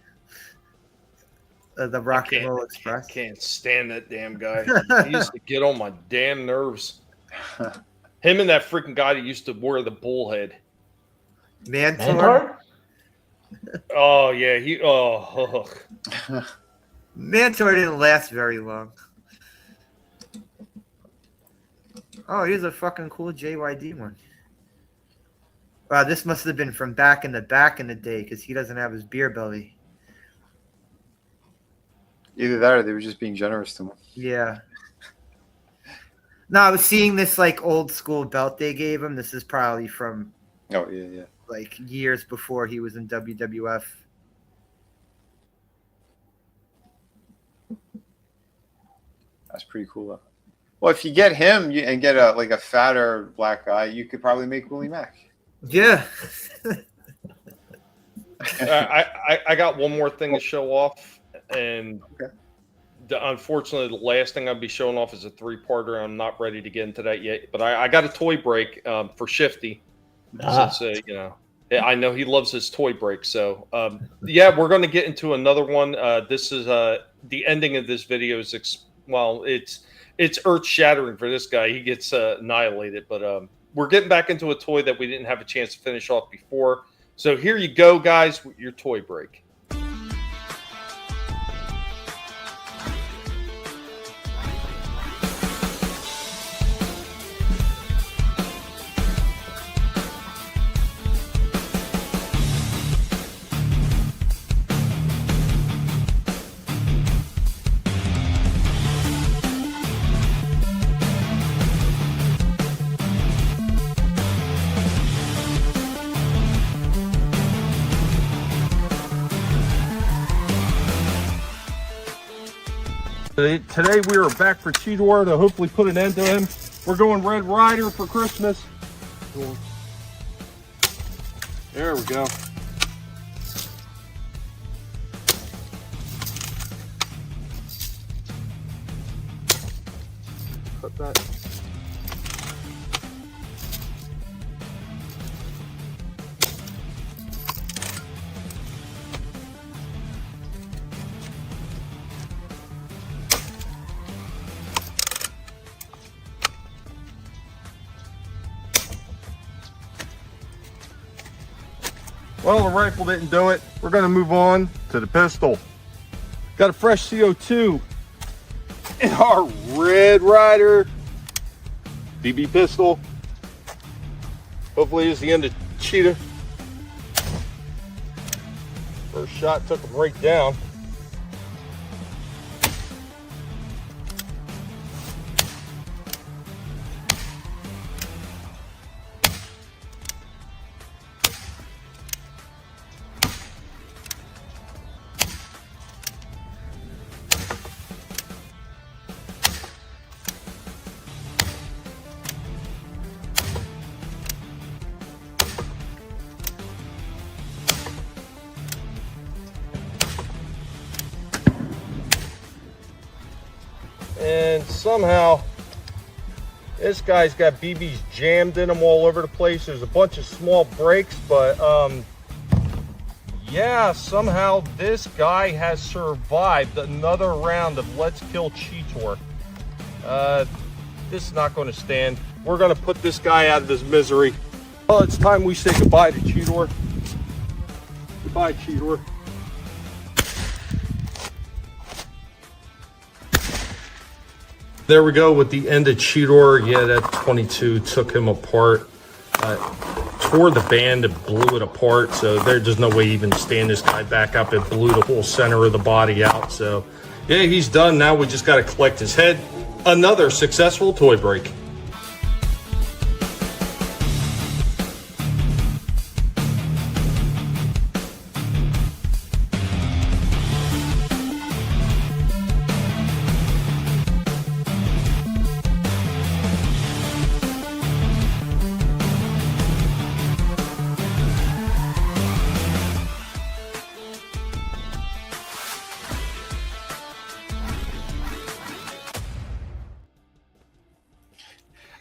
[SPEAKER 9] The Rock and Roll Express.
[SPEAKER 7] Can't stand that damn guy. He used to get on my damn nerves. Him and that freaking guy that used to wear the bullhead.
[SPEAKER 9] Mantor?
[SPEAKER 7] Oh yeah,
[SPEAKER 9] Mantor didn't last very long. Oh, here's a fucking cool JYD one. Wow, this must have been from back in the day because he doesn't have his beer belly.
[SPEAKER 8] Either that or they were just being generous to him.
[SPEAKER 9] Yeah. No, I was seeing this like old school belt they gave him. This is probably from like years before he was in WWF.
[SPEAKER 8] That's pretty cool though. Well, if you get him and get a fatter black guy, you could probably make Willie Mack.
[SPEAKER 9] Yeah.
[SPEAKER 7] I got one more thing to show off, and unfortunately, the last thing I'll be showing off is a 3-parter. I'm not ready to get into that yet, but I got a toy break for Shifty. Since I know he loves his toy break. So yeah, we're going to get into another one. This is the ending of this video is it's earth shattering for this guy. He gets annihilated, but we're getting back into a toy that we didn't have a chance to finish off before. So here you go, guys, with your toy break. Today we are back for Cheetor to hopefully put an end to him.
[SPEAKER 11] We're going Red Rider for Christmas. There we go. Cut that. Well, the rifle didn't do it. We're going to move on to the pistol. Got a fresh CO2 in our Red Rider BB pistol. Hopefully it's the end of Cheetah. First shot took him right down. And somehow this guy's got BBs jammed in him all over the place. There's a bunch of small breaks, but yeah, somehow this guy has survived another round of Let's Kill Cheetor. This is not going to stand. We're going to put this guy out of his misery. Well, it's time we say goodbye to Cheetor. Goodbye, Cheetor. There we go with the end of Cheetor. Yeah, that 22 took him apart. Tore the band and blew it apart. So there's just no way to even stand this guy back up. It blew the whole center of the body out. So yeah, he's done. Now we just got to collect his head. Another successful toy break.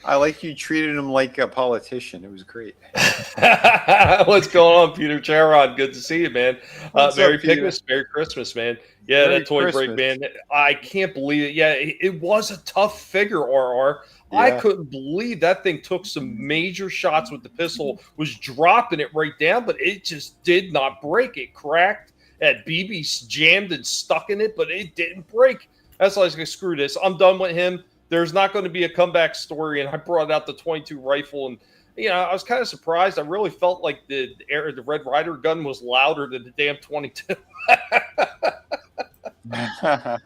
[SPEAKER 8] I like you treated him like a politician. It was great.
[SPEAKER 7] What's going on, Peter Charon? Good to see you, man. Merry
[SPEAKER 8] Peter?
[SPEAKER 7] Pigmas, Merry Christmas, man. Yeah,
[SPEAKER 8] Merry
[SPEAKER 7] that toy
[SPEAKER 8] Christmas.
[SPEAKER 7] break, man. I can't believe it. Yeah, it was a tough figure, RR.
[SPEAKER 8] Yeah.
[SPEAKER 7] I couldn't believe that thing took some major shots with the pistol, was dropping it right down, but it just did not break. It cracked. That BB jammed and stuck in it, but it didn't break. That's why I was like, screw this. I'm done with him. There's not going to be a comeback story, and I brought out the 22 rifle, and I was kind of surprised. I really felt like the Red Rider gun was louder than the damn 22.
[SPEAKER 8] That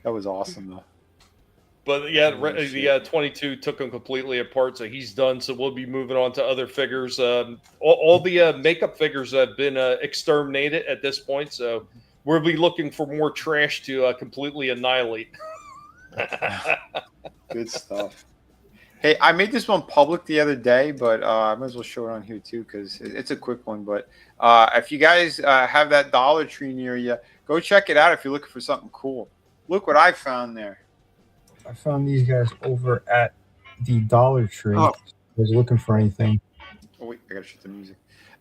[SPEAKER 8] was awesome, though.
[SPEAKER 7] But yeah, the 22 took him completely apart, so he's done. So we'll be moving on to other figures. All the makeup figures have been exterminated at this point, so we'll be looking for more trash to completely annihilate.
[SPEAKER 8] Good stuff. Hey, I made this one public the other day, but I might as well show it on here too because it's a quick one. But if you guys have that Dollar Tree near you, go check it out if you're looking for something cool. Look what I found there.
[SPEAKER 20] I found these guys over at the Dollar Tree.
[SPEAKER 8] Oh.
[SPEAKER 20] I was looking for anything.
[SPEAKER 8] Oh wait, I gotta shut the music.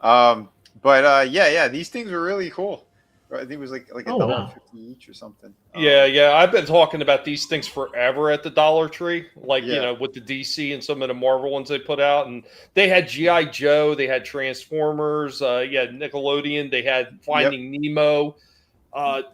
[SPEAKER 8] Yeah, these things were really cool. I think it was like $1.50 each or something.
[SPEAKER 7] Yeah. I've been talking about these things forever at the Dollar Tree, like, with the DC and some of the Marvel ones they put out. And they had G.I. Joe, they had Transformers, Nickelodeon, they had Finding Nemo.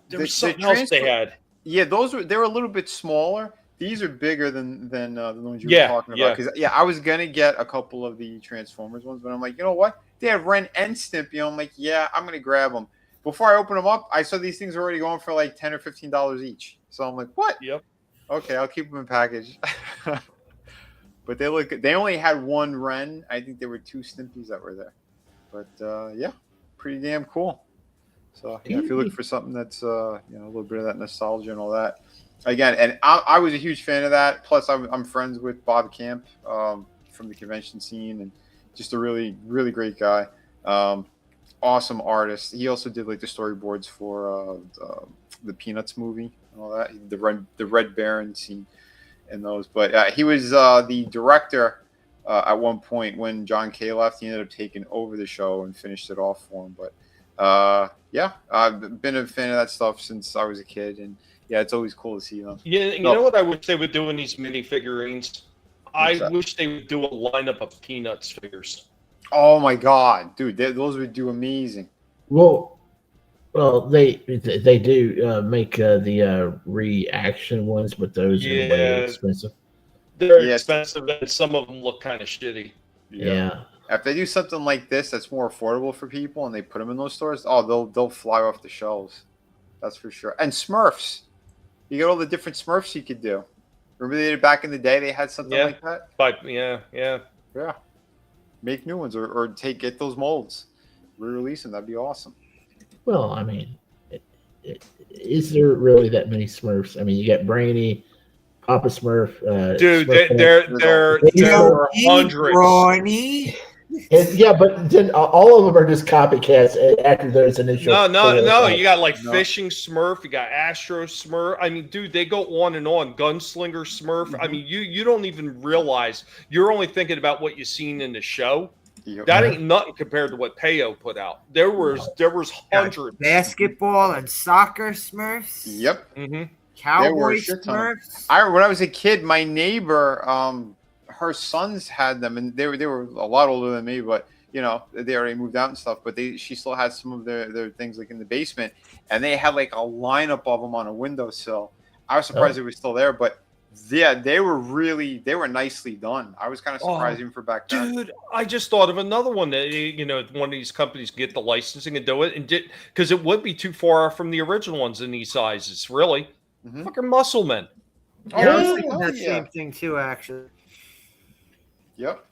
[SPEAKER 7] There was something else they had.
[SPEAKER 8] Yeah, they were a little bit smaller. These are bigger than the ones you were talking about. Because I was gonna get a couple of the Transformers ones, but I'm like, you know what? They have Ren and Stimpy. I'm like, yeah, I'm gonna grab them. Before I open them up, I saw these things already going for like $10 or $15 each. So I'm like, what?
[SPEAKER 7] Yep.
[SPEAKER 8] Okay, I'll keep them in package. But they look good. They only had one Ren. I think there were 2 Stimpies that were there. But yeah, pretty damn cool. So if you're looking for something that's a little bit of that nostalgia and all that. again, and I was a huge fan of that. Plus, I'm friends with Bob Camp from the convention scene, and just a really, really great guy. Awesome artist. He also did like the storyboards for the Peanuts movie and all that. The Red Baron scene and those. But he was the director at one point when John Kay left. He ended up taking over the show and finished it off for him. But yeah, I've been a fan of that stuff since I was a kid, and yeah, it's always cool to see them.
[SPEAKER 7] Yeah, you know what I wish they would do in these mini figurines? I wish they would do a lineup of Peanuts figures.
[SPEAKER 8] Oh my god, dude, those would do amazing.
[SPEAKER 1] Well, they do make the reaction ones, but those are way expensive.
[SPEAKER 7] They're expensive, and some of them look kind of shitty.
[SPEAKER 1] Yeah.
[SPEAKER 8] If they do something like this that's more affordable for people, and they put them in those stores, oh, they'll fly off the shelves. That's for sure. And Smurfs, you got all the different Smurfs you could do. Remember they did back in the day? They had something like that.
[SPEAKER 7] Yeah.
[SPEAKER 8] Make new ones, or get those molds, re-release them. That'd be awesome.
[SPEAKER 1] Well, I mean, is there really that many Smurfs? I mean, you got Brainy, Papa Smurf.
[SPEAKER 7] Dude,
[SPEAKER 1] Smurf
[SPEAKER 7] there are hundreds.
[SPEAKER 1] Yeah, but then all of them are just copycats after those initial.
[SPEAKER 7] No. You got like Fishing Smurf, you got Astro Smurf. I mean, dude, they go on and on. Gunslinger Smurf. I mean, you don't even realize you're only thinking about what you've seen in the show. That ain't nothing compared to what Peyo put out. There was hundreds.
[SPEAKER 9] Basketball and soccer Smurfs.
[SPEAKER 8] Yep.
[SPEAKER 9] Cowboy Smurfs.
[SPEAKER 8] When I was a kid, my neighbor, her sons had them, and they were a lot older than me, but you know, they already moved out and stuff. But she still had some of their things like in the basement, and they had like a lineup of them on a windowsill. I was surprised they were still there, but yeah, they were nicely done. I was kind of surprised even for back then.
[SPEAKER 7] Dude, I just thought of another one that one of these companies get the licensing and do it, and because it would be too far from the original ones in these sizes, really. Fucking Muscle Men.
[SPEAKER 9] Yeah, I was thinking that same thing too, actually.
[SPEAKER 8] Yep.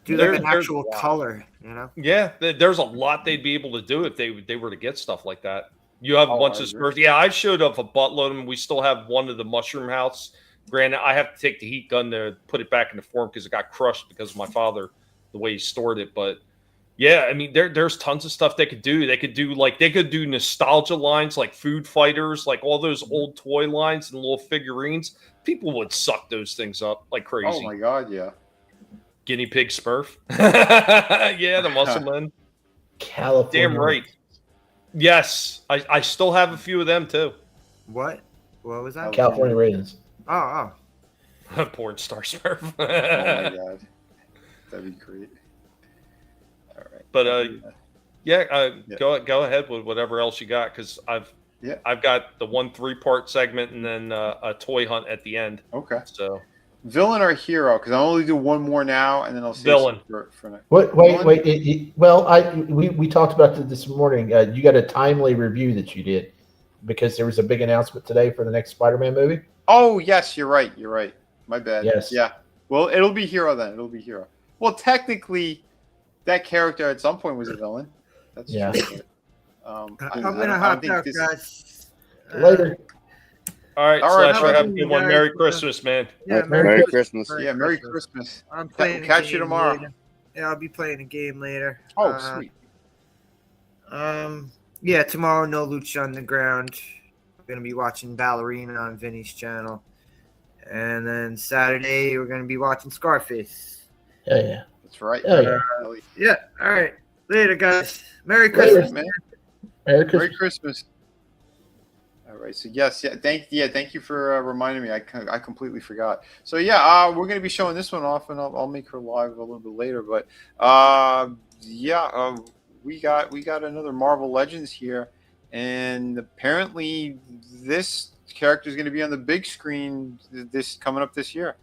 [SPEAKER 9] Do like an actual color, you know?
[SPEAKER 7] Yeah, there's a lot they'd be able to do if they were to get stuff like that. You have a bunch of Smurfs. Yeah, I showed up a buttload of them. We still have one of the Mushroom House. Granted, I have to take the heat gun to put it back in the form because it got crushed because of my father, the way he stored it. But yeah, I mean, there's tons of stuff they could do. They could do nostalgia lines like Food Fighters, like all those old toy lines and little figurines. People would suck those things up like crazy.
[SPEAKER 8] Oh my god, yeah.
[SPEAKER 7] Guinea Pig Smurf. Yeah, the Muscle Men.
[SPEAKER 1] California.
[SPEAKER 7] Damn right. Yes, I still have a few of them too.
[SPEAKER 9] What was that?
[SPEAKER 1] California Raisins.
[SPEAKER 9] Oh.
[SPEAKER 7] Porn star Smurf.
[SPEAKER 8] Oh my god, that'd be great. All right,
[SPEAKER 7] but go ahead with whatever else you got, because I've got the 1 3-part segment and then a toy hunt at the end.
[SPEAKER 8] Okay.
[SPEAKER 7] So
[SPEAKER 8] villain or hero? Because I'll only do one more now, and then I'll save
[SPEAKER 7] villain
[SPEAKER 8] for next.
[SPEAKER 1] Wait. We talked about this morning. You got a timely review that you did because there was a big announcement today for the next Spider-Man movie.
[SPEAKER 8] Oh yes, you're right. My bad.
[SPEAKER 1] Yes.
[SPEAKER 8] Yeah. Well, it'll be hero then. It'll be hero. Well, technically, that character at some point was a villain. That's true. But,
[SPEAKER 9] I'm gonna hop out, guys.
[SPEAKER 1] Later.
[SPEAKER 7] All right, Slasher, have a good one. Merry Christmas, man.
[SPEAKER 9] Yeah,
[SPEAKER 18] Merry Christmas.
[SPEAKER 8] Yeah, Merry Christmas.
[SPEAKER 9] I'm playing.
[SPEAKER 8] Catch you tomorrow.
[SPEAKER 9] Later. Yeah, I'll be playing a game later.
[SPEAKER 8] Oh, sweet.
[SPEAKER 9] Yeah, tomorrow, No Lucha Underground. I'm gonna be watching Ballerina on Vinnie's channel, and then Saturday we're gonna be watching Scarface.
[SPEAKER 1] Yeah.
[SPEAKER 8] That's right.
[SPEAKER 9] Yeah. All right. Later, guys. Merry Christmas,
[SPEAKER 8] man.
[SPEAKER 1] Merry
[SPEAKER 8] Christmas. All right. So thank you for reminding me. I completely forgot. So we're gonna be showing this one off, and I'll make her live a little bit later. But we got another Marvel Legends here, and apparently this character is gonna be on the big screen this coming up this year.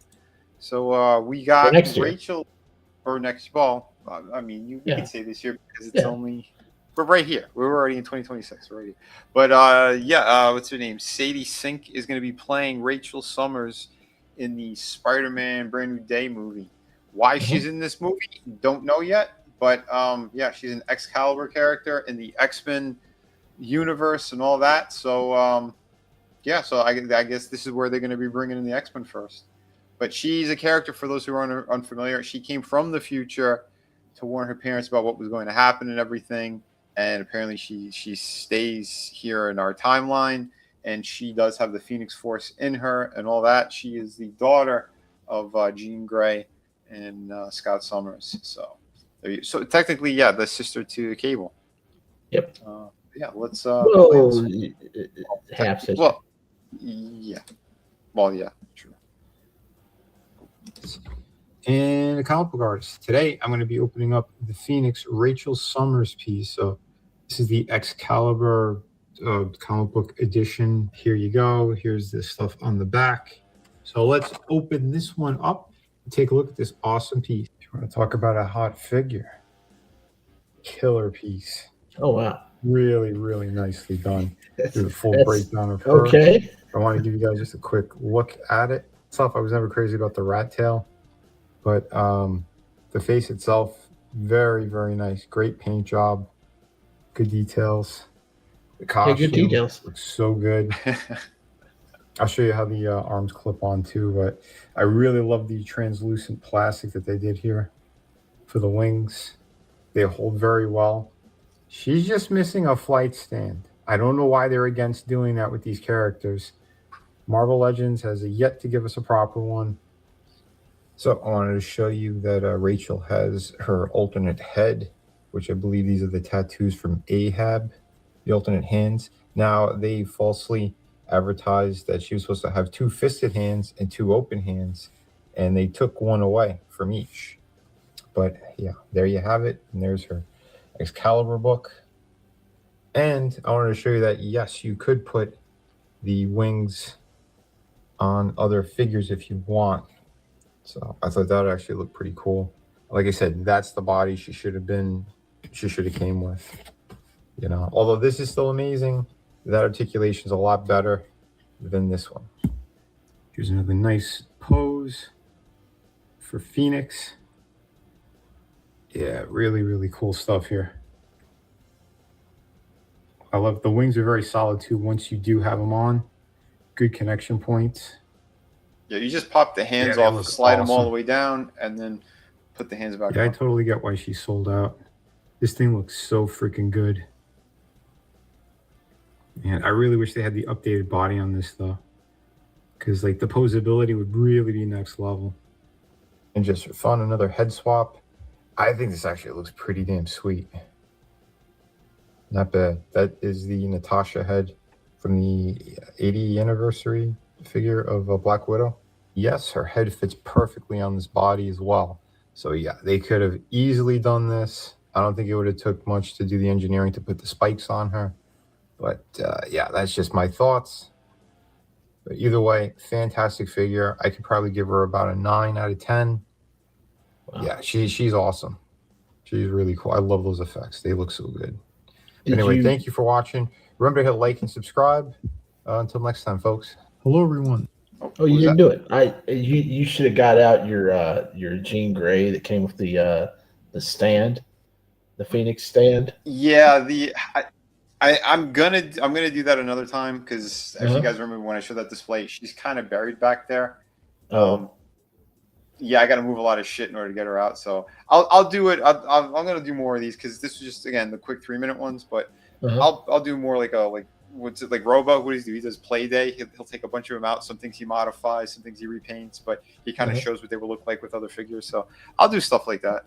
[SPEAKER 8] So we got Rachel or next fall. I mean, you can say this year because it's only. We're right here. We're already in 2026 already. But what's her name? Sadie Sink is going to be playing Rachel Summers in the Spider-Man Brand New Day movie. Why she's in this movie, don't know yet. But she's an Excalibur character in the X-Men universe and all that. So yeah, so I guess this is where they're going to be bringing in the X-Men first. But she's a character, for those who are unfamiliar. She came from the future to warn her parents about what was going to happen and everything. And apparently she stays here in our timeline, and she does have the Phoenix Force in her and all that. She is the daughter of Jean Grey and Scott Summers. So technically, yeah, the sister to Cable.
[SPEAKER 1] Yep.
[SPEAKER 8] Yeah, let's
[SPEAKER 1] well, half sister.
[SPEAKER 8] Well, yeah. Well, yeah, true.
[SPEAKER 20] And the comic book artist. Today, I'm going to be opening up the Phoenix Rachel Summers piece. So this is the Excalibur comic book edition. Here you go. Here's the stuff on the back. So let's open this one up and take a look at this awesome piece. If you want to talk about a hot figure, killer piece.
[SPEAKER 1] Oh, wow.
[SPEAKER 20] Really, really nicely done. Do a full breakdown of her.
[SPEAKER 1] Okay.
[SPEAKER 20] I want to give you guys just a quick look at it. Stuff, I was never crazy about the rat tail, but the face itself, very, very nice. Great paint job. Good details. The costume
[SPEAKER 1] good details.
[SPEAKER 20] Looks so good. I'll show you how the arms clip on too, but I really love the translucent plastic that they did here for the wings. They hold very well. She's just missing a flight stand. I don't know why they're against doing that with these characters. Marvel Legends has yet to give us a proper one. So I wanted to show you that Rachel has her alternate head, which I believe these are the tattoos from Ahab, the alternate hands. Now, they falsely advertised that she was supposed to have 2 fisted hands and 2 open hands, and they took one away from each. But yeah, there you have it. And there's her Excalibur book. And I wanted to show you that, yes, you could put the wings on other figures if you want. So I thought that actually looked pretty cool. Like I said, that's the body she should have came with. You know, although this is still amazing, that articulation is a lot better than this one. Here's another nice pose for Phoenix. Yeah, really, really cool stuff here. I love the wings are very solid too once you do have them on. Good connection points.
[SPEAKER 8] Yeah, you just pop the hands off, slide them all the way down, and then put the hands back
[SPEAKER 20] on.
[SPEAKER 8] I
[SPEAKER 20] totally get why she sold out. This thing looks so freaking good. And I really wish they had the updated body on this though, because like the posability would really be next level. And just for fun, another head swap. I think this actually looks pretty damn sweet. Not bad. That is the Natasha head from the 80th anniversary figure of Black Widow. Yes, her head fits perfectly on this body as well. So yeah, they could have easily done this. I don't think it would have took much to do the engineering to put the spikes on her. But yeah, that's just my thoughts. But either way, fantastic figure. I could probably give her about a 9 out of 10. Wow. Yeah, she's awesome. She's really cool. I love those effects. They look so good. Anyway, thank you for watching. Remember to hit like and subscribe. Until next time, folks. Hello, everyone.
[SPEAKER 1] Oh, you didn't do it. You should have got out your Jean Grey that came with the stand, the Phoenix stand.
[SPEAKER 8] Yeah, I'm gonna do that another time because if you guys remember when I showed that display, she's kind of buried back there. Yeah, I got to move a lot of shit in order to get her out. So I'll do it. I'm gonna do more of these because this was just again the quick 3-minute ones. But I'll do more like what's it like Robo? What does he do? He does play day. He'll take a bunch of them out. Some things he modifies, some things he repaints, but he kind of shows what they will look like with other figures. So I'll do stuff like that.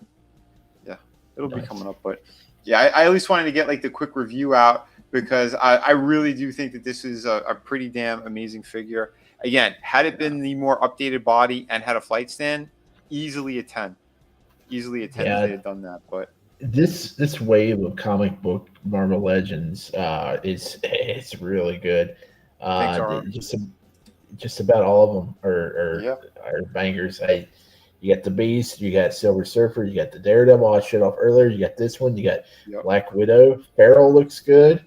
[SPEAKER 8] Yeah, it'll be coming up. But yeah, I at least wanted to get like the quick review out because I really do think that this is a pretty damn amazing figure. Again, had it been the more updated body and had a flight stand, easily a 10. Easily a 10 if they had done that. But
[SPEAKER 1] this wave of comic book Marvel Legends it's really good. Just about all of them are bangers. You got the Beast, you got Silver Surfer, you got the Daredevil I showed off earlier, you got this one, you got Black Widow, Feral looks good.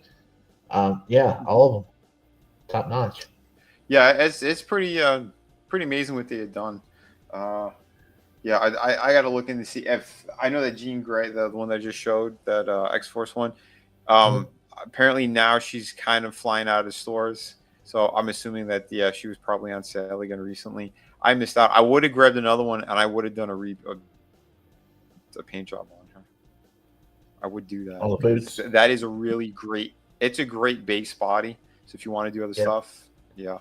[SPEAKER 1] Yeah, all of them. Top notch.
[SPEAKER 8] Yeah, it's pretty amazing what they had done. Yeah, I got to look in to see if I know that Jean Grey, the one that I just showed, that X-Force one. Apparently now she's kind of flying out of stores. So I'm assuming that she was probably on sale again recently. I missed out. I would have grabbed another one, and I would have done a paint job on her. I would do that.
[SPEAKER 1] All the boots.
[SPEAKER 8] That is a really great. It's a great base body. So if you want to do other stuff, yeah.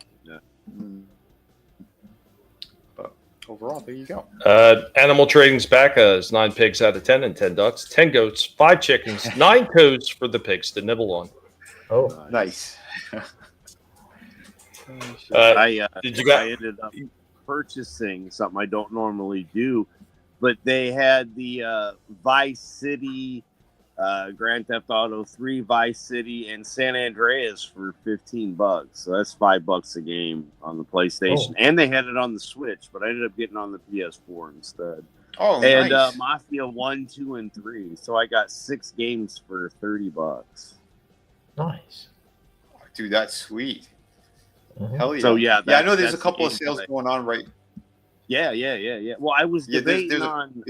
[SPEAKER 8] But overall, there you go.
[SPEAKER 7] Animal trading's back. Is 9 pigs out of 10 and 10 ducks, 10 goats, 5 chickens, 9 cows for the pigs to nibble on.
[SPEAKER 1] Oh,
[SPEAKER 8] nice.
[SPEAKER 18] I
[SPEAKER 7] did
[SPEAKER 18] I ended up purchasing something I don't normally do, but they had the Vice City, Grand Theft Auto 3, Vice City, and San Andreas for $15. So that's $5 a game on the PlayStation, and they had it on the Switch, but I ended up getting on the PS4 instead.
[SPEAKER 8] Oh,
[SPEAKER 18] and
[SPEAKER 8] nice.
[SPEAKER 18] Mafia 1, 2, and 3. So I got 6 games for $30.
[SPEAKER 1] Nice,
[SPEAKER 8] dude. That's sweet. Hell yeah.
[SPEAKER 18] So yeah,
[SPEAKER 8] I know there's a
[SPEAKER 18] that's
[SPEAKER 8] couple of
[SPEAKER 18] the
[SPEAKER 8] sales
[SPEAKER 18] game
[SPEAKER 8] going on right.
[SPEAKER 18] Yeah. Well, I was debating on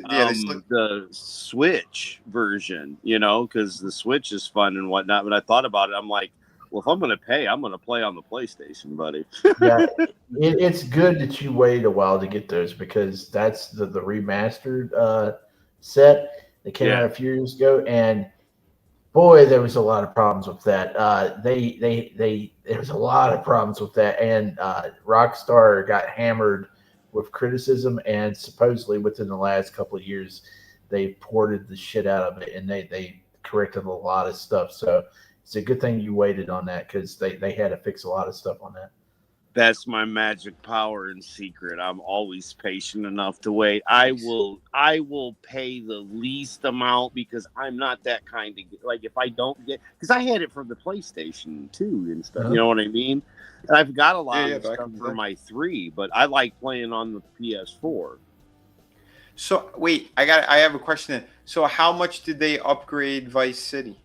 [SPEAKER 18] the Switch version, because the Switch is fun and whatnot. But I thought about it. I'm like, well, if I'm going to pay, I'm going to play on the PlayStation, buddy.
[SPEAKER 1] Yeah, it's good that you waited a while to get those because that's the remastered set that came out a few years ago, and boy, there was a lot of problems with that. There was a lot of problems with that, and Rockstar got hammered with criticism, and supposedly within the last couple of years, they ported the shit out of it, and they corrected a lot of stuff. So it's a good thing you waited on that because they had to fix a lot of stuff on that.
[SPEAKER 18] That's my magic power and secret. I'm always patient enough to wait. I will pay the least amount because I'm not that kind of like if I don't get because I had it for the PlayStation 2 and stuff. You know what I mean? And I've got a lot of stuff for my 3, but I like playing on the PS4.
[SPEAKER 8] So wait, I have a question then. So how much did they upgrade Vice City?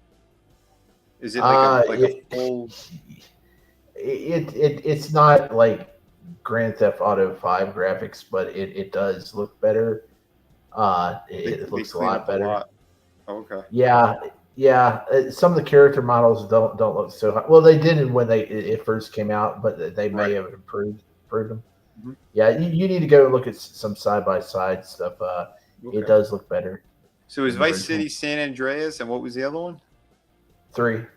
[SPEAKER 8] Is it like a full?
[SPEAKER 1] It's not like Grand Theft Auto 5 graphics, but it does look better. It looks a lot better.
[SPEAKER 8] Okay.
[SPEAKER 1] Yeah. Some of the character models don't look so high. Well, they didn't when it first came out, but they may have improved them.
[SPEAKER 8] Mm-hmm.
[SPEAKER 1] Yeah, you need to go look at some side by side stuff. It does look better.
[SPEAKER 8] So it was Vice City, San Andreas, and what was the other one?
[SPEAKER 1] 3.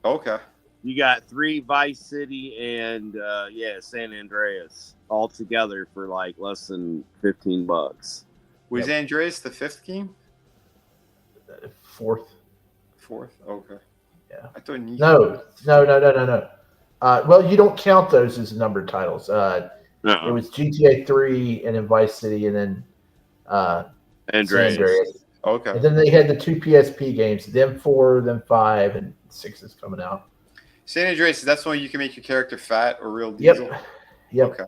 [SPEAKER 8] Okay.
[SPEAKER 18] You got 3 Vice City and San Andreas all together for like less than $15.
[SPEAKER 8] Was Andreas the 5th game?
[SPEAKER 1] 4th.
[SPEAKER 8] Okay.
[SPEAKER 1] Yeah.
[SPEAKER 8] I thought
[SPEAKER 1] No. Well, you don't count those as numbered titles. It was GTA 3 and then Vice City and then
[SPEAKER 18] Andreas.
[SPEAKER 1] San Andreas.
[SPEAKER 8] Okay.
[SPEAKER 1] And then they had the 2 PSP games, then 4, then 5, and 6 is coming out.
[SPEAKER 8] San Andreas, that's when you can make your character fat or real diesel?
[SPEAKER 1] Yep.
[SPEAKER 8] Okay.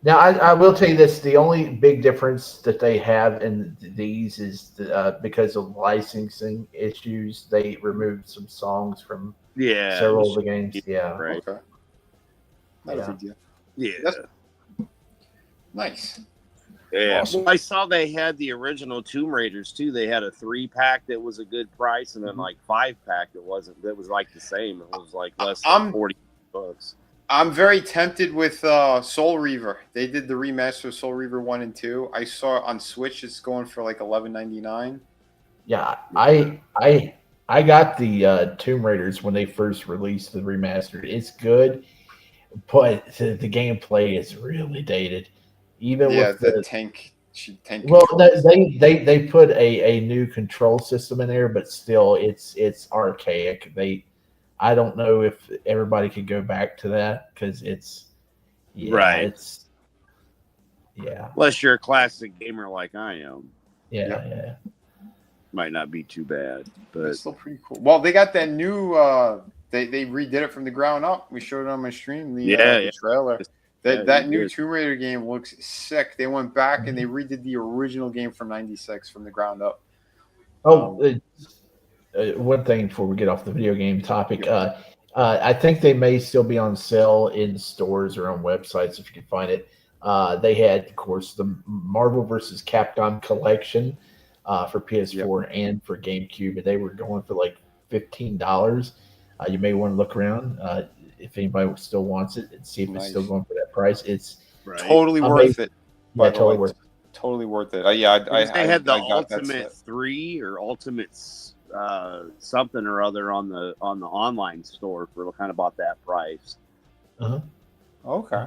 [SPEAKER 1] Now, I will tell you this. The only big difference that they have in these is because of licensing issues, they removed some songs from several of the games. Yeah.
[SPEAKER 18] Right.
[SPEAKER 8] Okay. Not a big deal.
[SPEAKER 18] Yeah.
[SPEAKER 8] That's nice.
[SPEAKER 18] Yeah.
[SPEAKER 8] Awesome.
[SPEAKER 18] Well, I saw they had the original Tomb Raiders too. They had a 3-pack that was a good price, and then like 5-pack that wasn't. That was like the same. It was like less than $40.
[SPEAKER 8] I'm very tempted with Soul Reaver. They did the remaster of Soul Reaver 1 and 2. I saw on Switch it's going for like $11.99.
[SPEAKER 1] Yeah, I got the Tomb Raiders when they first released the remastered. It's good, but the gameplay is really dated. Even with
[SPEAKER 8] the tank.
[SPEAKER 1] Well, they put a new control system in there, but still, it's archaic. I don't know if everybody could go back to that because it's
[SPEAKER 18] Unless you're a classic gamer like I am.
[SPEAKER 1] Yeah.
[SPEAKER 18] Might not be too bad, but
[SPEAKER 8] it's still pretty cool. Well, they got that new. They redid it from the ground up. We showed it on my stream. The trailer. That new Tomb Raider game looks sick. They went back and they redid the original game from '96 from the ground up.
[SPEAKER 1] One thing before we get off the video game topic, I think they may still be on sale in stores or on websites if you can find it. They had, of course, the Marvel vs. Capcom collection for PS4 and for GameCube, and they were going for like $15. You may want to look around. if anybody still wants it, and see if it's still going for that price. It's
[SPEAKER 8] totally worth it.
[SPEAKER 1] Yeah,
[SPEAKER 8] By the
[SPEAKER 1] totally
[SPEAKER 8] way.
[SPEAKER 1] worth it.
[SPEAKER 8] Totally worth it. Yeah,
[SPEAKER 4] They had the
[SPEAKER 8] I got that
[SPEAKER 4] Ultimate
[SPEAKER 8] set.
[SPEAKER 4] 3 or Ultimate something or other on the online store for kind of about that price.
[SPEAKER 8] Okay.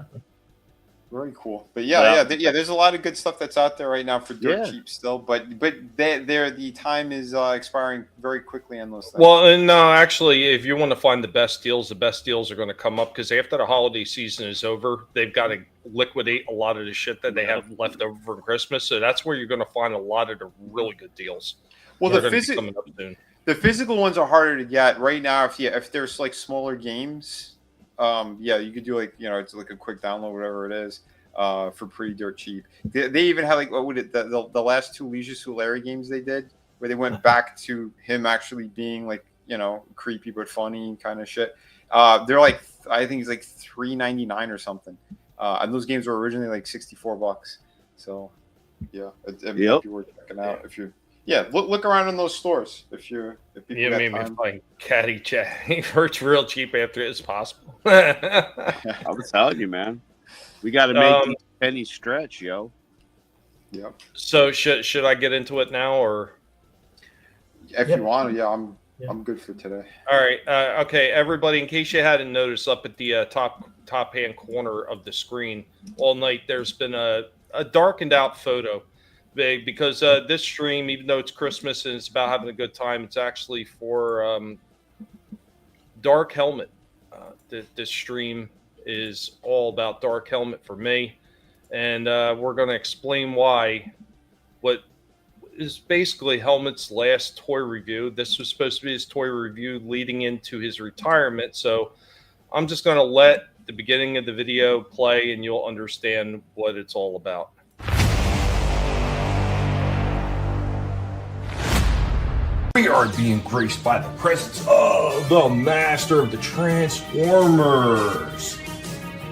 [SPEAKER 8] Very cool. But yeah, there's a lot of good stuff that's out there right now for dirt cheap still. But the time is expiring very quickly on those things.
[SPEAKER 7] Well, and actually, if you want to find the best deals are going to come up because after the holiday season is over, they've got to liquidate a lot of the shit that they have left over from Christmas. So that's where you're going to find a lot of the really good deals.
[SPEAKER 8] Well,
[SPEAKER 7] They're going to be coming up soon.
[SPEAKER 8] The physical ones are harder to get right now. If there's like smaller games, you could do it's like a quick download, whatever it is, for pretty dirt cheap. They even had the last 2 Leisure Suit Larry games they did, where they went back to him actually being creepy but funny kind of shit. They're like, I think it's like $3.99 or something, and those games were originally like $64. So it'd be worth checking out if you. Yeah, look around in those stores if people
[SPEAKER 7] maybe find Caddy Chat. It's real cheap after it's possible.
[SPEAKER 4] I was telling you, man. We got to make these pennies stretch, yo.
[SPEAKER 8] Yep.
[SPEAKER 7] So should I get into it now, or
[SPEAKER 8] if you want to? I'm good for today.
[SPEAKER 7] All right. Okay, everybody. In case you hadn't noticed, up at the top hand corner of the screen all night, there's been a darkened out photo. Big because this stream, even though it's Christmas and it's about having a good time, it's actually for Dark Helmet. This stream is all about Dark Helmet for me, and we're going to explain why. What is basically Helmet's last toy review. This was supposed to be his toy review leading into his retirement, so I'm just going to let the beginning of the video play, and you'll understand what it's all about.
[SPEAKER 11] We are being graced by the presence of the master of the Transformers,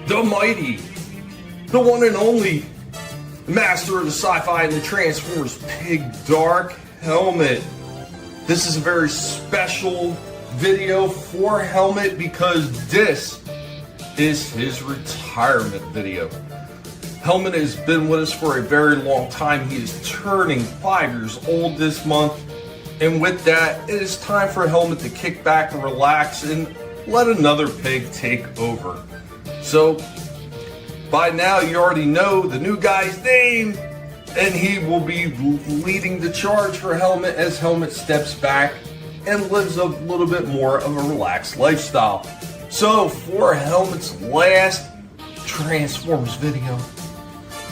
[SPEAKER 11] the mighty, the one and only master of the sci-fi and the Transformers Pig, Dark Helmet. This is a very special video for Helmet because this is his retirement video. Helmet has been with us for a very long time. He is turning 5 years old this month. And with that, it is time for Helmet to kick back and relax and let another pig take over. So, by now you already know the new guy's name, and he will be leading the charge for Helmet as Helmet steps back and lives a little bit more of a relaxed lifestyle. So, for Helmet's last Transformers video,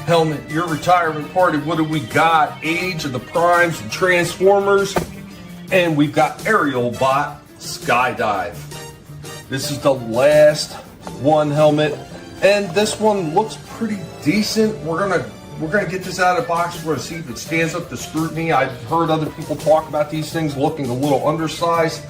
[SPEAKER 11] Helmet, your retirement party, what do we got? Age of the Primes and Transformers. And we've got Aerial Bot Skydive. This is the last one, Helmet, and this one looks pretty decent. We're gonna get this out of the box. We're gonna see if it stands up to scrutiny. I've heard other people talk about these things looking a little undersized.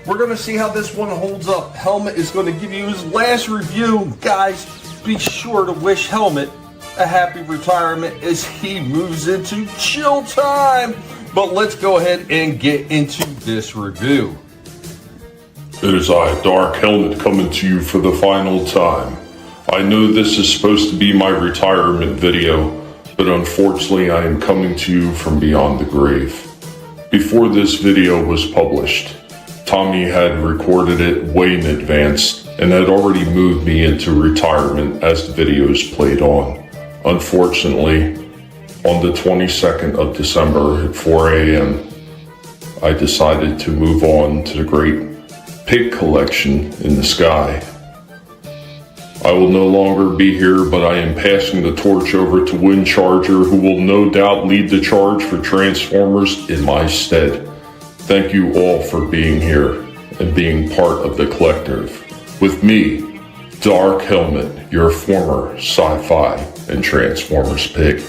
[SPEAKER 11] We're gonna see how this one holds up. Helmet is gonna give you his last review. Guys, be sure to wish Helmet a happy retirement as he moves into chill time. But let's go ahead and get into this review.
[SPEAKER 10] It is I, Dark Helmet, coming to you for the final time. I know this is supposed to be my retirement video, but unfortunately I am coming to you from beyond the grave. Before this video was published, Tommy had recorded it way in advance and had already moved me into retirement as the videos played on. Unfortunately, on the 22nd of December at 4 a.m., I decided to move on to the great pig collection in the sky. I will no longer be here, but I am passing the torch over to Windcharger, who will no doubt lead the charge for Transformers in my stead. Thank you all for being here and being part of the collective. With me, Dark Helmet, your former sci-fi and Transformers pig.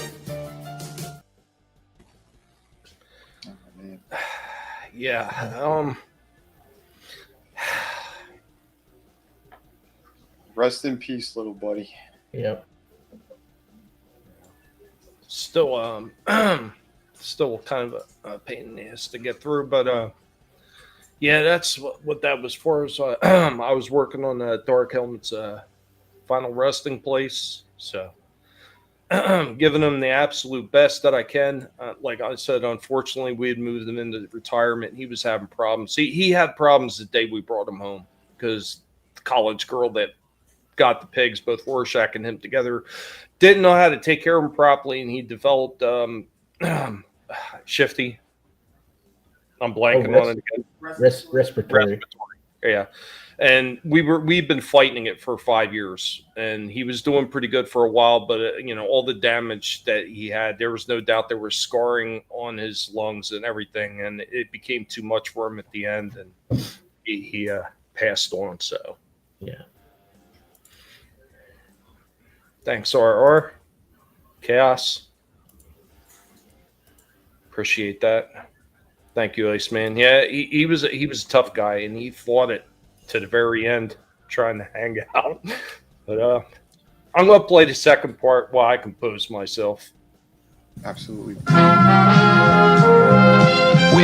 [SPEAKER 7] Yeah.
[SPEAKER 8] Rest in peace, little buddy.
[SPEAKER 1] Yep.
[SPEAKER 7] Still, still kind of a pain in the ass to get through, but Yeah, that's what that was for. So I was working on Dark Helmet's final resting place. So giving him the absolute best that I can. Like I said, unfortunately, we had moved him into retirement. He was having problems. He had problems the day we brought him home because the college girl that got the pigs, both Rorschach and him together, didn't know how to take care of him properly, and he developed Shifty. I'm blanking on it again.
[SPEAKER 1] Respiratory.
[SPEAKER 7] Yeah. And we've been fighting it for 5 years, and he was doing pretty good for a while, but all the damage that he had, there was no doubt there was scarring on his lungs and everything, and it became too much for him at the end, and he passed on. So
[SPEAKER 1] yeah.
[SPEAKER 7] Thanks, RR. Chaos. Appreciate that. Thank you, Iceman. Yeah, he was a tough guy, and he fought it to the very end, trying to hang out. But I'm going to play the second part while I compose myself.
[SPEAKER 8] Absolutely.
[SPEAKER 12] We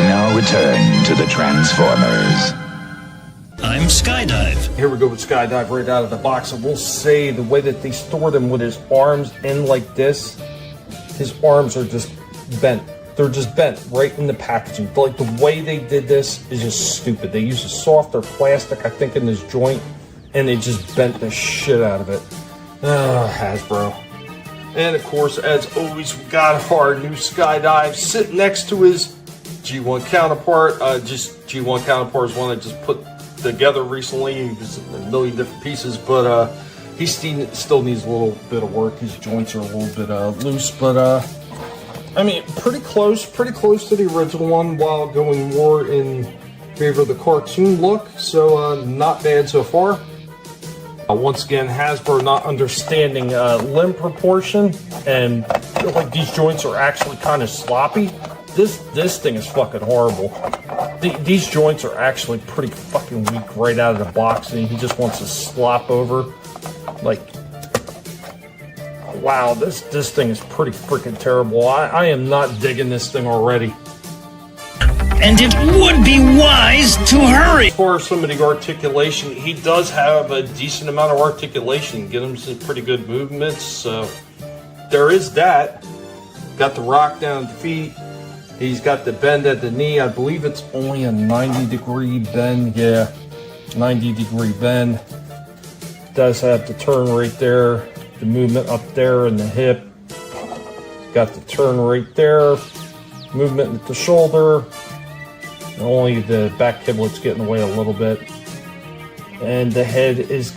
[SPEAKER 12] now return to the Transformers.
[SPEAKER 11] I'm Skydive. Here we go with Skydive right out of the box. I will say the way that they stored him with his arms in like this, his arms are just bent. They're just bent right in the packaging. Like the way they did this is just stupid. They used a softer plastic, I think, in this joint, and they just bent the shit out of it. Hasbro. And of course, as always, we got our new Skydive sitting next to his G1 counterpart. Just G1 counterpart is one I just put together recently. He was in a million different pieces, but he still needs a little bit of work. His joints are a little bit loose, but I mean, pretty close to the original one while going more in favor of the cartoon look. So not bad so far. Once again, Hasbro not understanding limb proportion, and like these joints are actually kind of sloppy. This thing is fucking horrible. These joints are actually pretty fucking weak right out of the box, and he just wants to slop over. Like, wow, this thing is pretty freaking terrible. I am not digging this thing already.
[SPEAKER 3] And it would be wise to hurry.
[SPEAKER 11] As far as some of the articulation, he does have a decent amount of articulation. Get him some pretty good movements. So there is that. Got the rock down at the feet. He's got the bend at the knee. I believe it's only a 90-degree bend. Yeah, 90-degree bend. Does have the turn right there. The movement up there in the hip. Got the turn right there. Movement at the shoulder. Only the back kiblet's getting away a little bit. And the head is...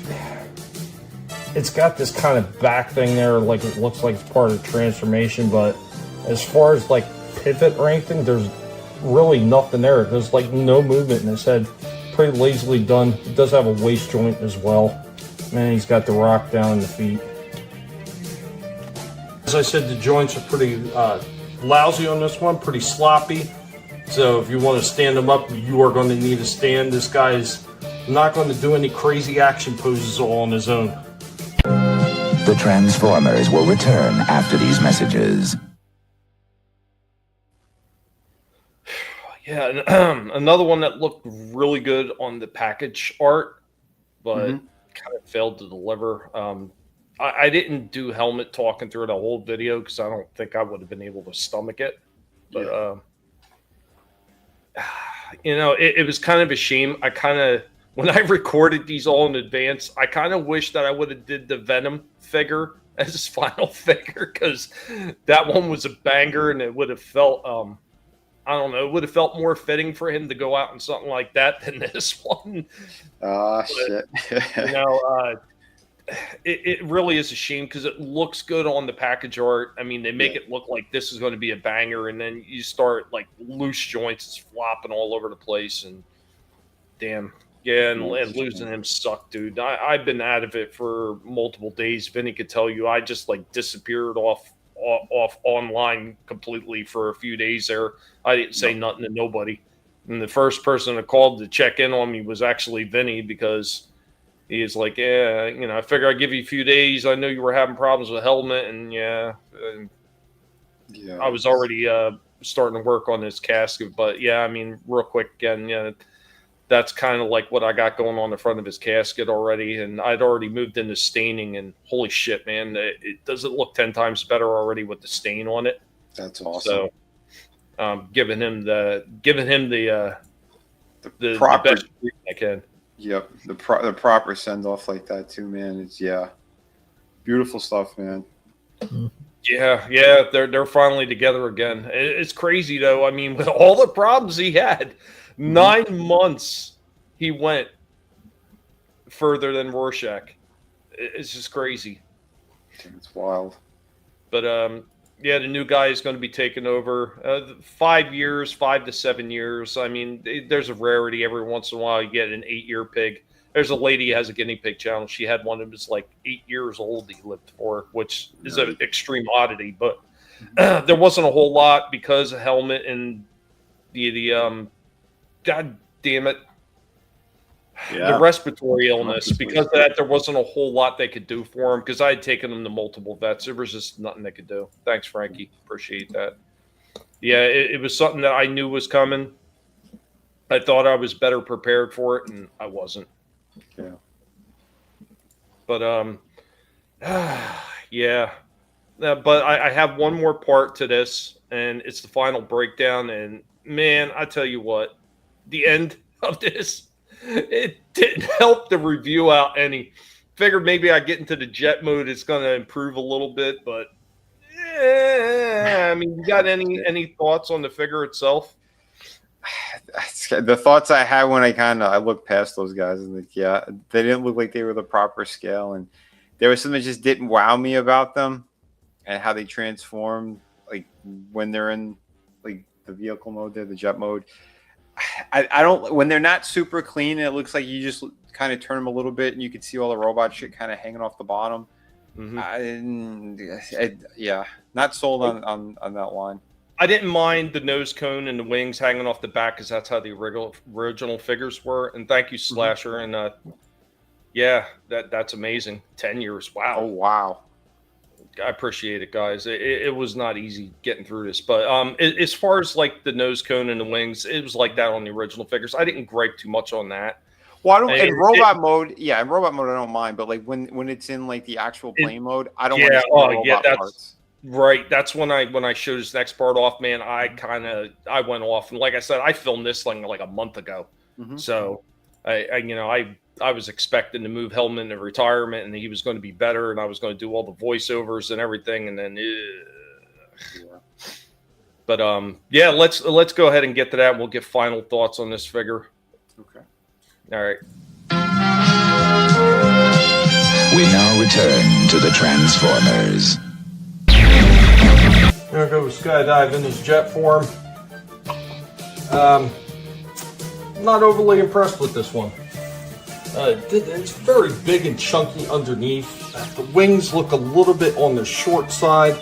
[SPEAKER 11] It's got this kind of back thing there, like it looks like it's part of the transformation, but as far as like pivot or anything, there's really nothing there. There's like no movement in his head. Pretty lazily done. It does have a waist joint as well. And he's got the rock down in the feet. As I said, the joints are pretty lousy on this one, pretty sloppy. So if you want to stand him up, you are going to need a stand. This guy's not going to do any crazy action poses all on his own.
[SPEAKER 12] The Transformers will return after these messages.
[SPEAKER 7] Yeah, another one that looked really good on the package art, but kind of failed to deliver. I didn't do helmet talking through the whole video because I don't think I would have been able to stomach it. But, it was kind of a shame. When I recorded these all in advance, I kind of wish that I would have did the Venom figure as his final figure, because that one was a banger, and it would have felt, I don't know, it would have felt more fitting for him to go out in something like that than this one.
[SPEAKER 8] Oh, shit.
[SPEAKER 7] It really is a shame because it looks good on the package art. I mean, they make it look like this is going to be a banger, and then you start like loose joints, it's flopping all over the place, and damn. Yeah, and losing him sucked, dude. I've been out of it for multiple days. Vinnie could tell you I just like disappeared off online completely for a few days there. I didn't say nothing to nobody. And the first person that called to check in on me was actually Vinnie, because he is like, yeah, I figure I'd give you a few days. I know you were having problems with helmet, and I was already starting to work on this casket. But yeah, I mean, real quick again, that's kind of like what I got going on the front of his casket already. And I'd already moved into staining, and holy shit, man, it doesn't look 10 times better already with the stain on it.
[SPEAKER 8] That's awesome.
[SPEAKER 7] So, giving him the
[SPEAKER 8] proper,
[SPEAKER 7] best I can.
[SPEAKER 8] Yep, the proper send off like that too, man. It's beautiful stuff, man.
[SPEAKER 7] Yeah, they're finally together again. It's crazy though. I mean, with all the problems he had, 9 months he went further than Rorschach. It's just crazy.
[SPEAKER 8] It's wild.
[SPEAKER 7] But the new guy is going to be taking over 5 years, 5 to 7 years. I mean, there's a rarity every once in a while you get an 8-year pig. There's a lady who has a guinea pig channel. She had one that was like 8 years old he lived for, which is an extreme oddity. But there wasn't a whole lot because of Helmet and the God damn it, the respiratory illness. Because of that, there wasn't a whole lot they could do for him because I had taken him to multiple vets. There was just nothing they could do. Thanks, Frankie. Appreciate that. Yeah, it was something that I knew was coming. I thought I was better prepared for it, and I wasn't.
[SPEAKER 8] Yeah.
[SPEAKER 7] But yeah. But I have one more part to this, and it's the final breakdown. And man, I tell you what, the end of this, it didn't help the review out any. Figured maybe I get into the jet mode, it's going to improve a little bit, but I mean, you got any thoughts on the figure itself?
[SPEAKER 8] The thoughts I had when I looked past those guys and like, yeah, they didn't look like they were the proper scale, and there was something that just didn't wow me about them and how they transformed, like when they're in like the vehicle mode, the jet mode. I don't, when they're not super clean, it looks like you just kind of turn them a little bit and you can see all the robot shit kind of hanging off the bottom. Yeah, not sold on that line.
[SPEAKER 7] I didn't mind the nose cone and the wings hanging off the back because that's how the original figures were. And thank you, Slasher. And yeah, that's amazing. 10 years. Wow.
[SPEAKER 8] Oh, wow.
[SPEAKER 7] I appreciate it, guys. It was not easy getting through this. But as far as like the nose cone and the wings, it was like that on the original figures. I didn't gripe too much on that.
[SPEAKER 8] Well, I don't in robot mode. Yeah, in robot mode, I don't mind. But like when it's in like the actual plane mode, I don't want to see the robot parts.
[SPEAKER 7] Right. That's when I showed this next part off, man, I went off. And like I said, I filmed this thing like a month ago. So I was expecting to move Hellman into retirement and he was going to be better and I was going to do all the voiceovers and everything. And then, but yeah, let's go ahead and get to that. We'll get final thoughts on this figure.
[SPEAKER 8] Okay.
[SPEAKER 7] All right.
[SPEAKER 2] We now return to the Transformers.
[SPEAKER 11] There goes Skydive in his jet form. Not overly impressed with this one. It's very big and chunky underneath. The wings look a little bit on the short side.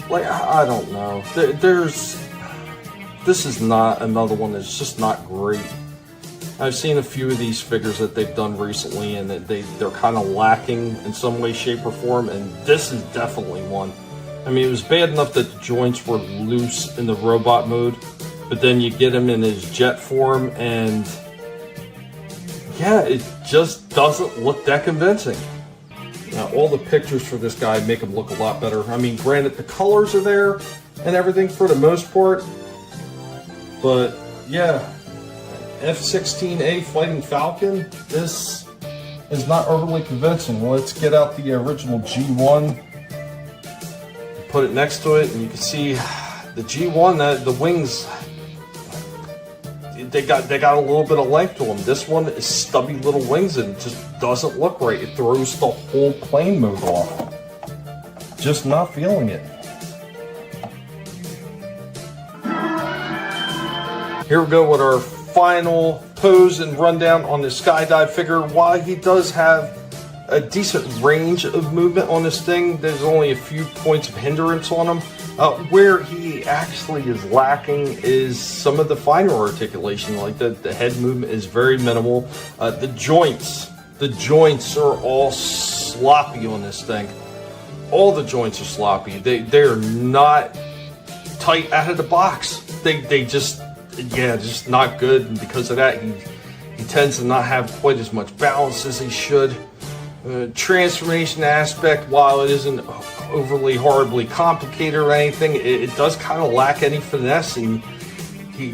[SPEAKER 11] Like, I don't know. This is not another one that's just not great. I've seen a few of these figures that they've done recently, and they're kind of lacking in some way, shape, or form, and this is definitely one. I mean, it was bad enough that the joints were loose in the robot mode, but then you get him in his jet form, and yeah, it just doesn't look that convincing. Now, all the pictures for this guy make him look a lot better. I mean, granted, the colors are there and everything for the most part, but yeah, F-16A Fighting Falcon, this is not overly convincing. Let's get out the original G1, put it next to it, and you can see the G1, the wings, they got a little bit of length to them. This one is stubby little wings and it just doesn't look right. It throws the whole plane mode off. Just not feeling it. Here we go with our final pose and rundown on the Skydive figure. While he does have a decent range of movement on this thing, there's only a few points of hindrance on him. Where he actually is lacking is some of the finer articulation, like the head movement is very minimal. The joints are all sloppy on this thing. All the joints are sloppy. They're not tight out of the box. They just not good, and because of that, He tends to not have quite as much balance as he should. Transformation aspect, while it isn't overly horribly complicated or anything, it does kind of lack any finesse, and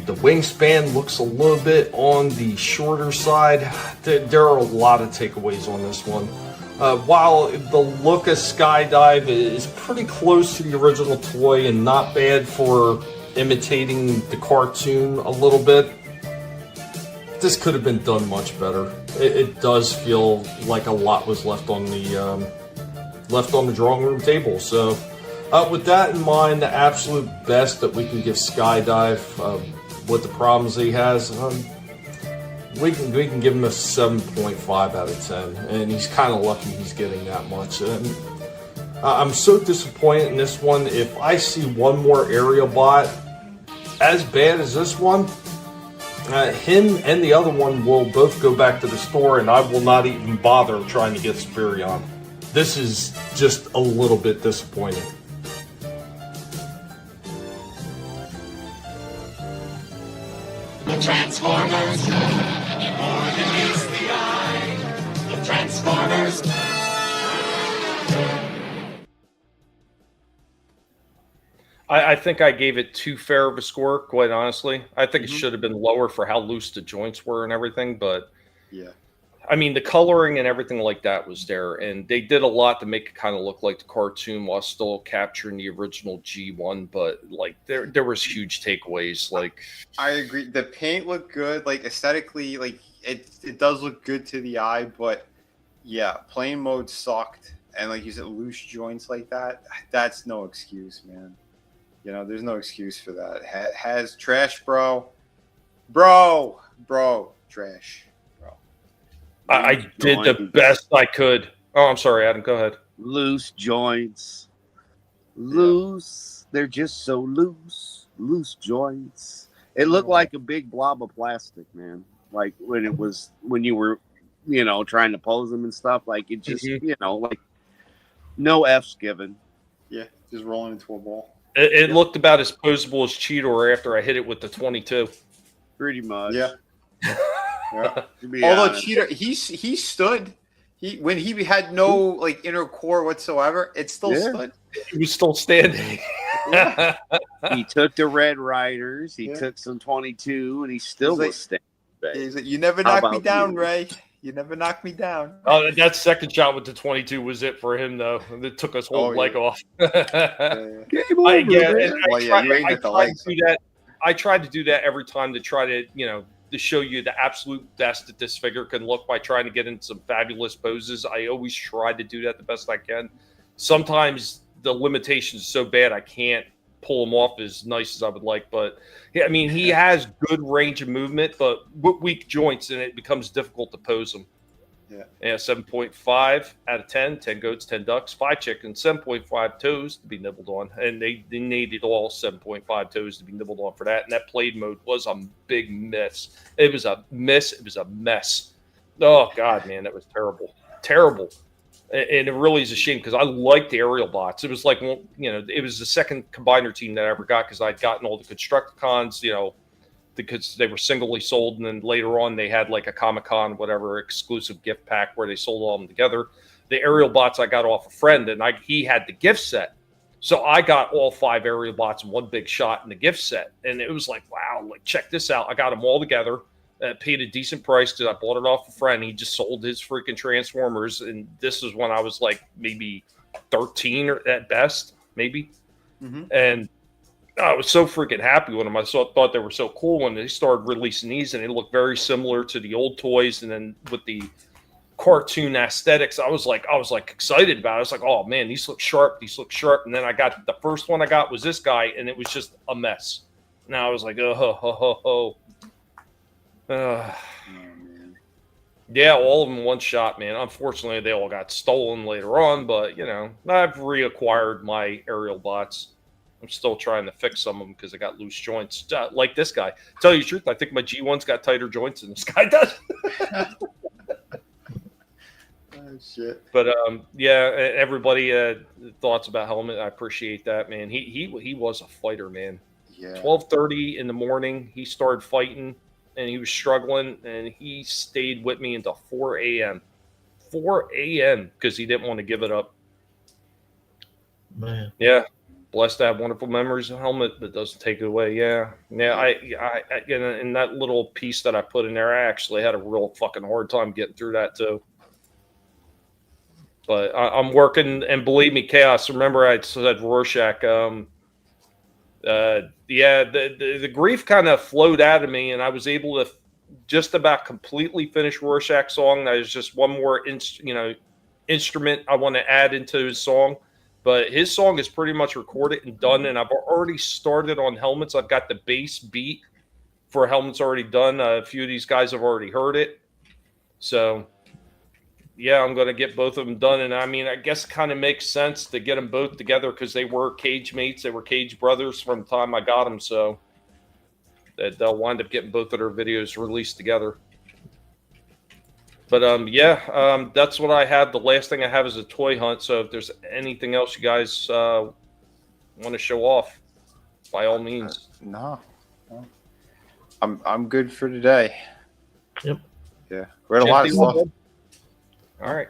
[SPEAKER 11] the wingspan looks a little bit on the shorter side. There are a lot of takeaways on this one. While the look of Skydive is pretty close to the original toy and not bad for imitating the cartoon a little bit, this could have been done much better. It does feel like a lot was left on the drawing room table. So with that in mind, the absolute best that we can give Skydive with the problems he has, we can give him a 7.5 out of 10, and he's kind of lucky he's getting that much. And I'm so disappointed in this one. If I see one more aerial bot as bad as this one, him and the other one will both go back to the store, and I will not even bother trying to get Superion. This is just a little bit disappointing.
[SPEAKER 5] The Transformers, more than meets the eye. The Transformers.
[SPEAKER 7] I think I gave it too fair of a score, quite honestly. I think it should have been lower for how loose the joints were and everything, but
[SPEAKER 8] yeah.
[SPEAKER 7] I mean, the coloring and everything like that was there, and they did a lot to make it kind of look like the cartoon while still capturing the original G1, but like there was huge takeaways. Like,
[SPEAKER 8] I agree. The paint looked good, like aesthetically, like it does look good to the eye, but yeah, plane mode sucked, and like you said, loose joints like that, that's no excuse, man. You know, there's no excuse for that. Has trash, bro, trash.
[SPEAKER 7] I did the best I could. Oh, I'm sorry, Adam. Go ahead.
[SPEAKER 4] Loose joints. Loose. Yeah. They're just so loose. Loose joints. It looked like a big blob of plastic, man. Like when you were, trying to pose them and stuff. Like it just, like no F's given.
[SPEAKER 8] Yeah, just rolling into a ball.
[SPEAKER 7] It looked about as posable as Cheetor after I hit it with the 22.
[SPEAKER 4] Pretty much.
[SPEAKER 8] Yeah. Yeah. Although Cheetor, he stood. When he had no like inner core whatsoever, it still stood.
[SPEAKER 7] He was still standing.
[SPEAKER 4] He took the Red Riders. He took some 22, and he still was standing.
[SPEAKER 8] He's like, "You never knocked me down, Ray. You never knocked me down."
[SPEAKER 7] Oh, that second shot with the 22 was it for him, though. It took us whole leg off. I tried to do that every time to try to, to show you the absolute best that this figure can look by trying to get in some fabulous poses. I always try to do that the best I can. Sometimes the limitations are so bad I can't pull him off as nice as I would like. But, I mean, he has good range of movement, but with weak joints, and it becomes difficult to pose him. Yeah, 7.5 out of 10, 10 goats, 10 ducks, 5 chickens, 7.5 toes to be nibbled on. And they needed all 7.5 toes to be nibbled on for that. And that played mode was a big miss. It was a miss. It was a mess. Oh, God, man, that was terrible. Terrible. And it really is a shame because I liked the aerial bots. It was like, it was the second combiner team that I ever got because I'd gotten all the Constructicons, because they were singly sold, and then later on they had like a Comic-Con, whatever, exclusive gift pack where they sold all of them together. The aerial bots I got off a friend, and he had the gift set. So I got all 5 aerial bots in one big shot in the gift set. And it was like, wow, like check this out. I got them all together, paid a decent price because I bought it off a friend. He just sold his freaking Transformers. And this is when I was like maybe 13 or at best, maybe. Mm-hmm. And I was so freaking happy with them. I thought they were so cool when they started releasing these, and they looked very similar to the old toys. And then with the cartoon aesthetics, I was like excited about it. I was like, oh man, these look sharp. These look sharp. And then I got the first one I got was this guy, and it was just a mess. And I was like, yeah, all of them one shot, man. Unfortunately, they all got stolen later on, but I've reacquired my aerial bots. I'm still trying to fix some of them because I got loose joints. Like this guy. Tell you the truth, I think my G1's got tighter joints than this guy does.
[SPEAKER 8] Oh, shit.
[SPEAKER 7] But yeah, everybody thoughts about Helmet. I appreciate that, man. He was a fighter, man.
[SPEAKER 8] Yeah.
[SPEAKER 7] 12:30 in the morning, he started fighting. and he was struggling, and he stayed with me until 4 a.m. 4 a.m. because he didn't want to give it up.
[SPEAKER 1] Man.
[SPEAKER 7] Yeah. Blessed to have wonderful memories of Helmet that doesn't take it away. Yeah. I in that little piece that I put in there, I actually had a real fucking hard time getting through that too. But I'm working, and believe me, Chaos, remember I said Rorschach. The grief kind of flowed out of me, and I was able to just about completely finish Rorschach's song. There's just one more instrument I want to add into his song. But his song is pretty much recorded and done, and I've already started on Helmets. I've got the bass beat for Helmets already done. A few of these guys have already heard it. So, yeah, I'm going to get both of them done. And, I mean, I guess it kind of makes sense to get them both together because they were Cage mates. They were Cage brothers from the time I got them. So, they'll wind up getting both of their videos released together. But, that's what I have. The last thing I have is a toy hunt. So if there's anything else you guys want to show off, by all means.
[SPEAKER 8] No. I'm good for today.
[SPEAKER 1] Yep.
[SPEAKER 8] Yeah. We had a lot of stuff.
[SPEAKER 7] All right.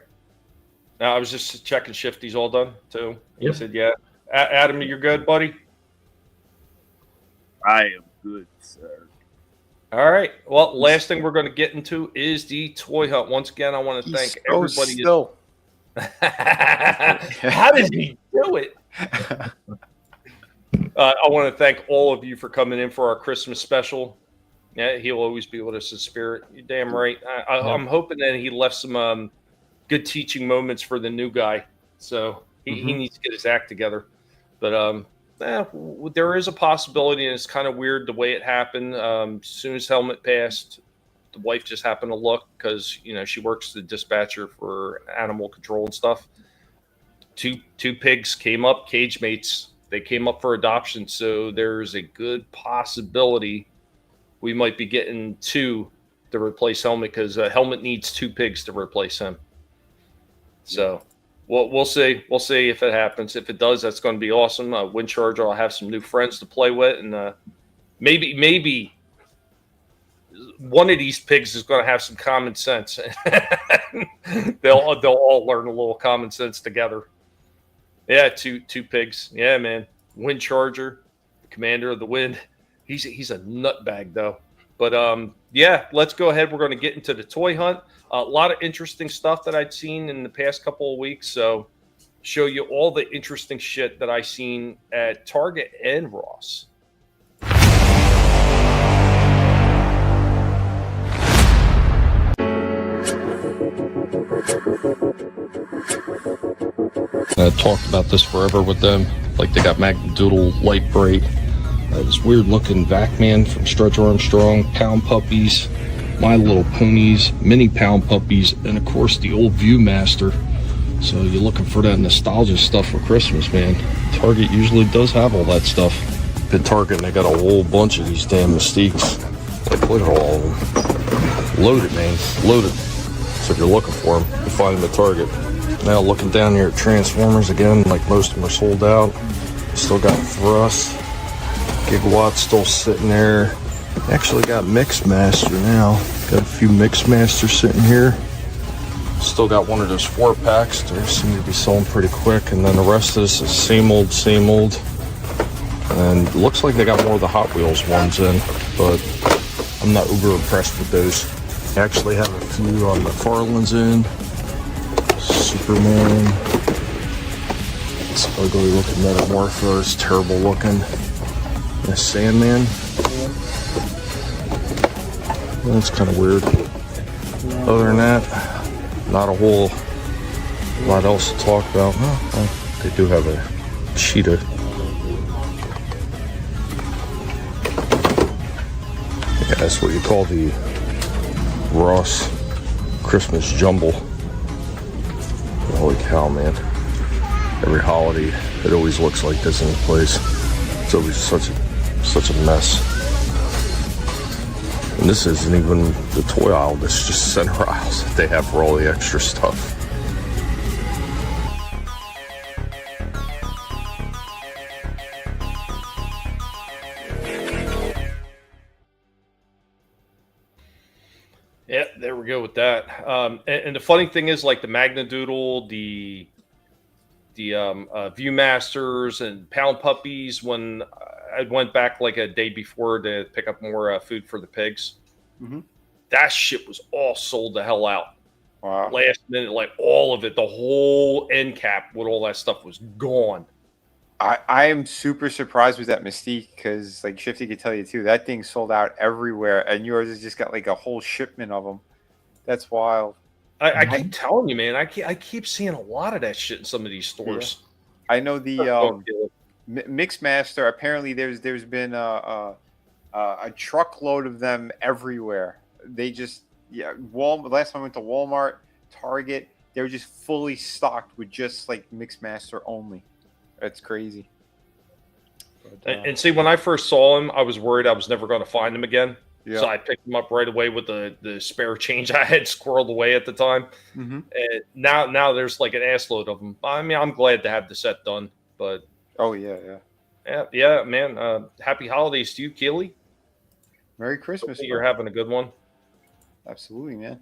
[SPEAKER 7] Now, I was just checking Shifty's all done, too.
[SPEAKER 1] Yep.
[SPEAKER 7] He said, yeah. Adam, you're good, buddy?
[SPEAKER 4] I am good, sir.
[SPEAKER 7] All right. Well, last thing we're going to get into is the toy hunt. Once again, I want to thank everybody.
[SPEAKER 8] Still.
[SPEAKER 7] How did he do it? I want to thank all of you for coming in for our Christmas special. Yeah, he'll always be with us in spirit. You're damn right. I'm hoping that he left some good teaching moments for the new guy. So he needs to get his act together. But there is a possibility, and it's kind of weird the way it happened. As soon as Helmet passed, the wife just happened to look because she works the dispatcher for animal control and stuff. Two pigs came up, cage mates. They came up for adoption, so there's a good possibility we might be getting 2 to replace Helmet because Helmet needs 2 pigs to replace him. So. Well, we'll see. We'll see if it happens. If it does, that's going to be awesome. Wind Charger, I'll have some new friends to play with, and maybe one of these pigs is going to have some common sense. they'll all learn a little common sense together. Yeah, two pigs. Yeah, man. Wind Charger, the commander of the wind. He's a nutbag though. But let's go ahead. We're going to get into the toy hunt. A lot of interesting stuff that I'd seen in the past couple of weeks. So show you all the interesting shit that I seen at Target and Ross.
[SPEAKER 11] I talked about this forever with them. Like they got Magnadoodle, Light Bright, this weird looking Vacman from Stretch Armstrong, Pound Puppies, My Little Ponies, Mini Pound Puppies, and of course the old Viewmaster. So you're looking for that nostalgia stuff for Christmas, man. Target usually does have all that stuff. At Target, and they got a whole bunch of these damn Mystiques. Like, look at all of them. Loaded, man. Loaded. So if you're looking for them, you find them at Target. Now looking down here at Transformers again, like most of them are sold out. Still got Thrust. Gigawatt still sitting there. Actually got Mixmaster now. Got a few Mixmasters sitting here. Still got one of those 4-packs. They seem to be selling pretty quick. And then the rest of this is same old, same old. And it looks like they got more of the Hot Wheels ones in, but I'm not uber impressed with those. I actually have a few on McFarlane's in. Superman. This ugly looking Metamorphos, terrible looking. And a Sandman. That's kind of weird. Other than that, not a whole lot else to talk about. Well, they do have a cheetah. Yeah, that's what you call the Ross Christmas Jumble. Holy cow, man. Every holiday, it always looks like this in the place. It's always such a mess. And this isn't even the toy aisle, this is just center aisles that they have for all the extra stuff.
[SPEAKER 7] Yeah, there we go with that. And the funny thing is, like the Magnadoodle, the Viewmasters and Pound Puppies, when I went back like a day before to pick up more food for the pigs, that shit was all sold the hell out.
[SPEAKER 8] Wow.
[SPEAKER 7] Last minute, like all of it, the whole end cap with all that stuff was gone.
[SPEAKER 8] I am super surprised with that Mystique because, like Shifty could tell you too, that thing sold out everywhere, and yours has just got like a whole shipment of them. That's wild.
[SPEAKER 7] I keep telling you, man. I keep seeing a lot of that shit in some of these stores.
[SPEAKER 8] Yeah. I know the Mixmaster. Apparently, there's been a truckload of them everywhere. They just Walmart. Last time I went to Walmart, Target, they were just fully stocked with just like Mixmaster only. That's crazy. But,
[SPEAKER 7] and see, when I first saw him, I was worried I was never going to find him again.
[SPEAKER 8] Yeah.
[SPEAKER 7] So I picked him up right away with the spare change I had squirreled away at the time.
[SPEAKER 8] Mm-hmm.
[SPEAKER 7] And now there's like an assload of them. I mean, I'm glad to have the set done. But yeah, man. Happy holidays to you, Keely.
[SPEAKER 8] Merry Christmas.
[SPEAKER 7] You're having a good one.
[SPEAKER 8] Absolutely, man.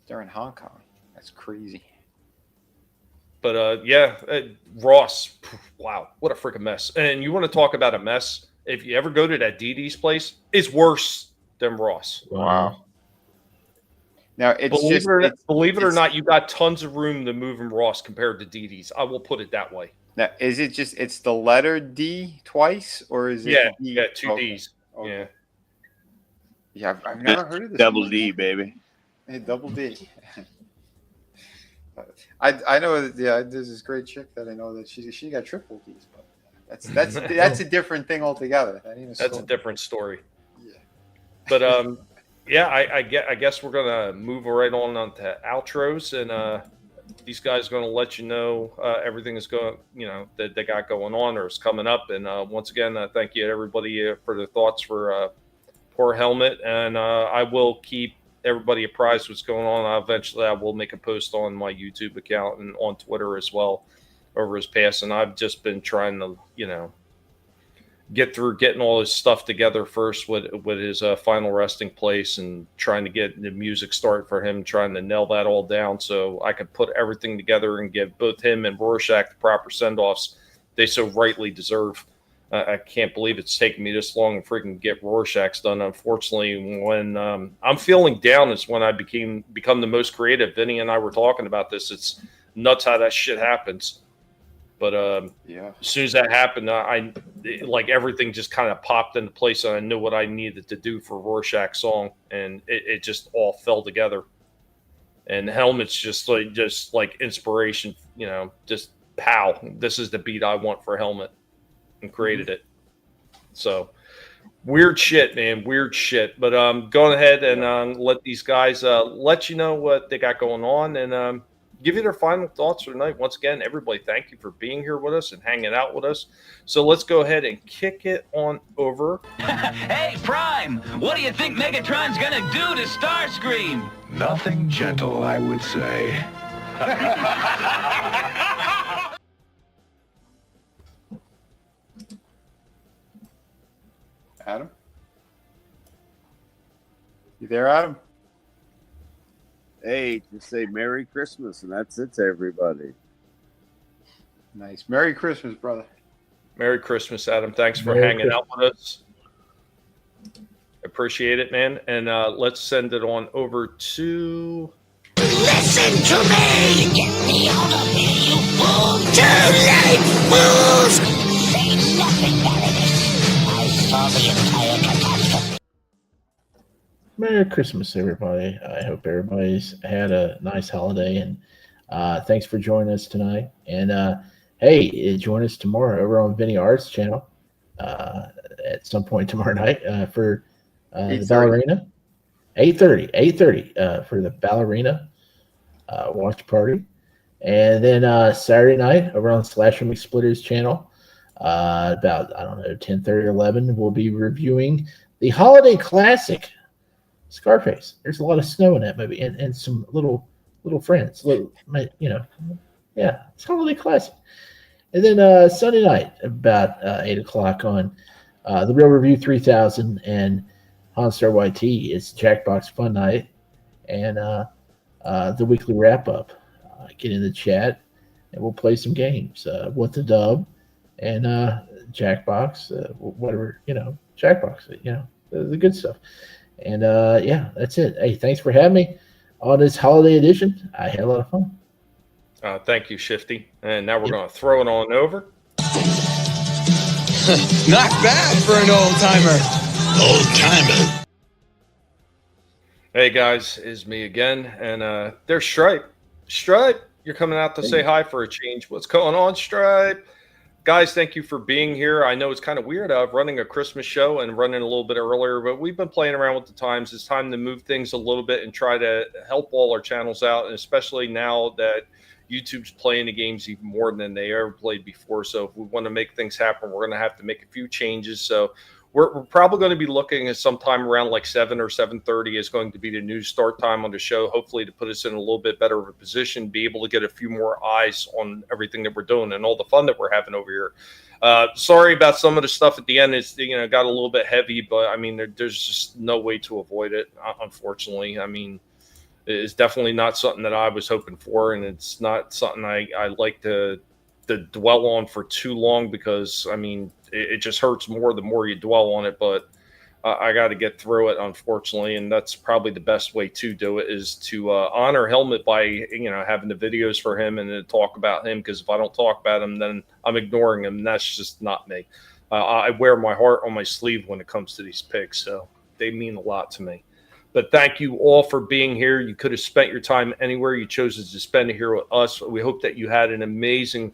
[SPEAKER 8] They're in Hong Kong. That's crazy.
[SPEAKER 7] But Ross, wow, what a freaking mess. And you want to talk about a mess? If you ever go to that DD's place, it's worse than Ross.
[SPEAKER 8] Wow. Now,
[SPEAKER 7] believe it or not, you got tons of room to move in Ross compared to DD's. I will put it that way.
[SPEAKER 8] Now, is it just it's the letter D twice, or is it?
[SPEAKER 7] Yeah, two D's.
[SPEAKER 8] Okay. Yeah, I've never heard of this.
[SPEAKER 4] Double D, baby.
[SPEAKER 8] Hey, double D. I know that there's this great chick that I know that she got triple D's, but that's a different thing altogether.
[SPEAKER 7] That's a different story. Yeah. But I guess we're gonna move right on to outros, and these guys are gonna let you know everything is going, that they got going on or is coming up. And once again, thank you to everybody for their thoughts for poor Helmet, and I will keep everybody apprised what's going on. Eventually I will make a post on my YouTube account and on Twitter as well over his passing. I've just been trying to, get through getting all his stuff together first with his final resting place, and trying to get the music started for him, trying to nail that all down so I can put everything together and give both him and Rorschach the proper send-offs they so rightly deserve. I can't believe it's taken me this long to freaking get Rorschach's done. Unfortunately, when I'm feeling down is when I become the most creative. Vinnie and I were talking about this. It's nuts how that shit happens. But as soon as that happened, like everything just kind of popped into place, and I knew what I needed to do for Rorschach's song, and it just all fell together. And Helmet's just like inspiration, just pow. This is the beat I want for Helmet. And created it. So weird shit, man. Weird shit. But go ahead and let these guys let you know what they got going on, and give you their final thoughts for the night. Once again, everybody, thank you for being here with us and hanging out with us. So let's go ahead and kick it on over.
[SPEAKER 3] Hey, Prime, what do you think Megatron's gonna do to Starscream?
[SPEAKER 2] Nothing gentle, I would say.
[SPEAKER 8] Adam? You there, Adam?
[SPEAKER 4] Hey, just say Merry Christmas, and that's it to everybody.
[SPEAKER 8] Nice. Merry Christmas, brother.
[SPEAKER 7] Merry Christmas, Adam. Thanks for hanging out with us. Appreciate it, man. And let's send it on over to...
[SPEAKER 5] Listen to me! Get me out of here, you fool! Too late, fools! Say nothing, Baroness. I saw the entire catastrophe.
[SPEAKER 1] Merry Christmas, everybody. I hope everybody's had a nice holiday, and thanks for joining us tonight. And hey, join us tomorrow over on Vinnie Art's channel at some point tomorrow night for the ballerina. 8:30 for the ballerina watch party. And then Saturday night over on Slasher McSplitter's channel, about, 10:30 or 11, we'll be reviewing the holiday classic Scarface. There's a lot of snow in that movie, and some little friends, it's holiday classic. And then Sunday night about 8 o'clock on The Real Review 3000 and Hanstar YT is Jackbox Fun Night. and the weekly wrap up. Get in the chat, and we'll play some games. What the Dub and Jackbox, whatever, Jackbox, the good stuff. And yeah, that's it. Hey, thanks for having me on this holiday edition. I had a lot of fun.
[SPEAKER 7] Thank you, Shifty. And now we're going to throw it on over.
[SPEAKER 6] Not bad for an old timer. Old timer.
[SPEAKER 7] Hey guys, it's me again, and there's Stripe. Stripe, you're coming out to say hi for a change. What's going on, Stripe? Guys, thank you for being here. I know it's kind of weird running a Christmas show and running a little bit earlier, but we've been playing around with the times. It's time to move things a little bit and try to help all our channels out, and especially now that YouTube's playing the games even more than they ever played before. So if we want to make things happen, we're going to have to make a few changes. So we're probably going to be looking at sometime around like 7 or 7:30 is going to be the new start time on the show, hopefully to put us in a little bit better of a position, be able to get a few more eyes on everything that we're doing and all the fun that we're having over here. Sorry about some of the stuff at the end. It's, got a little bit heavy, but I mean, there's just no way to avoid it, unfortunately. I mean, it's definitely not something that I was hoping for, and it's not something I like to dwell on for too long, because I mean, it just hurts more the more you dwell on it. But I got to get through it, unfortunately, and that's probably the best way to do it, is to honor Helmet by having the videos for him and then talk about him, because if I don't talk about him, then I'm ignoring him, and that's just not me. I wear my heart on my sleeve when it comes to these picks, so they mean a lot to me. But thank you all for being here. You could have spent your time anywhere. You chose to spend it here with us. We hope that you had an amazing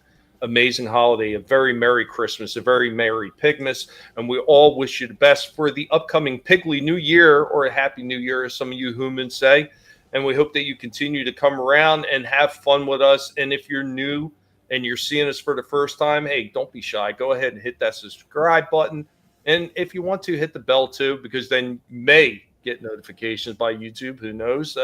[SPEAKER 7] holiday, a very Merry Christmas, a very Merry Pigmas, and we all wish you the best for the upcoming Piggly New Year, or a Happy New Year, as some of you humans say. And we hope that you continue to come around and have fun with us. And if you're new and you're seeing us for the first time, hey, don't be shy. Go ahead and hit that subscribe button. And if you want to, hit the bell too, because then you may get notifications by YouTube. Who knows?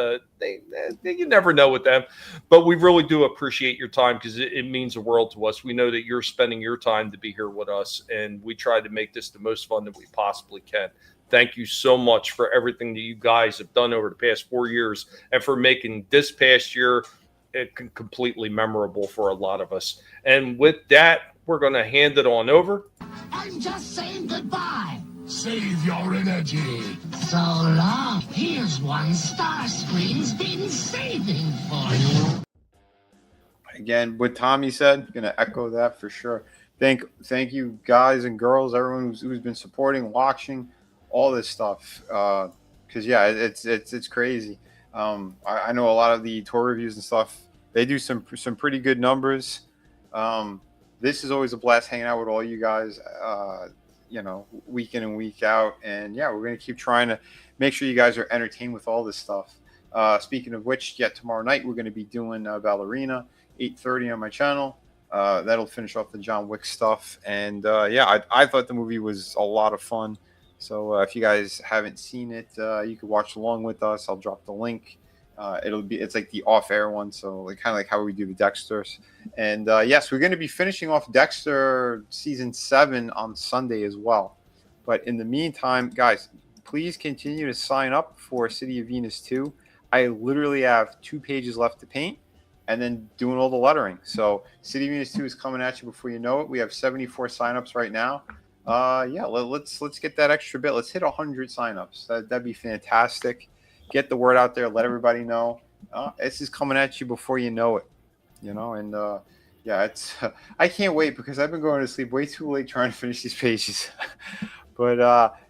[SPEAKER 7] You never know with them. But we really do appreciate your time, because it means the world to us. We know that you're spending your time to be here with us, and we try to make this the most fun that we possibly can. Thank you so much for everything that you guys have done over the past 4 years, and for making this past year completely memorable for a lot of us. And with that, we're going to hand it on over.
[SPEAKER 5] I'm just saying goodbye. Save your energy. So long. Here's one Starscream's been saving for you.
[SPEAKER 8] Again, what Tommy said, gonna echo that for sure. Thank you, guys and girls, everyone who's been supporting, watching, all this stuff. Because yeah, it's crazy. I know a lot of the tour reviews and stuff. They do some pretty good numbers. This is always a blast hanging out with all you guys. Week in and week out. And yeah, we're going to keep trying to make sure you guys are entertained with all this stuff. Speaking of which, tomorrow night we're going to be doing Ballerina, 8:30 on my channel. That'll finish off the John Wick stuff. And I thought the movie was a lot of fun. So if you guys haven't seen it, you can watch along with us. I'll drop the link. It's like the off-air one, so kind of like how we do the Dexters. And yes, we're going to be finishing off Dexter season 7 on Sunday as well. But in the meantime, guys, please continue to sign up for City of Venus 2. I literally have 2 pages left to paint, and then doing all the lettering. So City of Venus 2 is coming at you before you know it. We have 74 signups right now. Let's get that extra bit. Let's hit 100 signups. That'd be fantastic. Get the word out there. Let everybody know. This is coming at you before you know it. And it's I can't wait, because I've been going to sleep way too late trying to finish these pages. But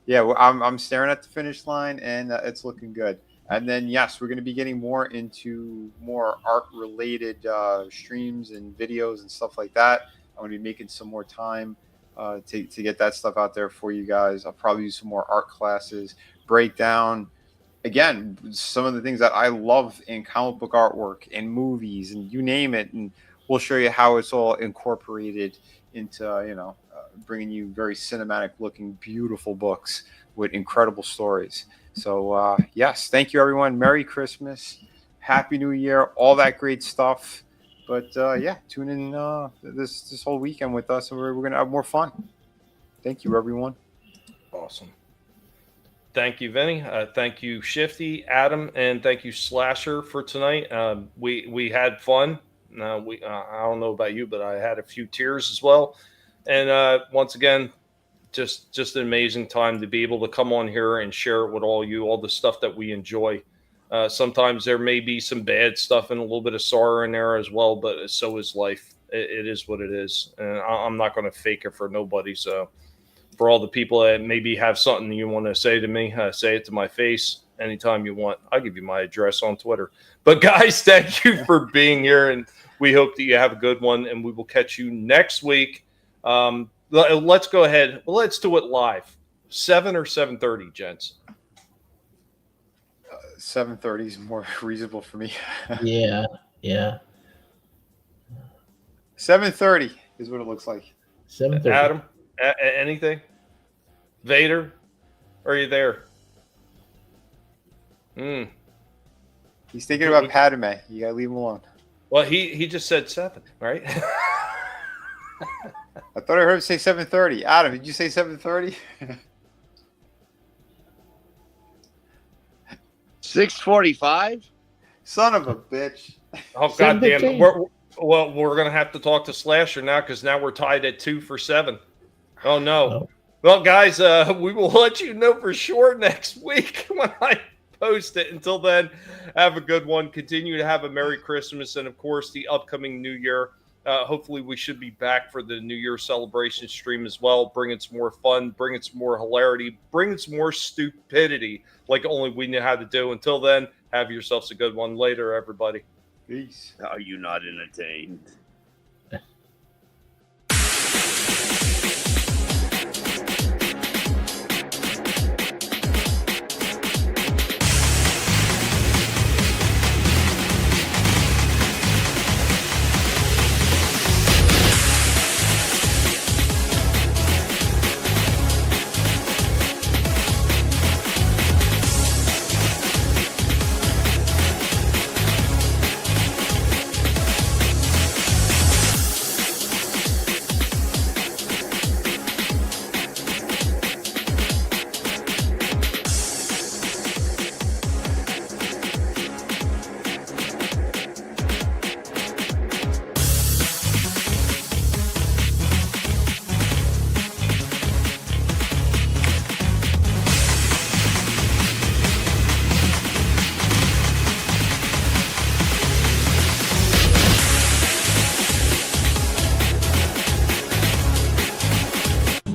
[SPEAKER 8] I'm staring at the finish line, and it's looking good. And then yes, we're going to be getting more into more art related streams and videos and stuff like that. I'm going to be making some more time to get that stuff out there for you guys. I'll probably do some more art classes, break down again some of the things that I love in comic book artwork and movies and you name it, and we'll show you how it's all incorporated into bringing you very cinematic looking beautiful books with incredible stories. So yes, thank you everyone. Merry Christmas, Happy New Year, all that great stuff. But tune in this whole weekend with us, and we're gonna have more fun. Thank you everyone.
[SPEAKER 7] Awesome. Thank you, Vinnie. Thank you, Shifty, Adam, and thank you, Slasher, for tonight. We had fun. I don't know about you, but I had a few tears as well. And once again, just an amazing time to be able to come on here and share it with all the stuff that we enjoy. Sometimes there may be some bad stuff and a little bit of sorrow in there as well, but so is life. It is what it is. And I'm not going to fake it for nobody. So for all the people that maybe have something you want to say to me, say it to my face anytime you want. I'll give you my address on Twitter. But guys, thank you for being here, and we hope that you have a good one, and we will catch you next week. Let's go ahead. Let's do it live. 7 or 7:30, gents?
[SPEAKER 8] 7:30 is more reasonable for me.
[SPEAKER 1] Yeah.
[SPEAKER 8] 7:30 is what it looks like.
[SPEAKER 1] 7:30.
[SPEAKER 7] Adam, anything? Vader, are you there?
[SPEAKER 8] He's thinking about Padme. You gotta leave him alone.
[SPEAKER 7] Well, he just said 7, right?
[SPEAKER 8] I thought I heard him say 7:30. Adam, did you say 7:30?
[SPEAKER 4] 6:45.
[SPEAKER 8] Son of a bitch.
[SPEAKER 7] Oh, goddamn it. We're going to have to talk to Slasher now, because now we're tied at 2 for 7. Oh, no. Well, guys, we will let you know for sure next week when I post it. Until then, have a good one. Continue to have a Merry Christmas and, of course, the upcoming New Year. Hopefully, we should be back for the New Year celebration stream as well, bringing some more fun, bringing some more hilarity, bringing some more stupidity like only we know how to do. Until then, have yourselves a good one. Later, everybody.
[SPEAKER 8] Peace.
[SPEAKER 4] Are you not entertained?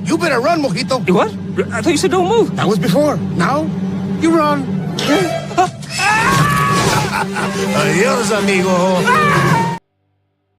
[SPEAKER 6] You better run, Mojito. You what? I thought you said don't move. That was before. Now, you run. Adios, amigo.